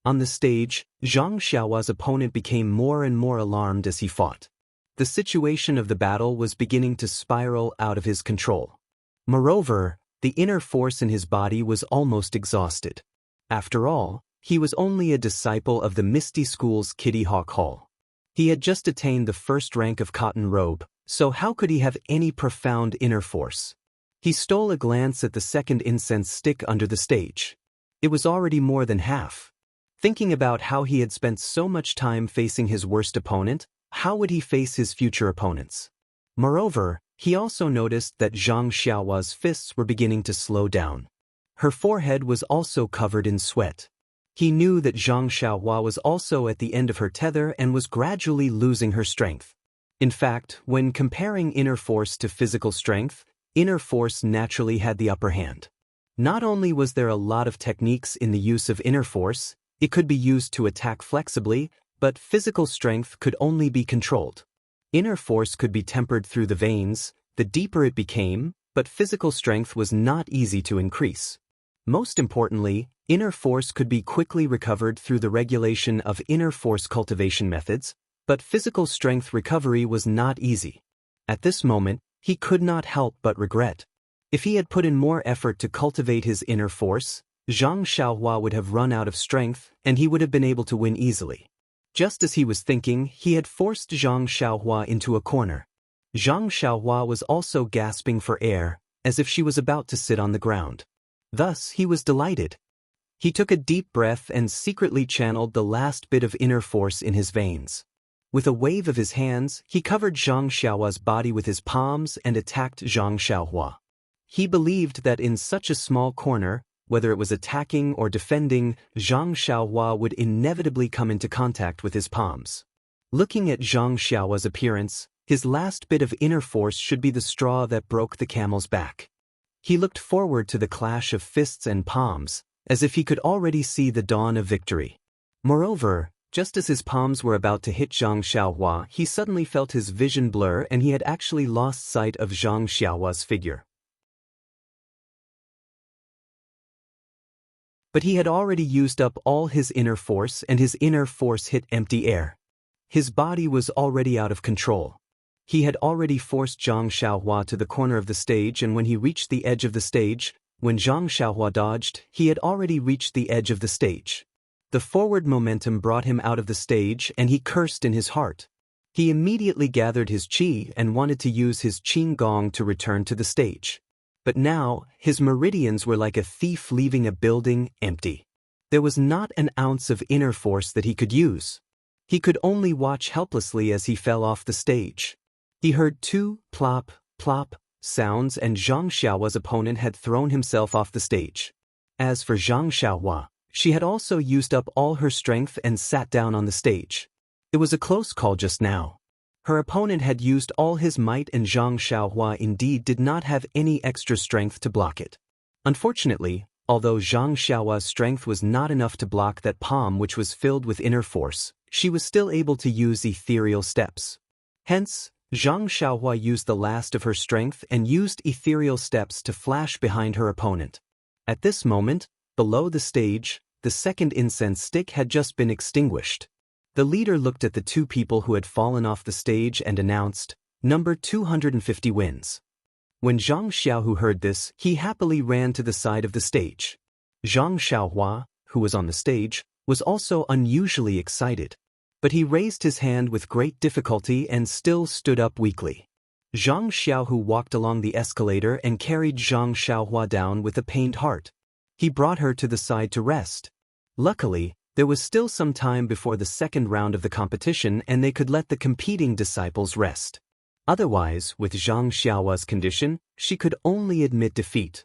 On the stage, Zhang Xiaohua's opponent became more and more alarmed as he fought. The situation of the battle was beginning to spiral out of his control. Moreover, the inner force in his body was almost exhausted. After all, he was only a disciple of the Misty School's Kitty Hawk Hall. He had just attained the first rank of Cotton Robe, so how could he have any profound inner force? He stole a glance at the second incense stick under the stage. It was already more than half. Thinking about how he had spent so much time facing his worst opponent, how would he face his future opponents? Moreover, he also noticed that Zhang Xiaohua's fists were beginning to slow down. Her forehead was also covered in sweat. He knew that Zhang Xiaohua was also at the end of her tether and was gradually losing her strength. In fact, when comparing inner force to physical strength, inner force naturally had the upper hand. Not only was there a lot of techniques in the use of inner force, it could be used to attack flexibly, but physical strength could only be controlled. Inner force could be tempered through the veins, the deeper it became, but physical strength was not easy to increase. Most importantly, inner force could be quickly recovered through the regulation of inner force cultivation methods, but physical strength recovery was not easy. At this moment, he could not help but regret. If he had put in more effort to cultivate his inner force, Zhang Xiaohua would have run out of strength and he would have been able to win easily. Just as he was thinking, he had forced Zhang Xiaohua into a corner. Zhang Xiaohua was also gasping for air, as if she was about to sit on the ground. Thus, he was delighted. He took a deep breath and secretly channeled the last bit of inner force in his veins. With a wave of his hands, he covered Zhang Xiaohua's body with his palms and attacked Zhang Xiaohua. He believed that in such a small corner, whether it was attacking or defending, Zhang Xiaohua would inevitably come into contact with his palms. Looking at Zhang Xiaohua's appearance, his last bit of inner force should be the straw that broke the camel's back. He looked forward to the clash of fists and palms, as if he could already see the dawn of victory. Moreover, just as his palms were about to hit Zhang Xiaohua, he suddenly felt his vision blur and he had actually lost sight of Zhang Xiaohua's figure. But he had already used up all his inner force and his inner force hit empty air. His body was already out of control. He had already forced Zhang Xiaohua to the corner of the stage, and when he reached the edge of the stage, when Zhang Xiaohua dodged, he had already reached the edge of the stage. The forward momentum brought him out of the stage and he cursed in his heart. He immediately gathered his qi and wanted to use his qing gong to return to the stage. But now, his meridians were like a thief leaving a building empty. There was not an ounce of inner force that he could use. He could only watch helplessly as he fell off the stage. He heard two plop, plop sounds and Zhang Xiaohua's opponent had thrown himself off the stage. As for Zhang Xiaohua, she had also used up all her strength and sat down on the stage. It was a close call just now. Her opponent had used all his might and Zhang Xiaohua indeed did not have any extra strength to block it. Unfortunately, although Zhang Xiaohua's strength was not enough to block that palm which was filled with inner force, she was still able to use ethereal steps. Hence, Zhang Xiaohua used the last of her strength and used ethereal steps to flash behind her opponent. At this moment, below the stage, the second incense stick had just been extinguished. The leader looked at the two people who had fallen off the stage and announced, "Number 250 wins." When Zhang Xiaohu heard this, he happily ran to the side of the stage. Zhang Xiaohua, who was on the stage, was also unusually excited. but he raised his hand with great difficulty and still stood up weakly. Zhang Xiaohu walked along the escalator and carried Zhang Xiaohua down with a pained heart. He brought her to the side to rest. Luckily, there was still some time before the second round of the competition and they could let the competing disciples rest. Otherwise, with Zhang Xiaohua's condition, she could only admit defeat.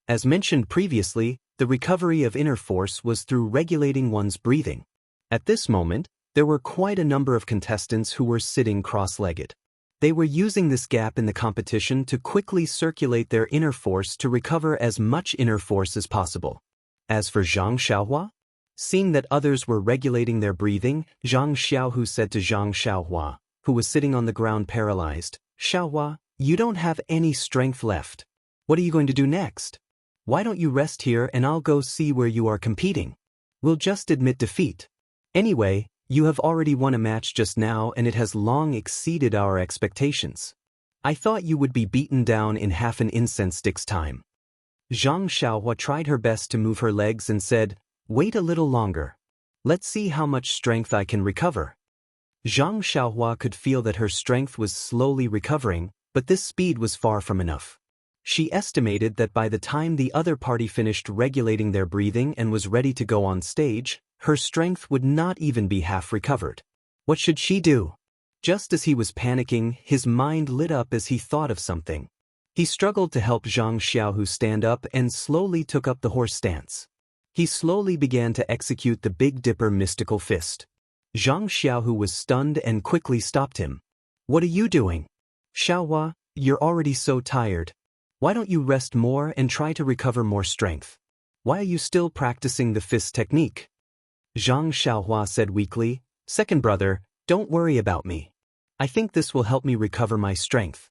As mentioned previously, the recovery of inner force was through regulating one's breathing. At this moment, there were quite a number of contestants who were sitting cross-legged. They were using this gap in the competition to quickly circulate their inner force to recover as much inner force as possible. As for Zhang Xiaohua, seeing that others were regulating their breathing, Zhang Xiaohu said to Zhang Xiaohua, who was sitting on the ground paralyzed, "Xiaohua, you don't have any strength left. What are you going to do next? Why don't you rest here and I'll go see where you are competing? We'll just admit defeat. Anyway, you have already won a match just now and it has long exceeded our expectations. I thought you would be beaten down in half an incense stick's time." Zhang Xiaohua tried her best to move her legs and said, "Wait a little longer. Let's see how much strength I can recover." Zhang Xiaohua could feel that her strength was slowly recovering, but this speed was far from enough. She estimated that by the time the other party finished regulating their breathing and was ready to go on stage, her strength would not even be half recovered. What should she do? Just as he was panicking, his mind lit up as he thought of something. He struggled to help Zhang Xiaohu stand up and slowly took up the horse stance. He slowly began to execute the Big Dipper mystical fist. Zhang Xiaohu was stunned and quickly stopped him. "What are you doing? Xiaohua, you're already so tired. Why don't you rest more and try to recover more strength? Why are you still practicing the fist technique?" Zhang Xiaohua said weakly, "Second brother, don't worry about me. I think this will help me recover my strength."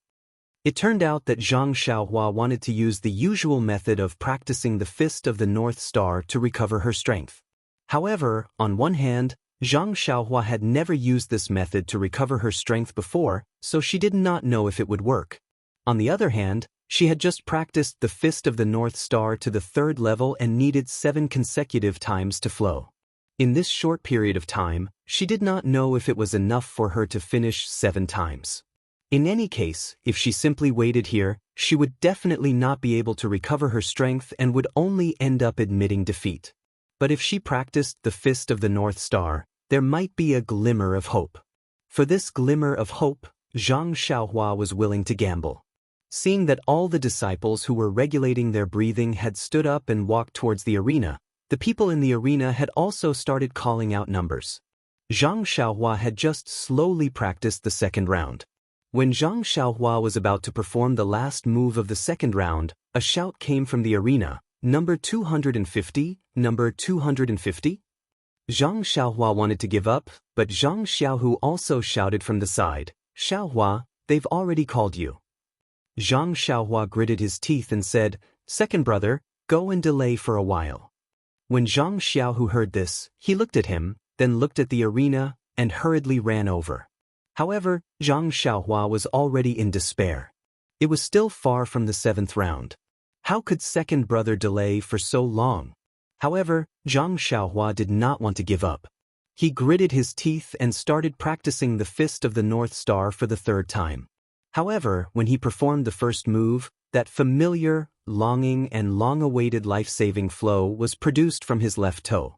It turned out that Zhang Xiaohua wanted to use the usual method of practicing the fist of the North Star to recover her strength. However, on one hand, Zhang Xiaohua had never used this method to recover her strength before, so she did not know if it would work. On the other hand, she had just practiced the fist of the North Star to the third level and needed 7 consecutive times to flow. In this short period of time, she did not know if it was enough for her to finish 7 times. In any case, if she simply waited here, she would definitely not be able to recover her strength and would only end up admitting defeat. But if she practiced the fist of the North Star, there might be a glimmer of hope. For this glimmer of hope, Zhang Xiaohua was willing to gamble. Seeing that all the disciples who were regulating their breathing had stood up and walked towards the arena, the people in the arena had also started calling out numbers. Zhang Xiaohua had just slowly practiced the second round. When Zhang Xiaohua was about to perform the last move of the second round, a shout came from the arena, "Number 250, number 250? Zhang Xiaohua wanted to give up, but Zhang Xiaohu also shouted from the side, "Xiaohua, they've already called you." Zhang Xiaohua gritted his teeth and said, "Second brother, go and delay for a while." When Zhang Xiaohu heard this, he looked at him, then looked at the arena, and hurriedly ran over. However, Zhang Xiaohua was already in despair. It was still far from the 7th round. How could second brother delay for so long? However, Zhang Xiaohua did not want to give up. He gritted his teeth and started practicing the fist of the North Star for the 3rd time. However, when he performed the first move, that familiar, longing and long-awaited life-saving flow was produced from his left toe.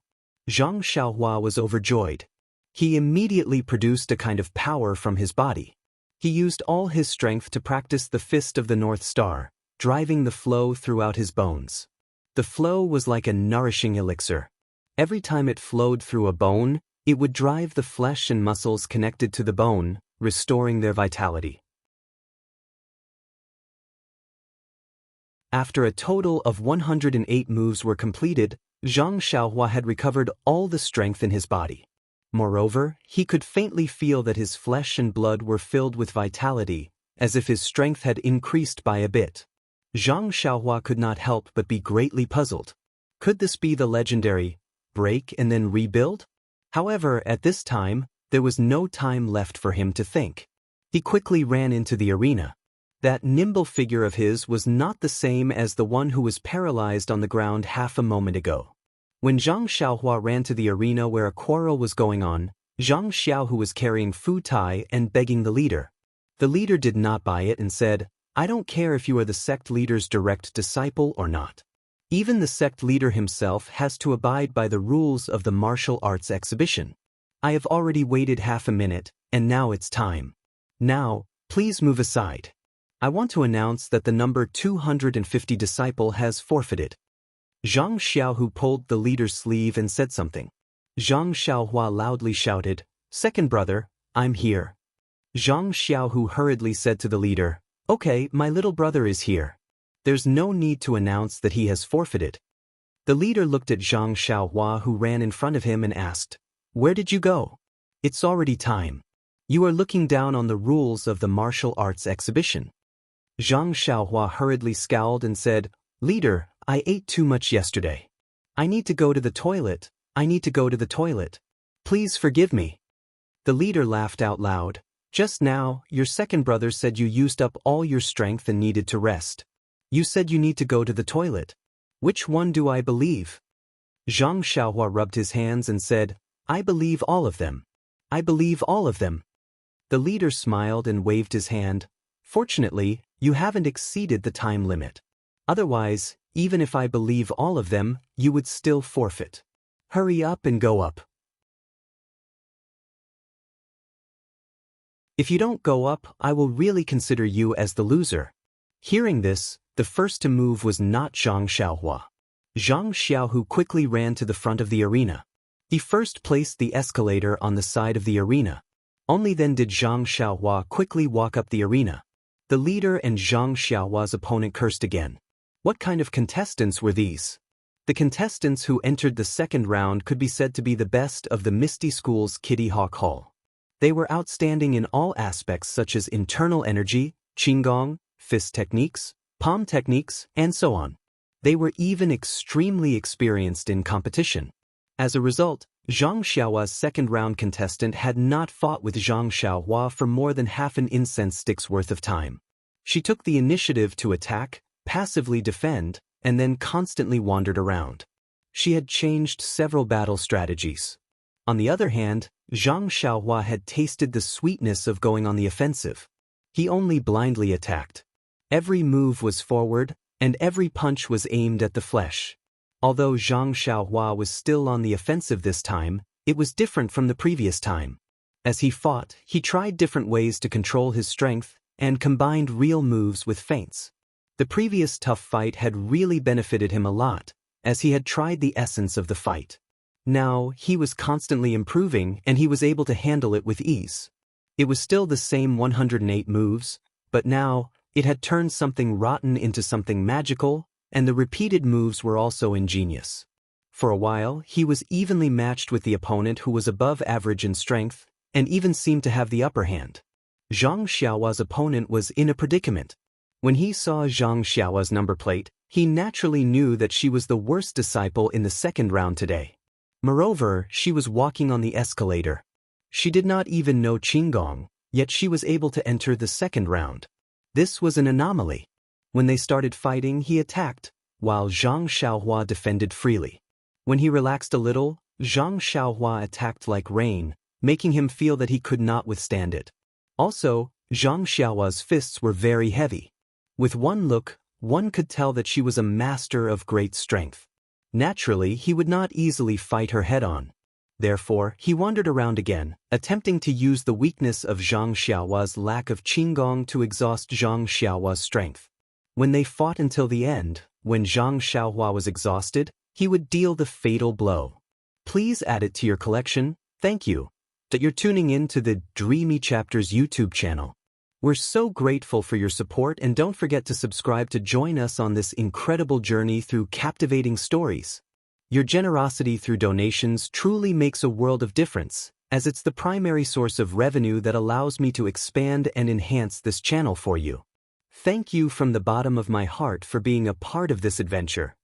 Zhang Xiaohua was overjoyed. He immediately produced a kind of power from his body. He used all his strength to practice the fist of the North Star, driving the flow throughout his bones. The flow was like a nourishing elixir. Every time it flowed through a bone, it would drive the flesh and muscles connected to the bone, restoring their vitality. After a total of 108 moves were completed, Zhang Xiaohua had recovered all the strength in his body. Moreover, he could faintly feel that his flesh and blood were filled with vitality, as if his strength had increased by a bit. Zhang Xiaohua could not help but be greatly puzzled. Could this be the legendary break and then rebuild? However, at this time, there was no time left for him to think. He quickly ran into the arena. That nimble figure of his was not the same as the one who was paralyzed on the ground half a moment ago. When Zhang Xiaohua ran to the arena where a quarrel was going on, Zhang Xiaohu was carrying Fu Tai and begging the leader. The leader did not buy it and said, "I don't care if you are the sect leader's direct disciple or not. Even the sect leader himself has to abide by the rules of the martial arts exhibition. I have already waited half a minute, and now it's time. Now, please move aside. I want to announce that the number 250 disciple has forfeited." Zhang Xiaohu pulled the leader's sleeve and said something. Zhang Xiaohua loudly shouted, "Second brother, I'm here." Zhang Xiaohu hurriedly said to the leader, "Okay, my little brother is here. There's no need to announce that he has forfeited." The leader looked at Zhang Xiaohua, who ran in front of him, and asked, "Where did you go? It's already time. You are looking down on the rules of the martial arts exhibition." Zhang Xiaohua hurriedly scowled and said, "Leader, I ate too much yesterday. I need to go to the toilet. I need to go to the toilet. Please forgive me." The leader laughed out loud. "Just now, your second brother said you used up all your strength and needed to rest. You said you need to go to the toilet. Which one do I believe?" Zhang Xiaohua rubbed his hands and said, "I believe all of them. I believe all of them." The leader smiled and waved his hand. "Fortunately, you haven't exceeded the time limit. Otherwise, even if I believe all of them, you would still forfeit. Hurry up and go up. If you don't go up, I will really consider you as the loser." Hearing this, the first to move was not Zhang Xiaohua. Zhang Xiaohu quickly ran to the front of the arena. He first placed the escalator on the side of the arena. Only then did Zhang Xiaohua quickly walk up the arena. The leader and Zhang Xiaohua's opponent cursed again. What kind of contestants were these? The contestants who entered the second round could be said to be the best of the Misty School's Kitty Hawk Hall. They were outstanding in all aspects such as internal energy, qigong, fist techniques, palm techniques, and so on. They were even extremely experienced in competition. As a result, Zhang Xiaohua's second-round contestant had not fought with Zhang Xiaohua for more than half an incense stick's worth of time. She took the initiative to attack, passively defend, and then constantly wandered around. She had changed several battle strategies. On the other hand, Zhang Xiaohua had tasted the sweetness of going on the offensive. He only blindly attacked. Every move was forward, and every punch was aimed at the flesh. Although Zhang Xiaohua was still on the offensive this time, it was different from the previous time. As he fought, he tried different ways to control his strength and combined real moves with feints. The previous tough fight had really benefited him a lot, as he had tried the essence of the fight. Now, he was constantly improving and he was able to handle it with ease. It was still the same 108 moves, but now, it had turned something rotten into something magical, and the repeated moves were also ingenious. For a while, he was evenly matched with the opponent who was above average in strength, and even seemed to have the upper hand. Zhang Xiaohua's opponent was in a predicament. When he saw Zhang Xiaohua's number plate, he naturally knew that she was the worst disciple in the second round today. Moreover, she was walking on the escalator. She did not even know qigong, yet she was able to enter the second round. This was an anomaly. When they started fighting, he attacked, while Zhang Xiaohua defended freely. When he relaxed a little, Zhang Xiaohua attacked like rain, making him feel that he could not withstand it. Also, Zhang Xiaohua's fists were very heavy. With one look, one could tell that she was a master of great strength. Naturally, he would not easily fight her head-on. Therefore, he wandered around again, attempting to use the weakness of Zhang Xiaohua's lack of qigong to exhaust Zhang Xiaohua's strength. When they fought until the end, when Zhang Xiaohua was exhausted, he would deal the fatal blow. Please add it to your collection. Thank you. That you're tuning in to the Dreamy Chapters YouTube channel. We're so grateful for your support, and don't forget to subscribe to join us on this incredible journey through captivating stories. Your generosity through donations truly makes a world of difference, as it's the primary source of revenue that allows me to expand and enhance this channel for you. Thank you from the bottom of my heart for being a part of this adventure.